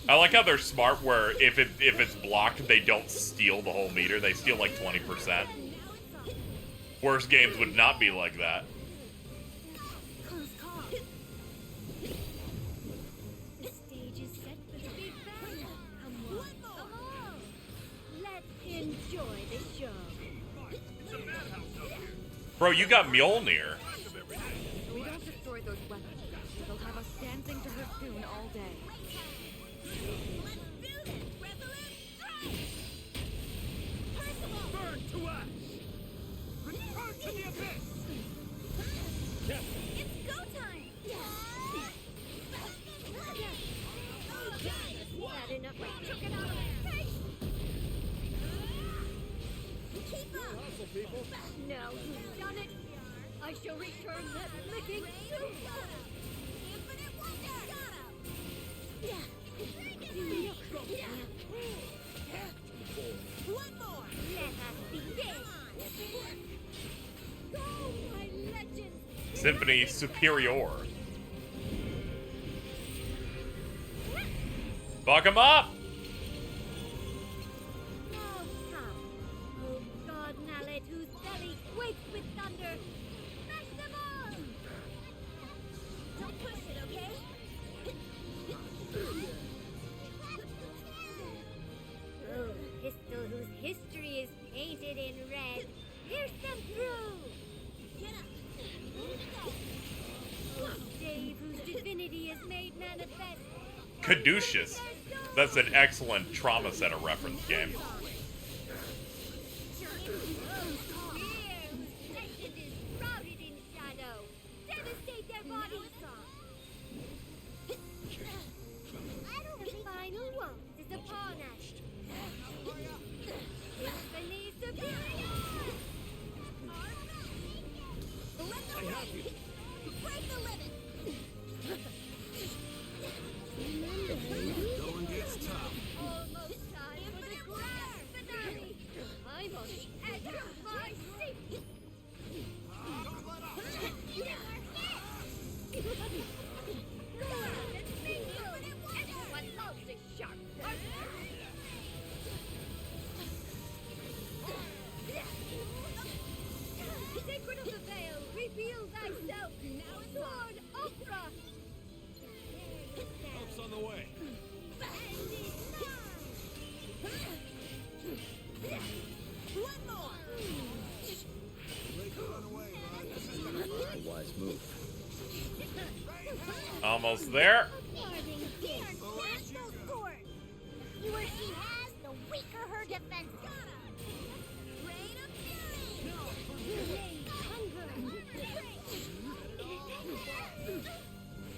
I like how they're smart where if it's blocked, they don't steal the whole meter. They steal like 20%. Worst games would not be like that. The stage is set for the big bang. Come on. Let's enjoy the show. Bro, you got Mjolnir. If we don't destroy those weapons, they'll have us dancing to her tune all day. Burn to ash! Return to the abyss! It's go time! Had enough. We took it out of her face. Keep up! Now you've done it. I shall return that licking soon. Infinite wonder! One more! Let us begin. Go, my legend! Symphony Superior. Fuck him up! Now come, oh God Mallet, whose belly quakes with thunder. Smash them all! Don't push it, okay? Oh, pistol whose history is painted in red. Pierce them through! Get up! Oh, Dave, whose divinity is made manifest. Caduceus. That's an excellent Trauma Center reference game. Legend is shrouded in shadow. Devastate their bodies. The final one is upon us. Symphony Superior! I have you! Break the limit! Going gets tough. Almost time for the grand finale. I'm on the edge of my seat. Everyone loves a sharp Sacred of the Veil, reveal thyself. Sword Opera. Help's on the way. One more! A wise move. Almost there. The worse she has, the weaker her defense. Rain of fury! Hunger!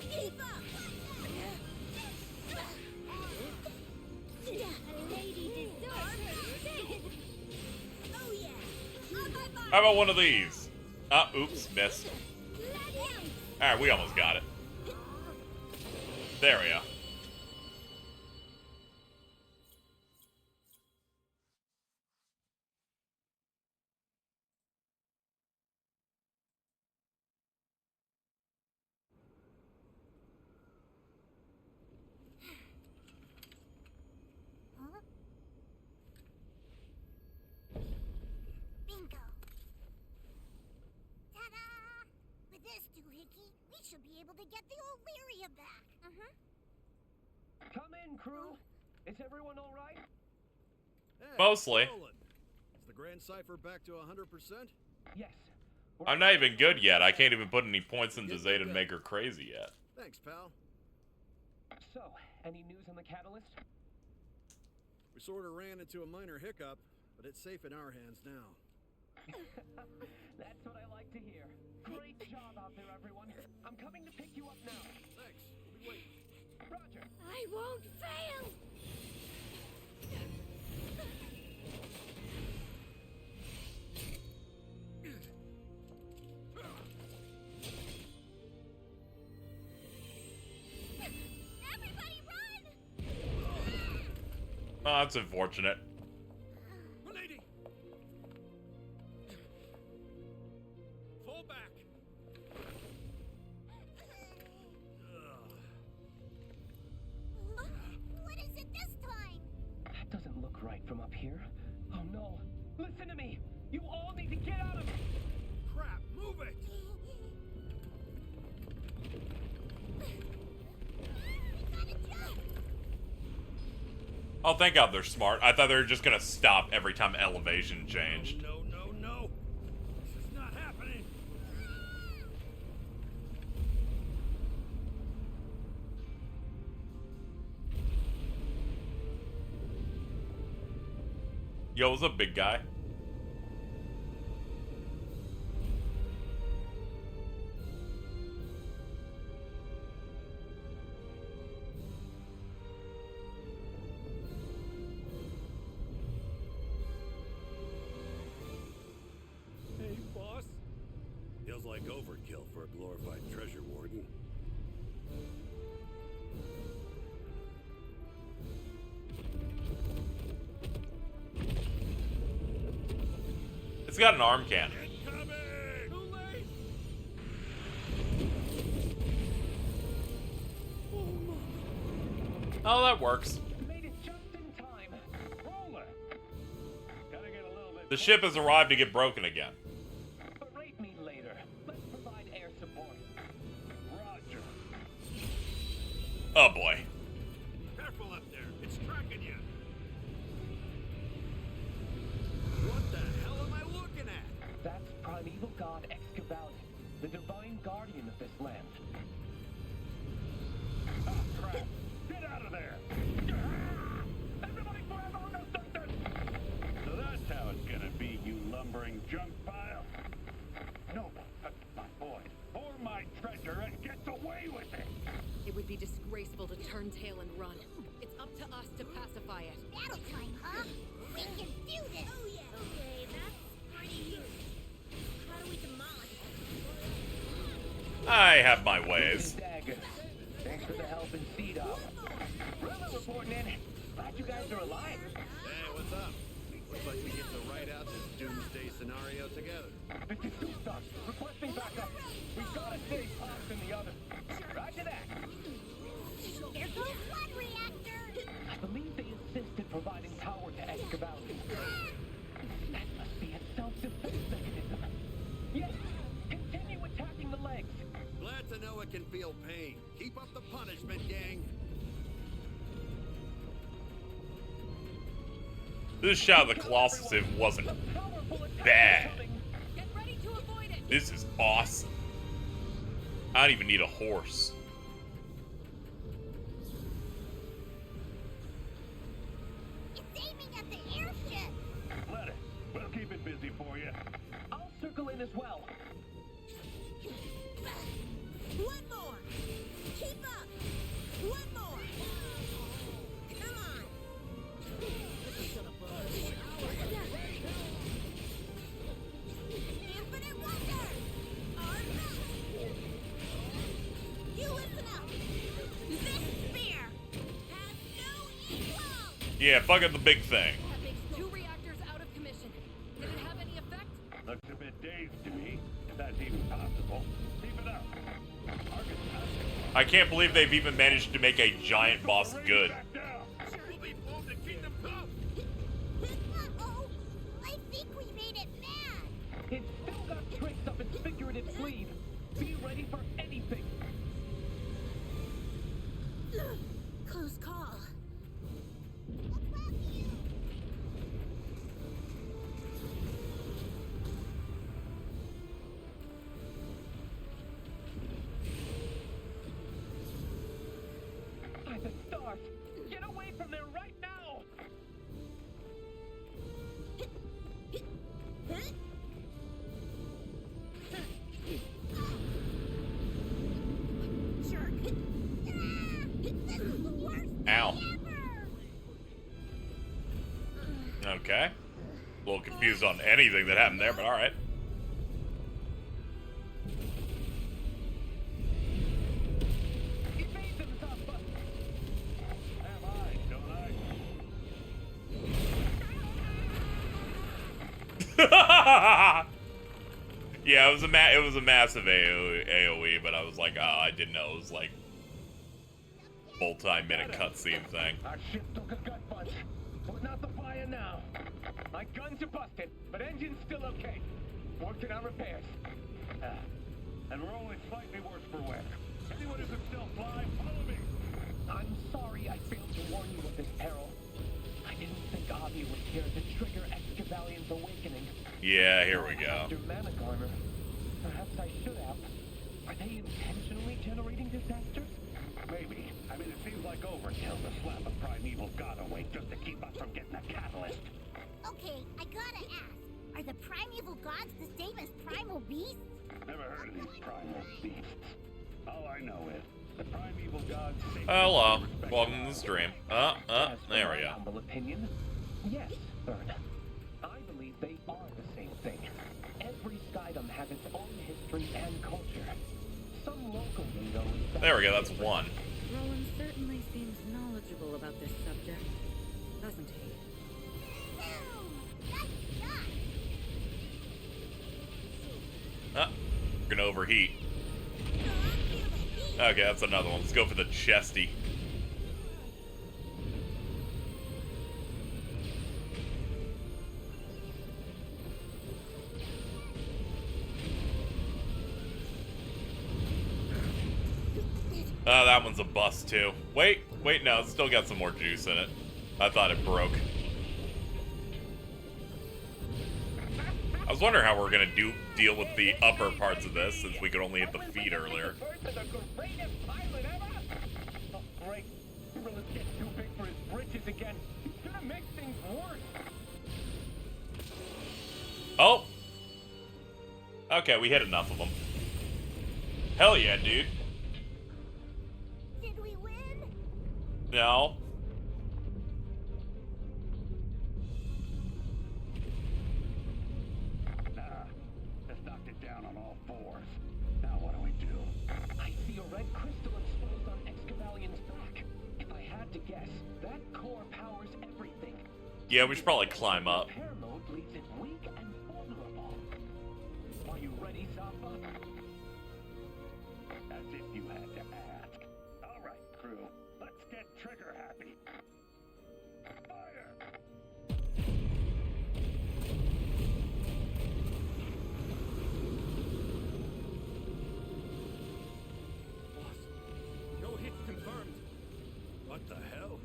Keep up! A lady deserves her fate. Oh yeah! How about one of these? Oops, missed. Alright, we almost got it. There we go. Huh? Bingo! Ta-da! With this doohickey, we should be able to get the old Lyria back. Come in, crew. Is everyone all right? Hey, Mostly. Nolan. Is the Grand Cipher back to 100%? Yes. I'm not even good yet. I can't even put any points into Zeta and make her crazy yet. Thanks, pal. So, any news on the catalyst? We sort of ran into a minor hiccup, but it's safe in our hands now. That's what I like to hear. Great job out there, everyone. I'm coming to pick you up now. Thanks. We'll be waiting. Roger. I won't fail. Oh, that's unfortunate. Lady! Fall back! What is it this time? That doesn't look right from up here. Oh no! Listen to me! You all need to get out of it! Crap, move it! Oh, thank God they're smart. I thought they were just gonna stop every time elevation changed. No, no, no! This is not happening! Yo, what's up, big guy? Hey, boss. Feels like overkill for a glorified treasure warden. It's got an arm cannon. Oh, that works. Made it just in time. Roller! Gotta get a little bit. The ship has arrived to get broken again. Berate me later. Let's provide air support. Roger. Oh boy. Careful up there. It's tracking you. What the hell am I looking at? That's primeval god Excavali, the divine guardian of this land. Ah, crap. Get out of there. Everybody grab on those doctors! So that's how it's gonna be, you lumbering junk pile. No one touches my boy or my treasure and gets away with it. It would be disgraceful to turn tail and run. It's up to us to pacify it. Battle time, huh? We can do this! Oh yeah! Okay, that's pretty huge. How do we demolish it? I have my ways. Dagger. Thanks for the help in speed up. Rilla reporting in. Glad you guys are alive. Hey, what's up? Looks like we get to write out this doomsday scenario together. This is Superstar. Requesting backup. We've got to save Pops and the others. Roger that. There goes one reactor! I believe they insist in providing power to Excavali. That must be a self-defense mechanism. Yes, continue attacking the legs. Glad to know it can feel pain. Keep up the punishment, gang. This shot of the Colossus it wasn't bad. Get ready to avoid it. This is awesome. I don't even need a horse. It's aiming at the airship! Let it. We'll keep it busy for you. I'll circle in as well. One more! Keep up! One more! Come on! This is gonna buzz. Infinite Wonder! Our best! You listen up! This spear has no equal! Yeah, fuck up the big thing. That makes 2 reactors out of commission. Did it have any effect? Looks a bit dazed to me, if that's even possible. Keep it up. Target's not. I can't believe they've even managed to make a giant boss good. Back down. We'll blown the kingdom come. Uh-oh! I think we made it mad! It's still got tricks up its figurative sleeve. Be ready for anything. Close call. By the stars! Get away from there right now! Jerk! This is the worst Ow. ever! Okay. A little confused on anything that happened there, but alright. Evade them, Zaffa! Am I, don't I? Yeah, it was a massive AOE, but I was like, oh, I didn't know it was like multi-minute cutscene thing. Our ship took a gut punch. Putting out the fire now. My guns are busted, but engine's still okay. Working on repairs. And we're only slightly worse for wear. Anyone who can still fly, follow me. I'm sorry I failed to warn you of this peril. I didn't think Avi would care to trigger Excavation's awakening. Yeah, here we go. After Manic Armor, perhaps I should have. Are they intentionally generating disasters? Maybe. I mean, it seems like overkill to slap a primeval god awake just to keep us from getting a catalyst. Okay, I gotta ask. Are the primeval gods the same as primal beasts? Never heard of these primal beasts. All I know is the primeval gods. Hello, welcome to the stream. There we go. Humble opinion? Yes, Vern. I believe they are the same thing. Every skydom has its own history and culture. Some local lingo is There we go, that's one. Roland certainly seems knowledgeable about this subject, doesn't he? We're gonna overheat. Okay, that's another one. Let's go for the chesty. That one's a bust too. Wait, no, it's still got some more juice in it. I thought it broke. I was wondering how we're gonna deal with the upper parts of this, since we could only hit the feet earlier. Oh, great. Gorilla's getting too big for his britches again. He's gonna make things worse. Oh! Okay, we hit enough of them. Hell yeah, dude. Did we win? No. Just knocked it down on all fours. Now what do we do? I see a red crystal exposed on Excavation's back. If I had to guess, that core powers everything. Yeah, we should probably climb up. Repair mode leaves it weak and vulnerable. Are you ready, Zappa? As if you had to ask. All right, crew. Let's get trigger happy. Fire! No hits confirmed. What the hell?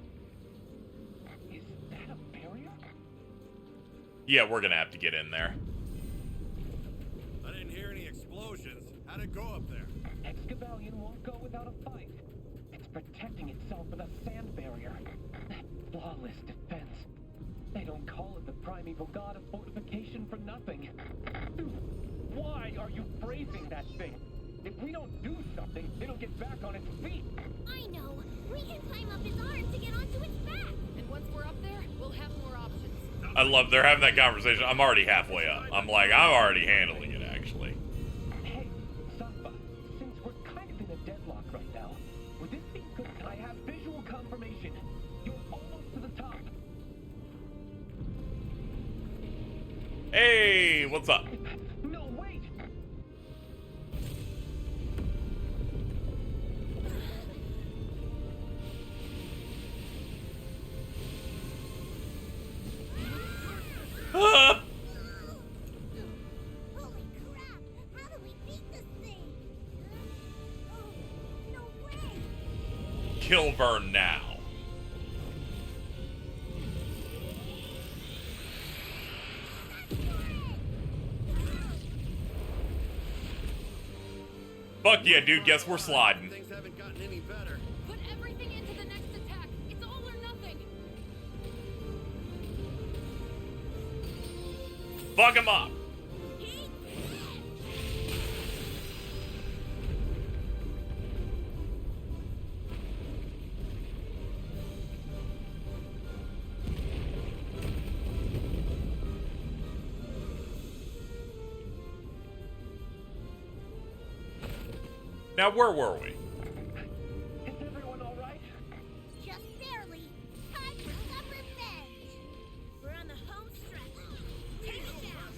Is that a barrier? Yeah, we're gonna have to get in there. I didn't hear any explosions. How'd it go up there? Excavation won't go without a fight. It's protecting itself with a sand barrier. Flawless defense. They don't call it the primeval god of fortification for nothing. Dude, why are you praising that thing? If we don't do something, it'll get back on its feet. I know. We can climb up his arm to get onto its back. And once we're up there, we'll have more options. I love they're having that conversation. I'm already halfway up. I'm already handling it, actually. Hey, Zappa, since we're kind of in a deadlock right now, would this be good? I have visual confirmation. You're almost to the top. Hey, what's up? No, wait! Ah! Holy crap! How do we beat this thing? Oh, no way! Kill Vern now. Fuck yeah, dude. Guess we're sliding. Things haven't gotten any better. Put everything into the next attack. It's all or nothing. Fuck him up. Now, where were we? Is everyone all right? Just barely. Time for some revenge. We're on the home stretch. Take it down.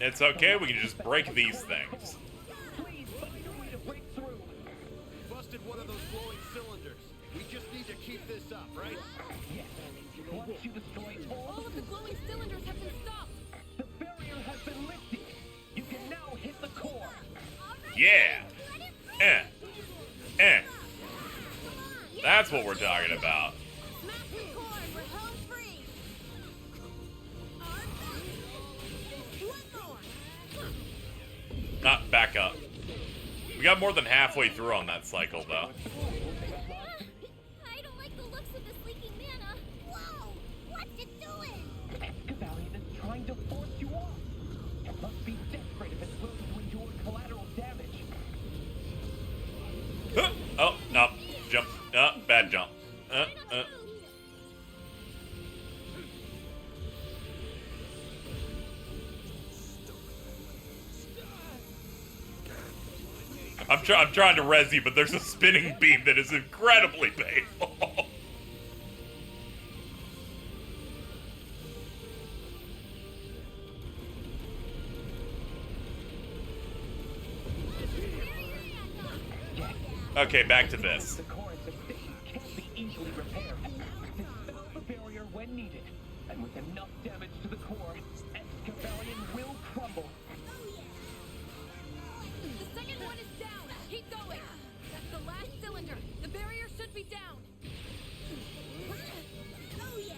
It's okay, we can just break these things. Please find a way to break through. Busted one of those glowing cylinders. We just need to keep this up, right? Yes. Once you destroy all All of the glowing cylinders have been stopped. the barrier has been lifted. You can now hit the core. Yeah. That's what we're talking about. Smash the core and we're home free. Not back up. We got more than halfway through on that cycle, though. I don't like the looks of this leaking mana. Whoa! What's it doing? Excavalion is trying to force you off. It must be desperate if it's willing to endure collateral damage. Oh, no. Jump. Bad jump. I'm trying to res you, but there's a spinning beam that is incredibly painful. Okay, back to this. The core is efficient, can't be easily repaired. Dispel the barrier when needed, and with enough damage to the core, Excavalion will crumble. The second one is down. Keep going. That's the last cylinder. The barrier should be down. Oh yeah!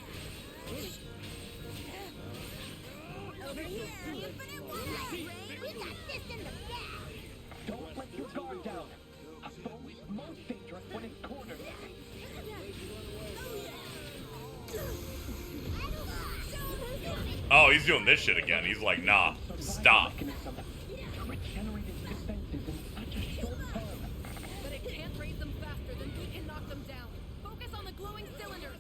Over here, infinite wall! We got this in the bag! Don't let your guard down. A foe is most dangerous when it's cornered. Oh, he's doing this shit again. He's like, nah, stop. Regenerated defenses in such a short time. But it can't raise them faster than we can knock them down. Focus on the glowing cylinders.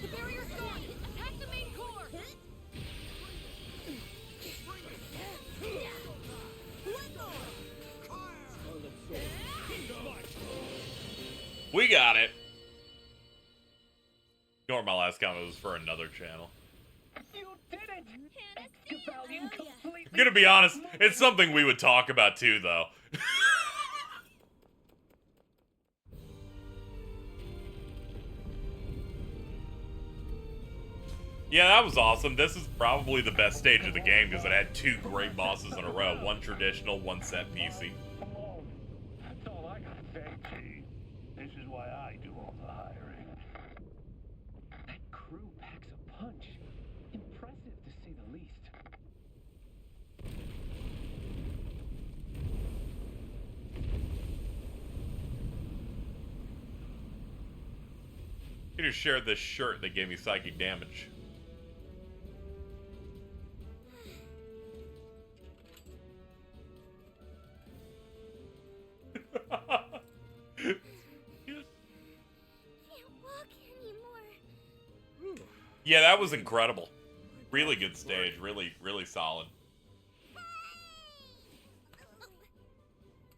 The barrier's gone. Attack the main core. We got it. Ignore my last comment, it was for another channel. You did it! Excavalion completely. I'm gonna be honest, it's something we would talk about too, though. Yeah, that was awesome. This is probably the best stage of the game because it had two great bosses in a row. One traditional, one set PC. That's all I gotta say. See, this is why I do all the hiring. That crew packs a punch. Impressive to say the least. You just shared this shirt that gave me psychic damage. Yeah, that was incredible. Really good stage. Really, really solid.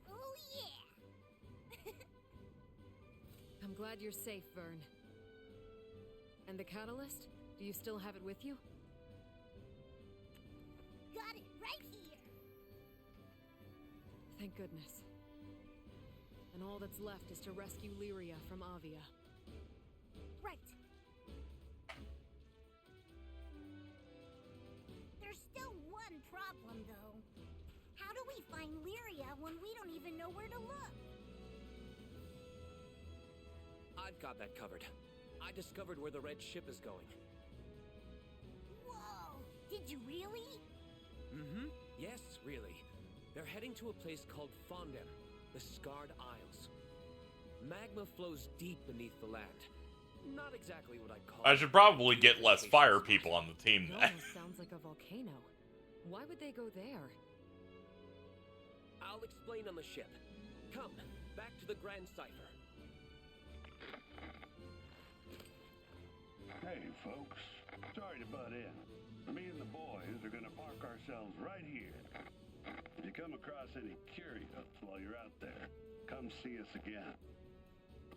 Oh yeah! I'm glad you're safe, Vern. And the catalyst? Do you still have it with you? Got it right here! Thank goodness. And all that's left is to rescue Lyria from Avia. Right. There's still one problem, though. How do we find Lyria when we don't even know where to look? I've got that covered. I discovered where the red ship is going. Whoa! Did you really? Mm-hmm. Yes, really. They're heading to a place called Fondem, the Scarred Isles. Magma flows deep beneath the land. Not exactly what I'd call. I should probably get less fire people on the team It then. almost sounds like a volcano. Why would they go there? I'll explain on the ship. Come, back to the Grand Cipher. Hey, folks. Sorry to butt in. Me and the boys are gonna park ourselves right here. If you come across any curios while you're out there, come see us again.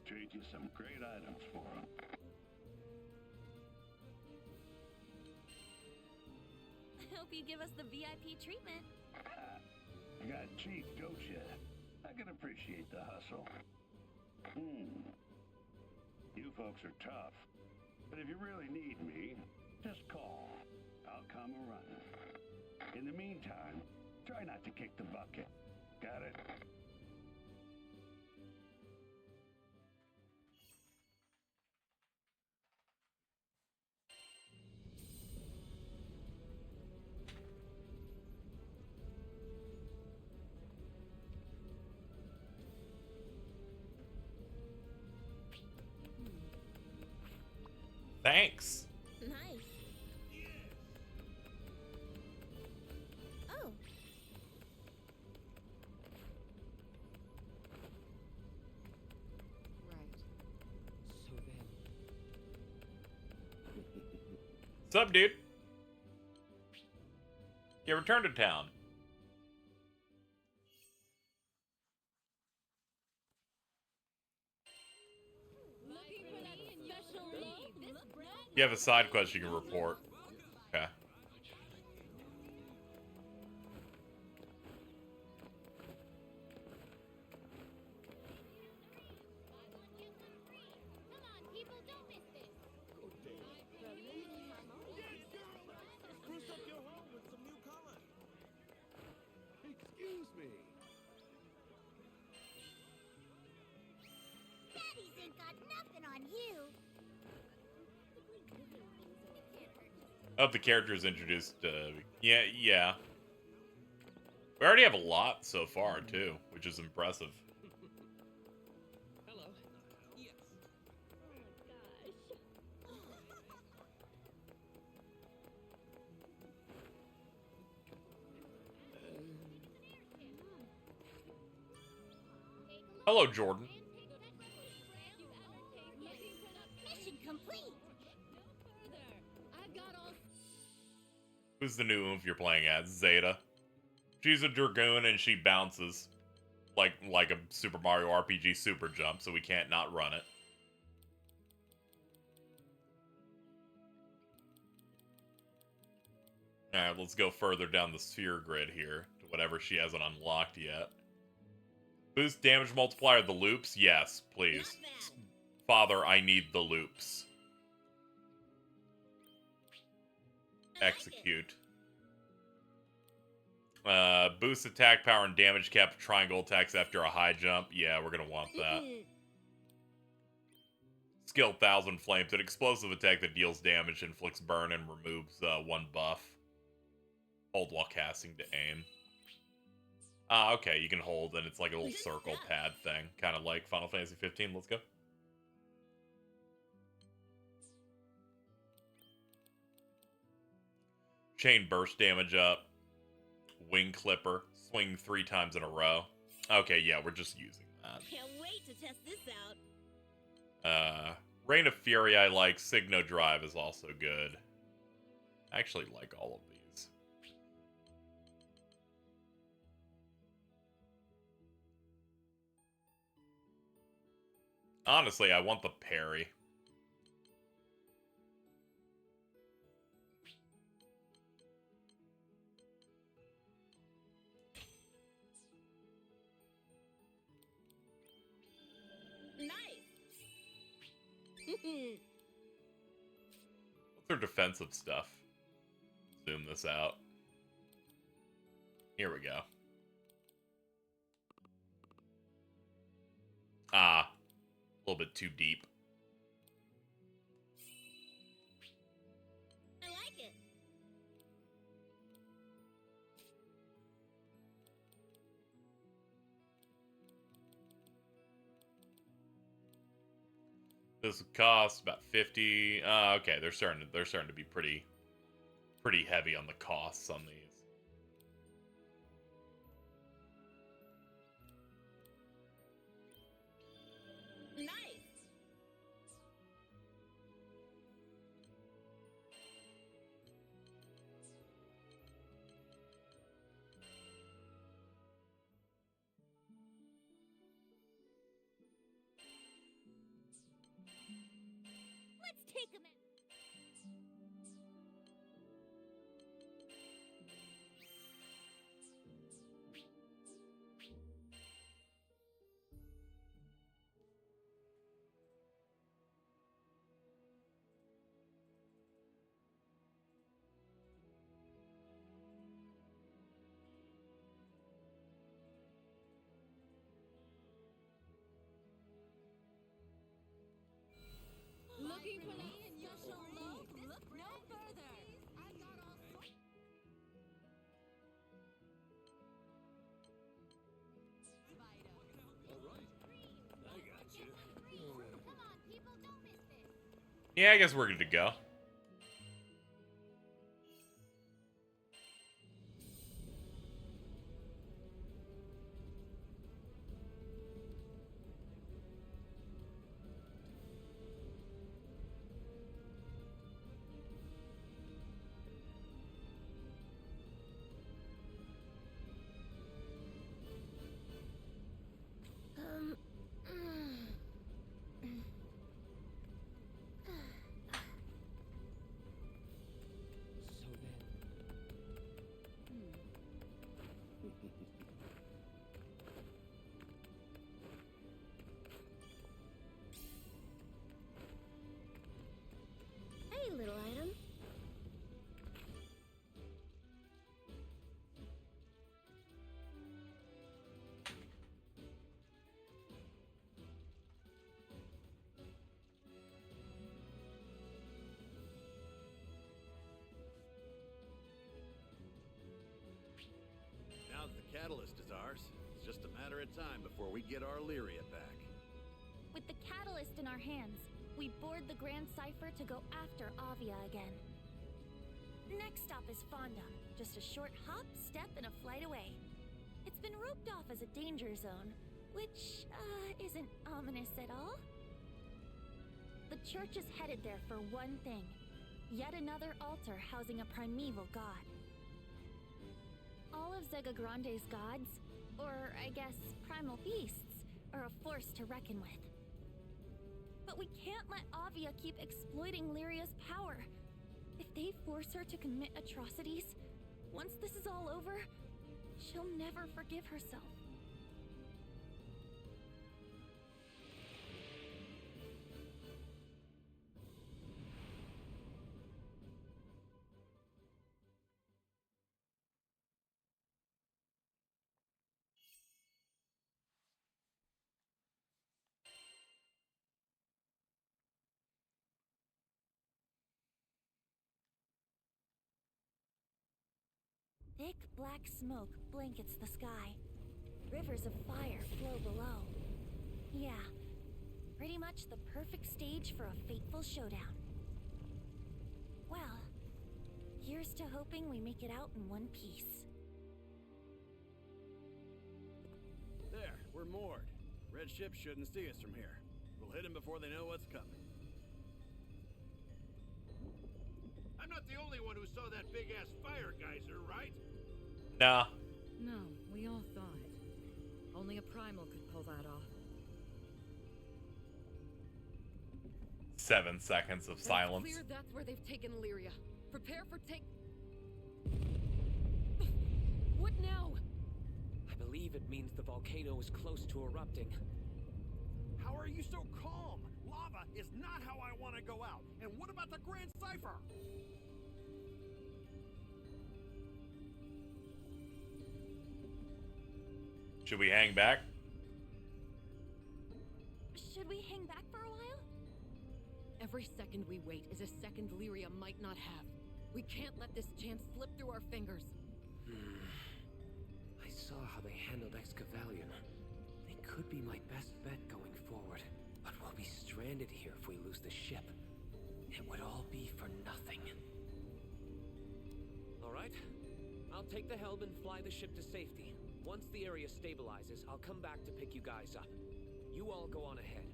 Trade you some great items for them. hope you give us the VIP treatment. You got cheap, don't you? I can appreciate the hustle. You folks are tough. But if you really need me, just call. I'll come running. In the meantime, try not to kick the bucket. Got it? Thanks. Nice. Oh. So then. Sup, dude? Yeah, return to town. You have a side quest you can report. Okay. Spruce up your home with some new color. Excuse me. Daddy's ain't got nothing on you. Of the characters introduced, yeah. We already have a lot so far, too, which is impressive. Hello. Yes. Hello, Jordan. Mission complete. Who's the new oomph you're playing as? Zeta. She's a Dragoon and she bounces like a Super Mario RPG super jump, so we can't not run it. Alright, let's go further down the sphere grid here to whatever she hasn't unlocked yet. Boost damage multiplier, the loops? Yes, please. Father, I need the loops. Execute. Boost attack power and damage cap triangle attacks after a high jump. Yeah, we're gonna want that. Skill 1000 Flames. An explosive attack that deals damage, inflicts burn, and removes one buff. Hold while casting to aim. Okay, you can hold, and it's like a little circle pad thing. Kind of like Final Fantasy 15. Let's go. Chain burst damage up. Wing clipper. Swing 3 times in a row. Okay, yeah, we're just using that. Can't wait to test this out. Rain of Fury I like. Signo Drive is also good. I actually like all of these. Honestly, I want the parry. What's our defensive stuff? Zoom this out. Here we go. A little bit too deep. I like it. This would cost about 50. Okay, they're starting to be pretty heavy on the costs on these. Nice. Let's take him out. Yeah, I guess we're good to go. Hey, little item. Now that the catalyst is ours, it's just a matter of time before we get our Lyria back. With the catalyst in our hands, we board the Grand Cipher to go after Avia again. Next stop is Fonda, just a short hop, step, and a flight away. It's been roped off as a danger zone, which, isn't ominous at all. The church is headed there for one thing. Yet another altar housing a primeval god. All of Zegagrande's gods, or I guess primal beasts, are a force to reckon with. But we can't let Avia keep exploiting Lyria's power. If they force her to commit atrocities, once this is all over, she'll never forgive herself. Thick black smoke blankets the sky. Rivers of fire flow below. Yeah, pretty much the perfect stage for a fateful showdown. Well, here's to hoping we make it out in one piece. There, we're moored. Red ship shouldn't see us from here. We'll hit them before they know what's coming. I'm not the only one who saw that big-ass fire geyser, right? Nah. No, we all saw it. Only a primal could pull that off. 7 seconds of silence. It's clear that's where they've taken Lyria. Prepare for What now? I believe it means the volcano is close to erupting. How are you so calm? Lava is not how I want to go out. And what about the Grand Cipher? Should we hang back? Should we hang back for a while? Every second we wait is a second Lyria might not have. We can't let this chance slip through our fingers. I saw how they handled Excavalion. They could be my best bet going forward. But we'll be stranded here if we lose the ship. It would all be for nothing. Alright. I'll take the helm and fly the ship to safety. Once the area stabilizes, I'll come back to pick you guys up. You all go on ahead.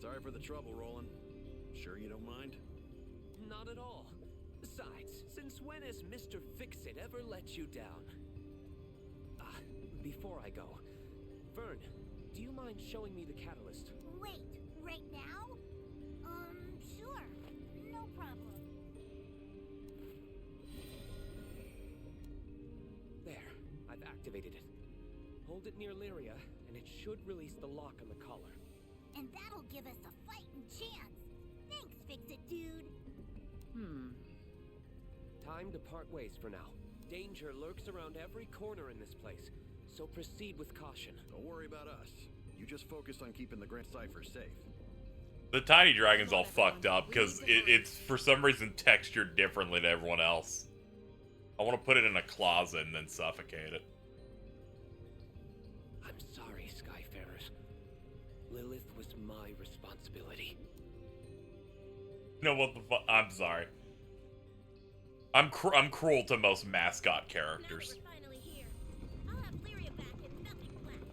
Sorry for the trouble, Roland. Sure you don't mind? Not at all. Besides, since when has Mr. Fix-It ever let you down? Before I go, Vern, do you mind showing me the catalyst? Wait, right now? Sure. No problem. There, I've activated it. Hold it near Lyria, and it should release the lock on the collar. And that'll give us a fighting chance. Thanks, Fix-It, dude. Time to part ways for now. Danger lurks around every corner in this place, so proceed with caution. Don't worry about us. You just focus on keeping the Grand Cipher safe. The tiny dragon's all fucked up because it's for some reason textured differently to everyone else. I want to put it in a closet and then suffocate it. I'm sorry, Skyfarers. Lilith was my responsibility. know what the fuck? I'm sorry. I'm cruel to most mascot characters. Finally here. I'll have Lyria back and nothing left.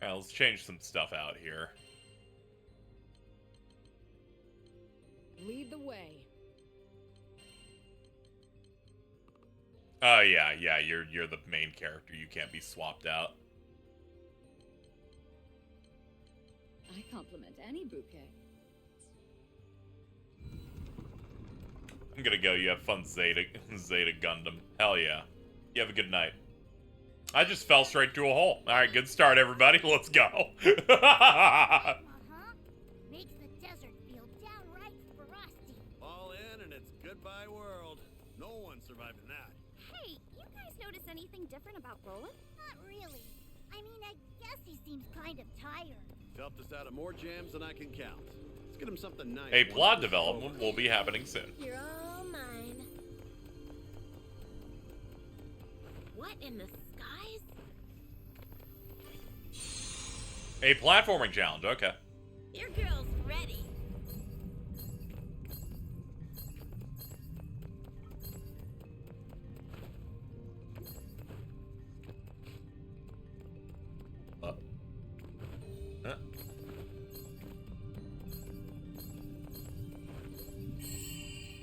Alright, let's change some stuff out here. Lead the way. Oh yeah, you're the main character. You can't be swapped out. I compliment any bouquet. I'm gonna go. You have fun, Zeta Gundam. Hell yeah. You have a good night. I just fell straight through a hole. Alright, good start, everybody. Let's go. Makes the desert feel downright frosty. All in and it's goodbye world. No one's surviving that. Hey, you guys notice anything different about Roland? Not really. I mean, I guess he seems kind of tired. Helped us out of more jams than I can count. Let's get him something nice. A plot development will be happening soon. You're all mine. What in the skies? A platforming challenge, okay. Your girl's ready.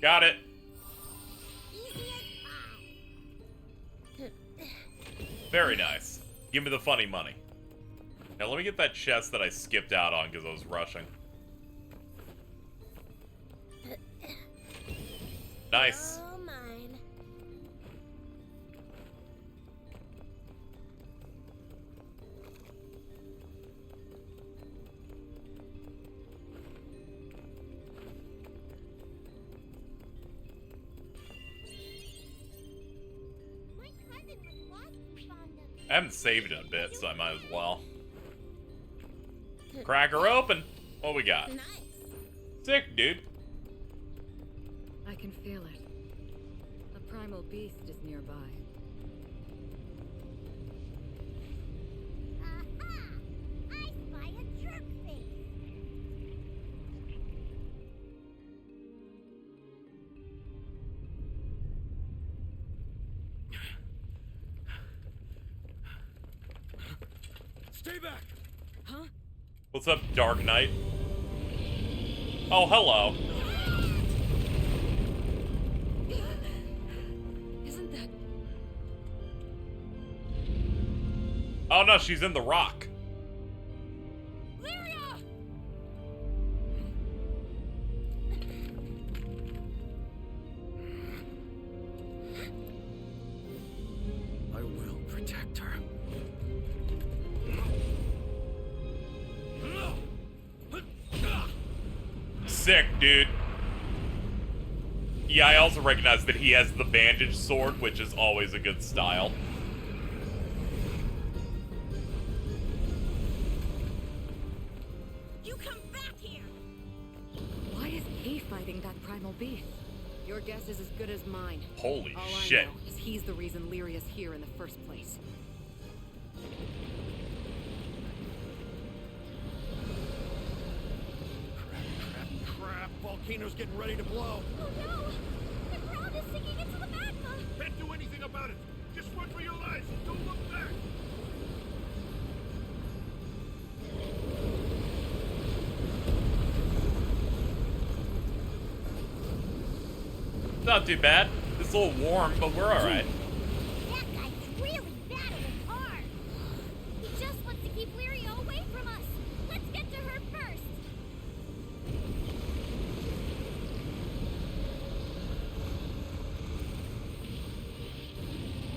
Got it. Very nice. Give me the funny money. Now let me get that chest that I skipped out on because I was rushing. Nice. All mine. My cousin was lost fond of. I haven't saved it a bit, so I might as well. Crack her open. What we got? Sick, dude. I can feel it. A primal beast is nearby. Aha! I spy a jerk face. Stay back! Huh? What's up, Dark Knight? Oh, hello. Isn't that... Oh no, she's in the rock. Lyria! I will protect her. Sick, dude. Yeah, I also recognize that he has the bandage sword, which is always a good style. You come back here! Why is he fighting that primal beast? Your guess is as good as mine. Holy All shit. I know is he's the reason Lyria's here in the first place. Crap! Volcano's getting ready to blow. Oh no! The ground is sinking into the magma! Can't do anything about it. Just run for your lives and don't look back. Not too bad. It's a little warm, but we're alright. That guy's really battling hard. He just wants to keep Lyria away from us! Let's get to her first!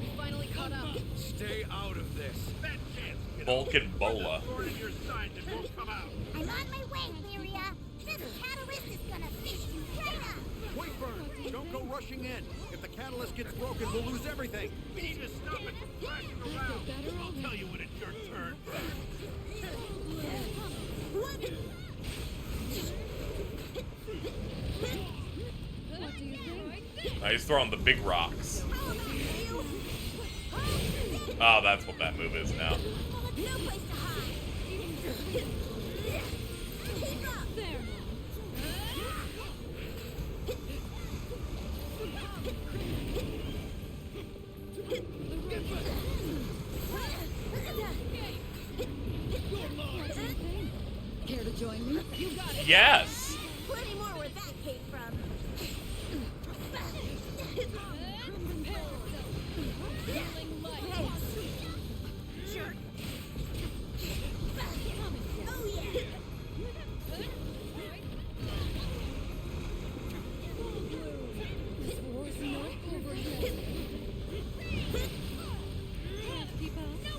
We finally caught up. Stay out of this. That chance, kiddo. Vulcan Bola. Thorn in your side that won't come out. I'm on my way, Lyria. This catalyst is gonna fish you right up. Wait, Burn! Don't go rushing in. If the catalyst gets broken, we'll lose everything. We need to stop it from flashing around. I'll tell you when it's your turn. What do you think? He's throwing the big rocks. Oh, that's what that move is now. No place to hide! join me? You got it. Yes. Plenty more where that came from. Jerk. Oh yeah.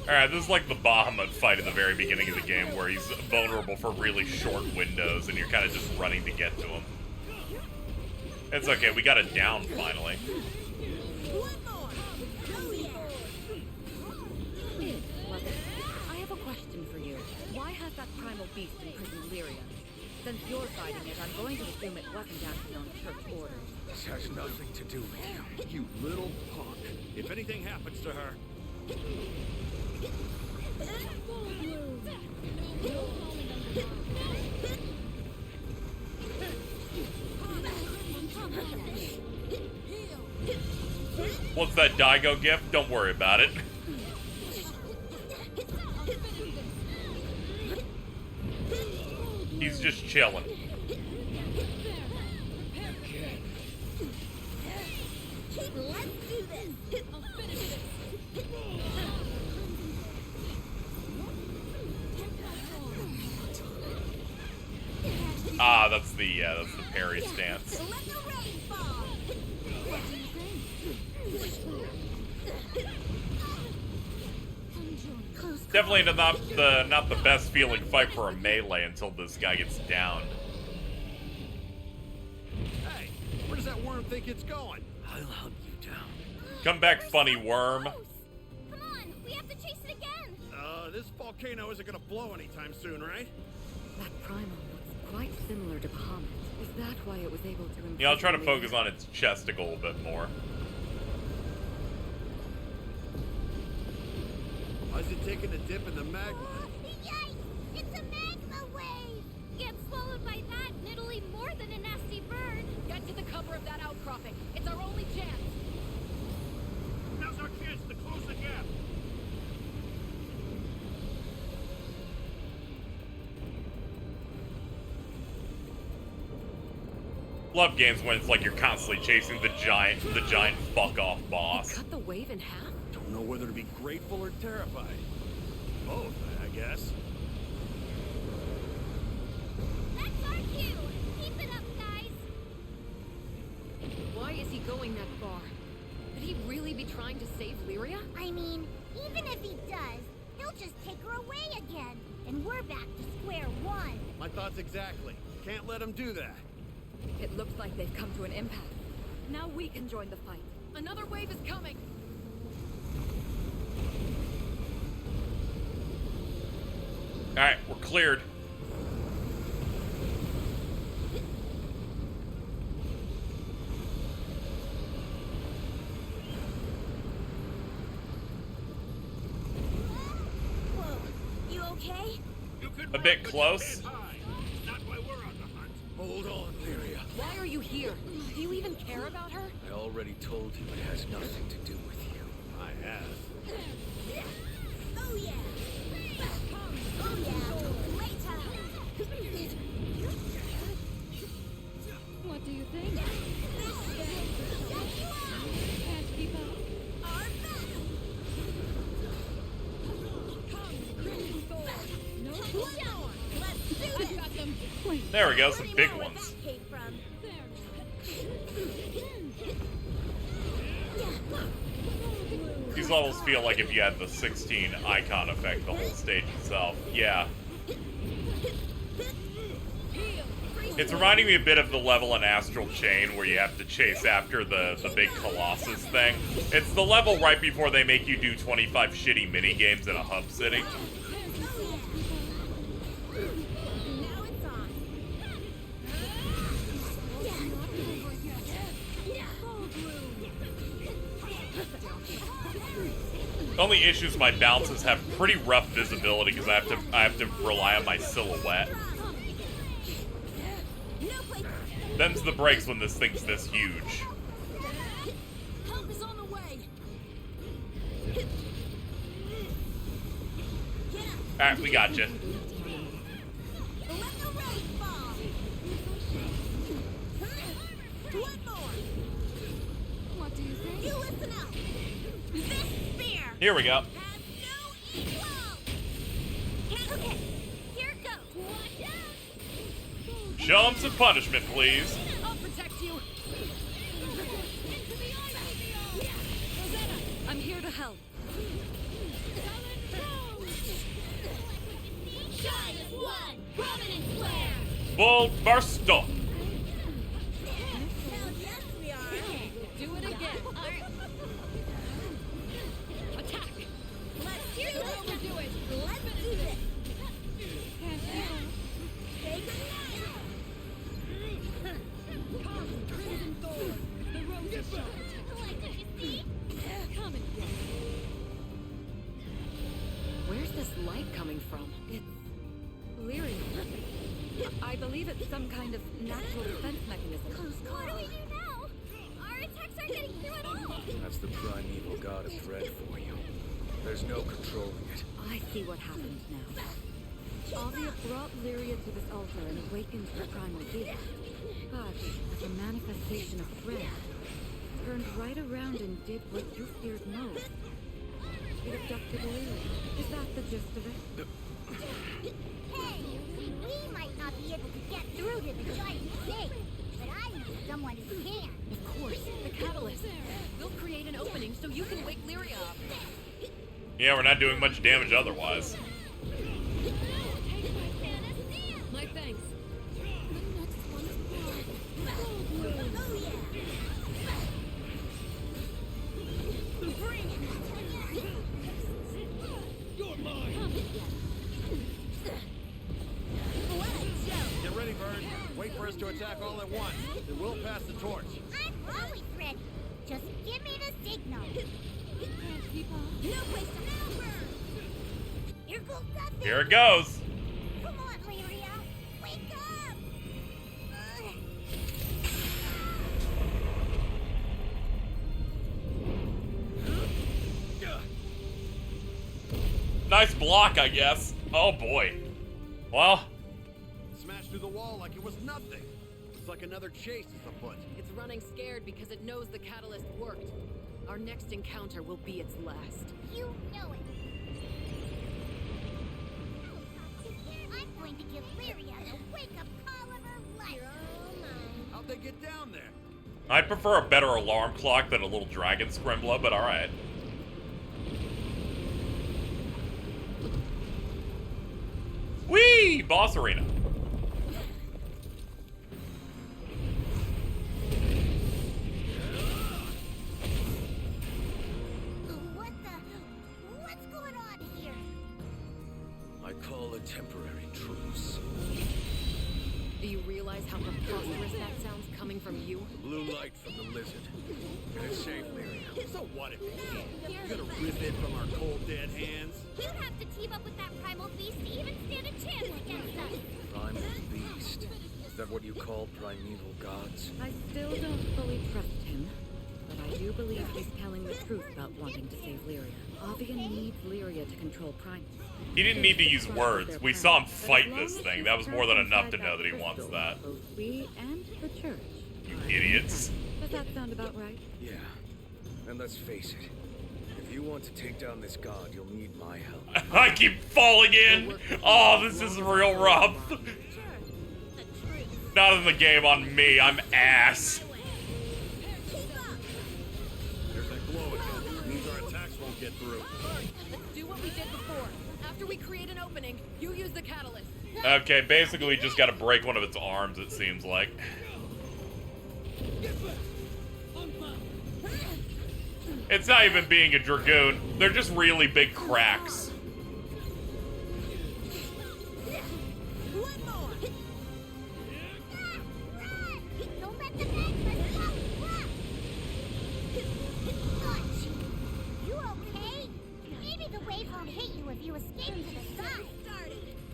Alright, this is like the Bahamut fight at the very beginning of the game where he's vulnerable for really short windows and you're kind of just running to get to him. It's okay, we got it down finally. I have a question for you. Why has that primal beast imprisoned Lyria? Since you're fighting it, I'm going to assume it wasn't acting on church orders. This has nothing to do with you, you little punk. If anything happens to her... What's that Daigo gift? Don't worry about it. He's just chilling. Let's do this. Ah, that's the parry stance. Let the rain fall. What do you think? Definitely not the best feeling fight for a melee until this guy gets downed. Hey, where does that worm think it's going? I'll hunt you down. Come back, funny worm. Come on, we have to chase it again. This volcano isn't gonna blow anytime soon, right? That primal looks quite similar to Bahamut. Is that why it was able to... Yeah, I'll try to focus on its chesticle a bit more. Why is it taking a dip in the magma? Yikes! It's a magma wave! Get swallowed by that and it'll leave more than a nasty burn. Get to the cover of that outcropping. It's our only chance. Now's our chance to close the gap. Love games when it's like you're constantly chasing the giant fuck-off boss. Cut the wave in half? Don't know whether to be grateful or terrified. Both, I guess. That's our cue! Keep it up, guys! Why is he going that far? Could he really be trying to save Lyria? I mean, even if he does, he'll just take her away again. And we're back to square one. My thoughts exactly. Can't let him do that. It looks like they've come to an impasse. Now we can join the fight. Another wave is coming! Alright, we're cleared. Whoa, you okay? A bit close. Hold on, Lyria. Why are you here? Do you even care about her? I already told you it has nothing to do with you. I have. Oh yeah! Oh yeah! Later! What do you think? Can't keep up. There we go, some big ones. These levels feel like if you had the 16 icon effect, the whole stage itself. Yeah. It's reminding me a bit of the level in Astral Chain where you have to chase after the big Colossus thing. It's the level right before they make you do 25 shitty minigames in a hub city. The only issue is my bounces have pretty rough visibility because I have to rely on my silhouette. Them's the breaks when this thing's this huge. Help is on the way. Alright, we got you. Let the Here we go. Okay, here it goes. Watch out. Show him some punishment, please. I'll protect you. I'm here to help. Shine as one. Prominent square. Bull bursto. Do it again. Attack. Let's overdo it. Let's do this. Say goodnight. Come, Crimson Thorn. The rose is shot. Like what you see? Come and get it. Where's this light coming from? It's Lyrium. I believe it's some kind of natural defense mechanism. What do we do now? Our attacks aren't getting through at all. That's the primeval god of dread for you. There's no controlling it. I see what happened now. Avia brought Lyria to this altar and awakened her primal being. But, as a manifestation of dread, turned right around and did what you feared most. It abducted Lyria. Is that the gist of it? Hey, we might not be able to get through to the giant snake, but I know someone who can. Of course, the catalyst. We'll create an opening so you can wake Lyria up. Yeah, we're not doing much damage otherwise. My thanks. Get ready, Bird. Wait for us to attack all at once. Then we'll pass the torch. I'm always ready. Just give me the signal. No place to maneuver. Here goes nothing. Here it goes. Come on, Lyria. Wake up. Nice block, I guess. Oh boy. Well, Smashed through the wall like it was nothing. It's like another chase is afoot. It's running scared because it knows the catalyst worked. Our next encounter will be its last. You know it. I'm going to give Lyria the wake-up call of her life. How'd they get down there? I'd prefer a better alarm clock than a little dragon scrimbler, but alright. Whee! Boss arena. What's going on here? I call a temporary truce. Do you realize how preposterous that sounds coming from you? Blue light from the lizard. It's safe, Lyria. So what if it can't? You gonna rip it from our cold dead hands? You'd have to team up with that primal beast to even stand a chance against us. Primal beast. Is that what you call primeval gods? I still don't fully trust him, but I do believe he's telling the truth about wanting to save Lyria. Avia needs Lyria to control Primus. He didn't need to use words. We saw him fight this thing. That was more than enough to know that he wants that. Both we and the church. You idiots. Does that sound about right? Yeah. And let's face it. If you want to take down this god, you'll need my help. I keep falling in. Oh, this is real rough. Not in the game on me. I'm ass. There's that glow again. Means our attacks won't get through. Let's do what we did before. After we create an opening, you use the catalyst. Okay, basically we just gotta break one of its arms, it seems like. It's not even being a dragoon. They're just really big cracks. Don't let the magma stop. You okay? Maybe the wave won't hit you if you escape to the side.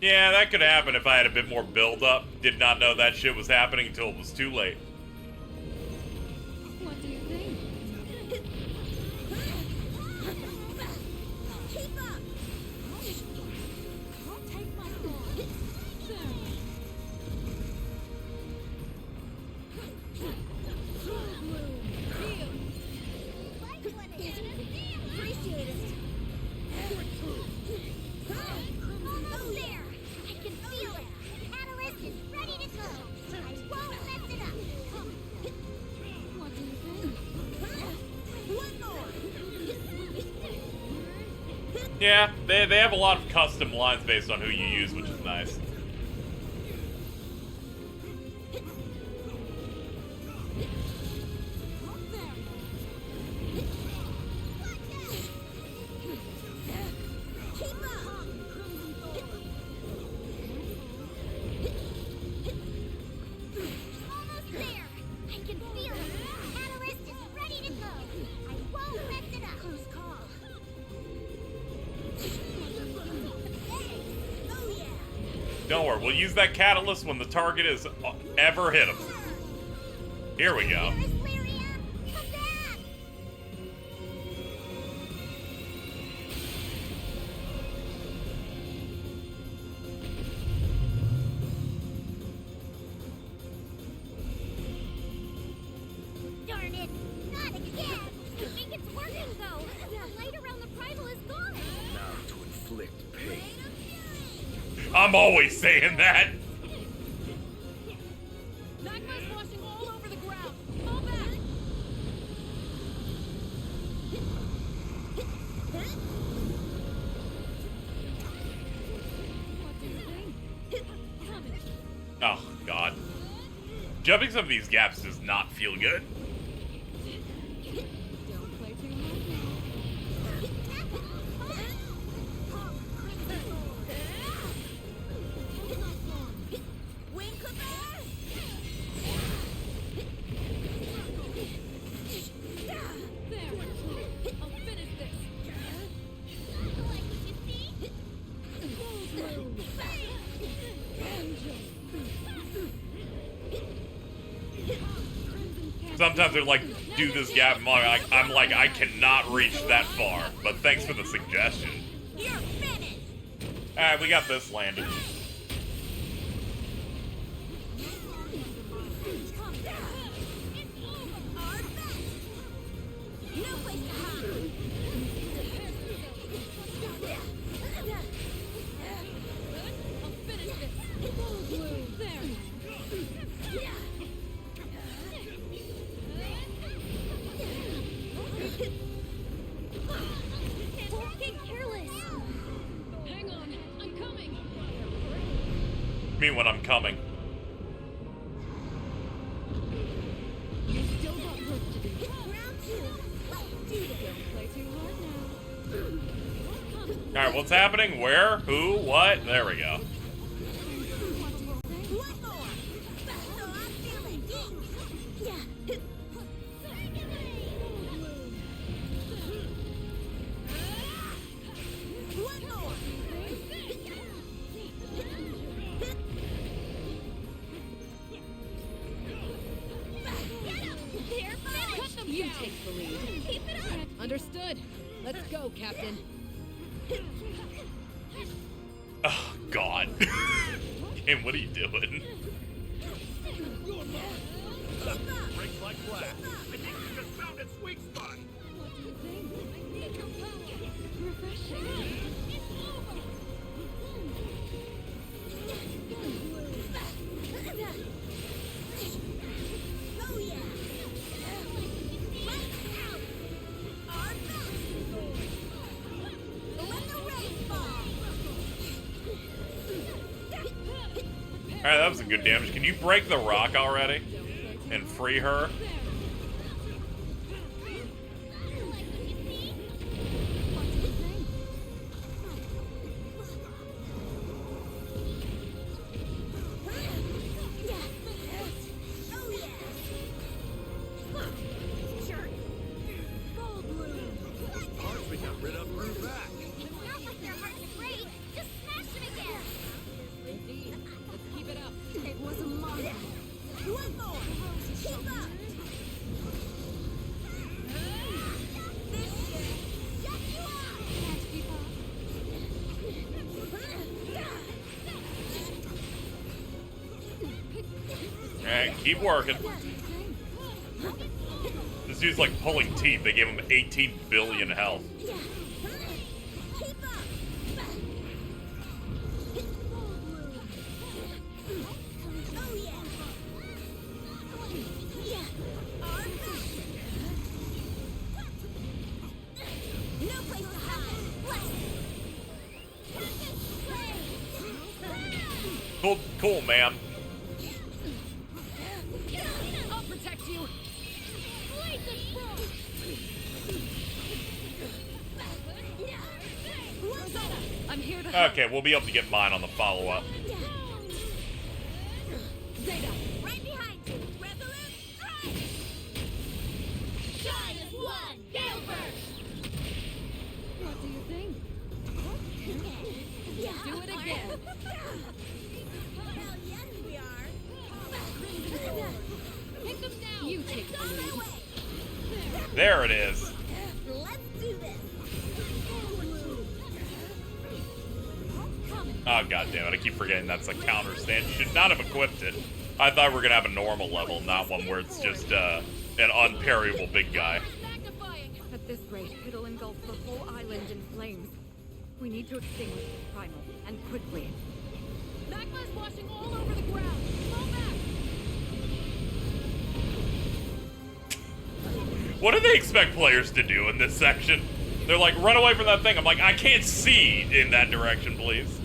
Yeah, that could happen if I had a bit more build-up. Did not know that shit was happening until it was too late. What do you think? Keep up. Don't take my sword. Appreciate it. Yeah, they have a lot of custom lines based on who you use, which is nice. Don't worry, we'll use that catalyst when the target is ever hit him. Here we go. Darn it! Not again! I think it's working though! The light around the primal is gone! Now to inflict pain. I'm always saying that. Magma's washing all over the ground. Fall back. Oh, God. Jumping some of these gaps does not feel good. Sometimes they're like, do this gap, and I'm like, I cannot reach that far. But thanks for the suggestion. Alright, we got this landed. Me when I'm coming. You still got work to do. Round two. Let's do this. Don't play too hard now. Alright, what's happening? Where? Who? What? There we go. You take the lead. Keep it up. Understood. Let's go, Captain. Oh, God. Game, what are you doing? Breaks like glass. I think you just found its weak spot. Refreshing. Alright, that was some good damage. Can you break the rock already? And free her? Parts we got rid of grew back. Not like they're hard to break. Just smash them again. Indeed. Let's keep it up. It was a monster. One more. Keep up. Shut you up. Can't keep up. Alright, keep working. This dude's like pulling teeth. They gave him 18 billion health. cool, ma'am. I'll protect you. I'm here to help. Okay, we'll be able to get mine on the follow-up. Zeta. Right behind you. Resolute strike. Shine as one. Go first. What do you think? Do it again. Hell yes, we are. Hit them down. You take the lead. There it is. Let's do this. Oh, god damn it. I keep forgetting that's a counter stand. You should not have equipped it. I thought we were going to have a normal level, not one where it's just an unparryable big guy. At this rate, it'll engulf the whole island in flames. We need to extinguish this primal, and quickly. Magma's washing all over the ground. Fall back. What do they expect players to do in this section? They're like, run away from that thing. I'm like, I can't see in that direction, please.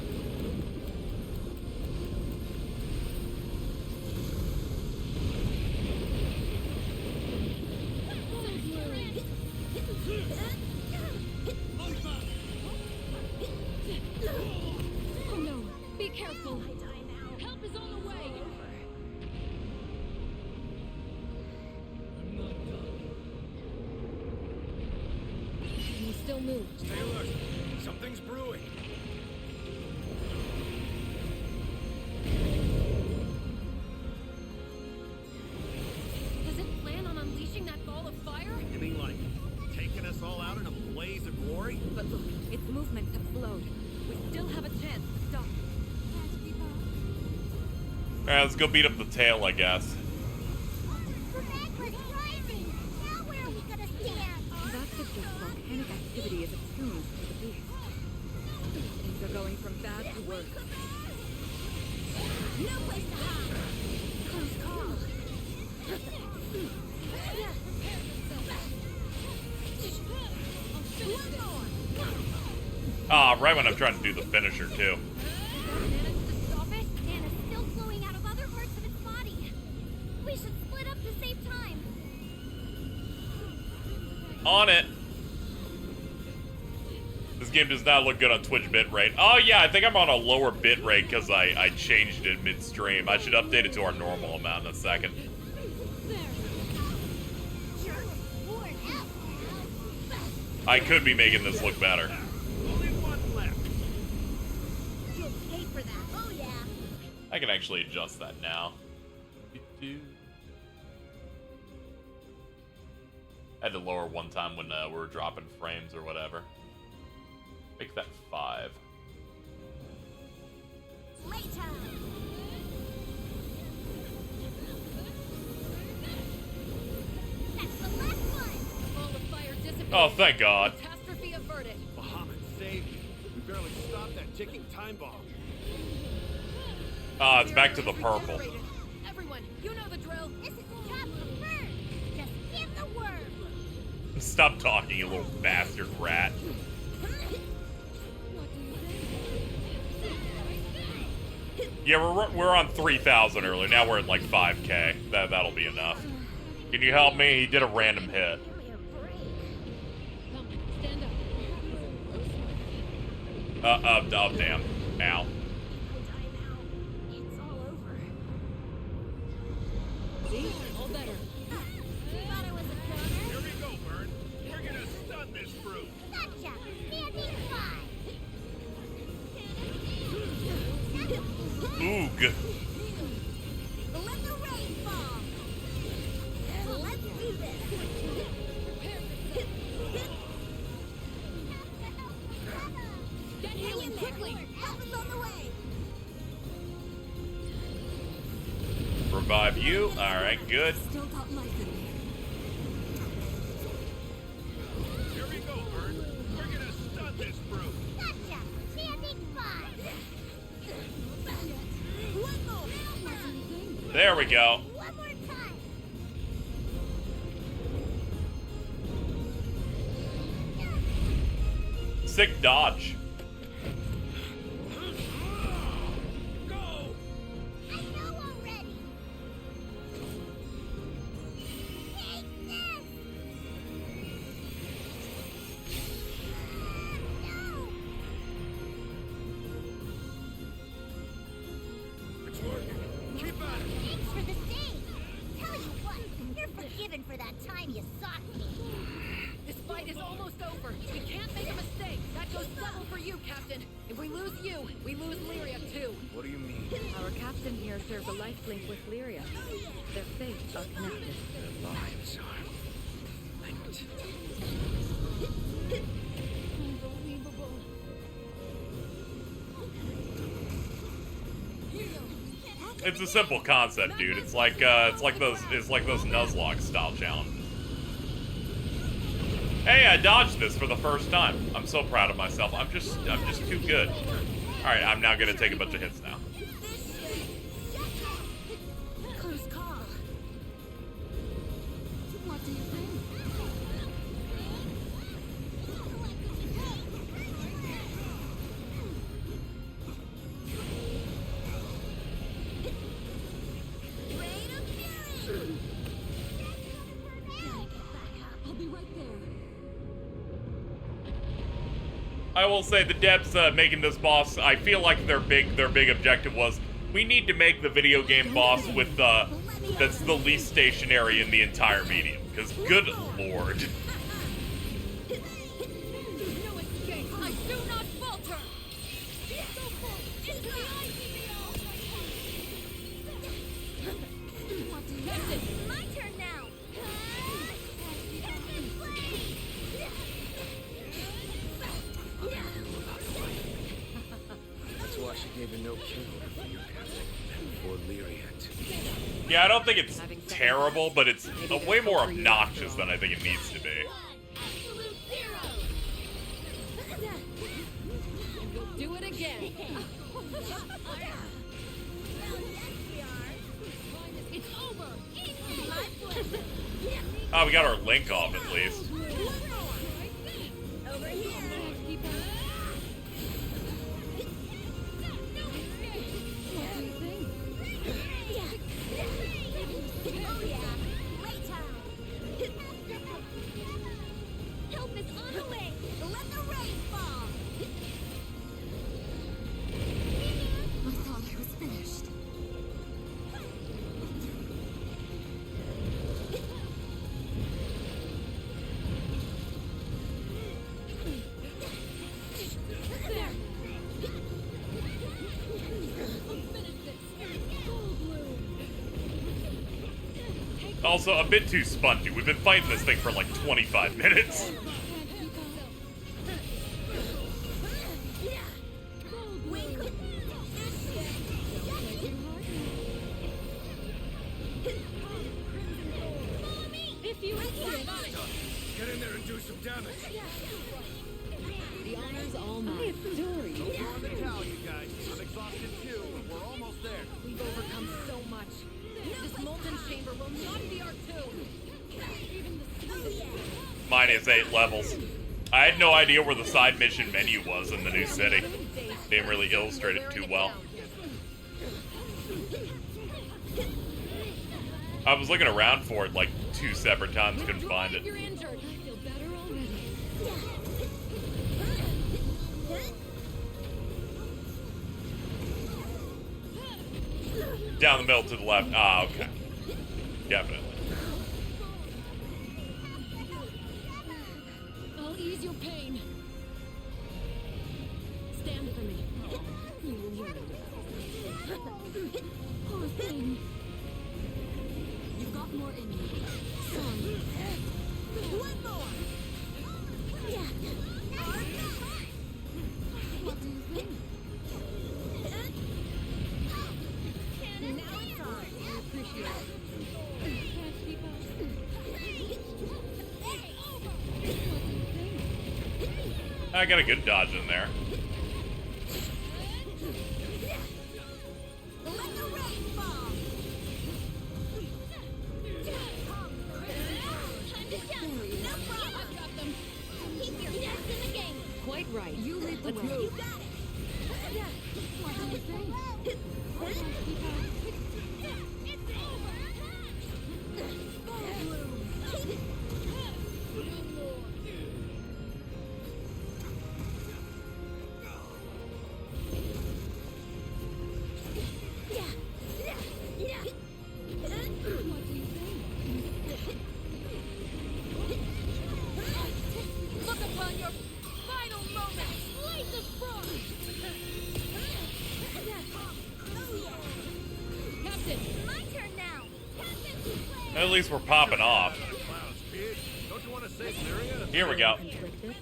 Oh no, be careful. Help is on the way. Can you still move? Stay alert. Something's brewing. Does it plan on unleashing that ball of fire? You mean like taking us all out in a blaze of glory? But look, its movements have slowed. We still have a chance to stop. Alright, let's go beat up the tail, I guess. Now where are we gonna stand? That suggests volcanic activity is attuned to the beast. Things are going from bad to worse. No place to hide. Close call. One more. Ah, right when I'm trying to do the finisher, too. Stop it. Nana's still flowing out of other parts of its body. We should split up to save time. On it. This game does not look good on Twitch bitrate. Oh yeah, I think I'm on a lower bitrate because I changed it midstream. I should update it to our normal amount in a second. I could be making this look better. Only one left. You'll pay for that. Oh yeah. I can actually adjust that now. I had to lower one time when we were dropping frames or whatever. Make that 5. Later. That's the last one. Ball of fire dissipated. Oh, thank God. Catastrophe averted. Bahamut saved you. We barely stopped that ticking time bomb. Ah, it's back to the purple. Everyone, you know the drill. This is the job of bird. Just give the word. Stop talking, you little bastard rat. Yeah, we're on 3,000 earlier. Now we're at like 5K. That'll be enough. Can you help me? He did a random hit. Oh, damn. Ow. It's all over. See? All better. Thought I was a goner. Here we go, Bird. We're gonna stun this brute. Gotcha. Standing by. Oog. Let the rain fall. Let's do this. Get healing quickly. Help is on the way. Revive you. Alright, good. Still got life in me. Here we go, Bird. We're gonna stun this brute. Gotcha. Standing by. One more. There we go. One more time. Sick dodge. Go! for the stage. Tell you what, you're forgiven for that time you socked me. This fight is almost over. We can't make a mistake. That goes double for you, Captain. If we lose you, we lose Lyria too. What do you mean? Our captain here shares a life link with Lyria. Their fates are connected. Their lives are linked. Unbelievable. It's a simple concept, dude. It's like those Nuzlocke style challenges. Hey, I dodged this for the first time. I'm so proud of myself. I'm just too good. All right, I'm now gonna take a bunch of hits now. Close call. What do you think? I'll be right there. I will say the devs making this boss, I feel like their big objective was, we need to make the video game boss with that's the least stationary in the entire medium. Because good lord. No escape. I do not falter. Into the Captain, My turn now. That's why she gave a no kill order for you, Captain. And for Lyriat. Yeah, I don't think it's terrible, but it's way more obnoxious than I think it needs to be. we'll do it again. It's over. Oh, we got our link off at least. Over here. Oh yeah, playtime. Help is on the way. Let the rain fall. I thought I was finished. Also, a bit too spongy. We've been fighting this thing for like 25 minutes. Get in there and do some damage. The honor's all mine. Story. Don't you on the towel, you guys. I'm exhausted too, but we're almost there. We've overcome so much. This molten chamber will not be our tomb. -8 levels. I had no idea where the side mission menu was in the new city. Didn't really illustrate it too well. I was looking around for it like 2 separate times, couldn't find it. You're injured. I feel better already. Down the middle to the left. Ah, okay. Definitely. I'll ease your pain. Stand for me. You will hear it. Poor thing. You've got more in you. Son. One more. What do you think? Now it's on. I appreciate it. Can't keep up. I got a good dodge in there. Let the rain fall. Time to jump. No problem. I've got them. Keep your best in the game. Quite right. You lead the Let's way. move. You got it. What do you think? I can't keep up. It's over. My turn now. At least we're popping off. Don't you want to save Lyria? Here we go. Conflicted?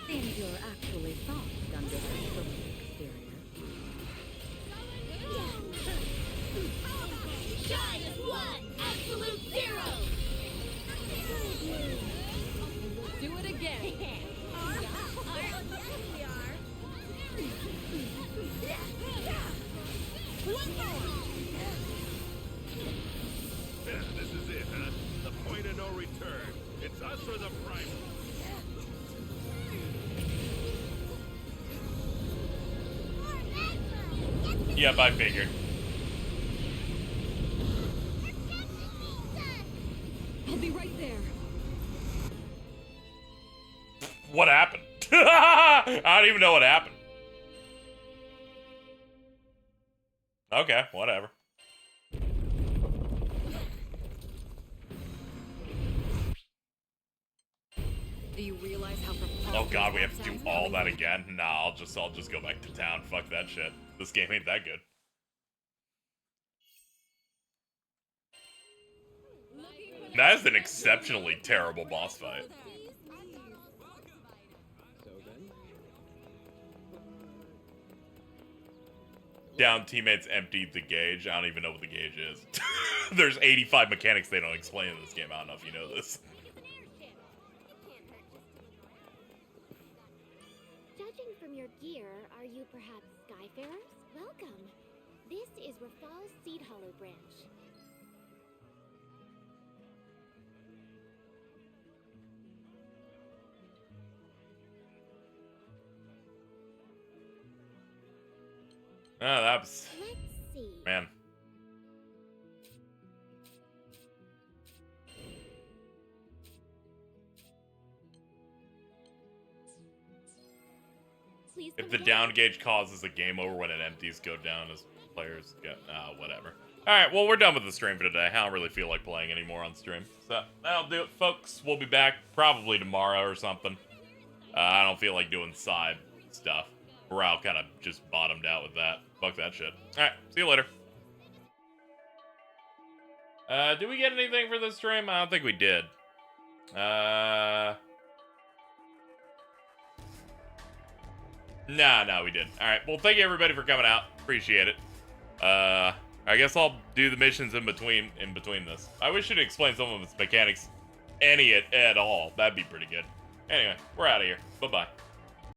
Seems you're actually soft under that silky exterior. Shine as one, absolute zero. Do it again. Yeah, this is it, huh? The point of no return. It's us or the primal. Yep, I figured. I'll be right there. What happened? I don't even know what happened. Okay, whatever. Do you realize how Oh god, we have to do all that again? Nah, I'll just go back to town. Fuck that shit. This game ain't that good. That is an exceptionally terrible boss fight. Down teammates emptied the gauge. I don't even know what the gauge is. There's 85 mechanics they don't explain in this game. I don't know if you know this. Judging from your gear, are you perhaps Skyfarers? Welcome. This is Rafal's Seed Hollow branch. Oh, that was... Let's see. Man. Please If the down gauge causes a game over when it empties, go down as players go... whatever. Alright, well, we're done with the stream for today. I don't really feel like playing anymore on stream. So, that'll do it, folks. We'll be back probably tomorrow or something. I don't feel like doing side stuff. Morale kind of just bottomed out with that. Fuck that shit. Alright, see you later. Did we get anything for this stream? I don't think we did. Nah, we didn't. Alright, well, thank you everybody for coming out. Appreciate it. I guess I'll do the missions in between this. I wish you'd explain some of its mechanics at all. That'd be pretty good. Anyway, we're out of here. Bye-bye.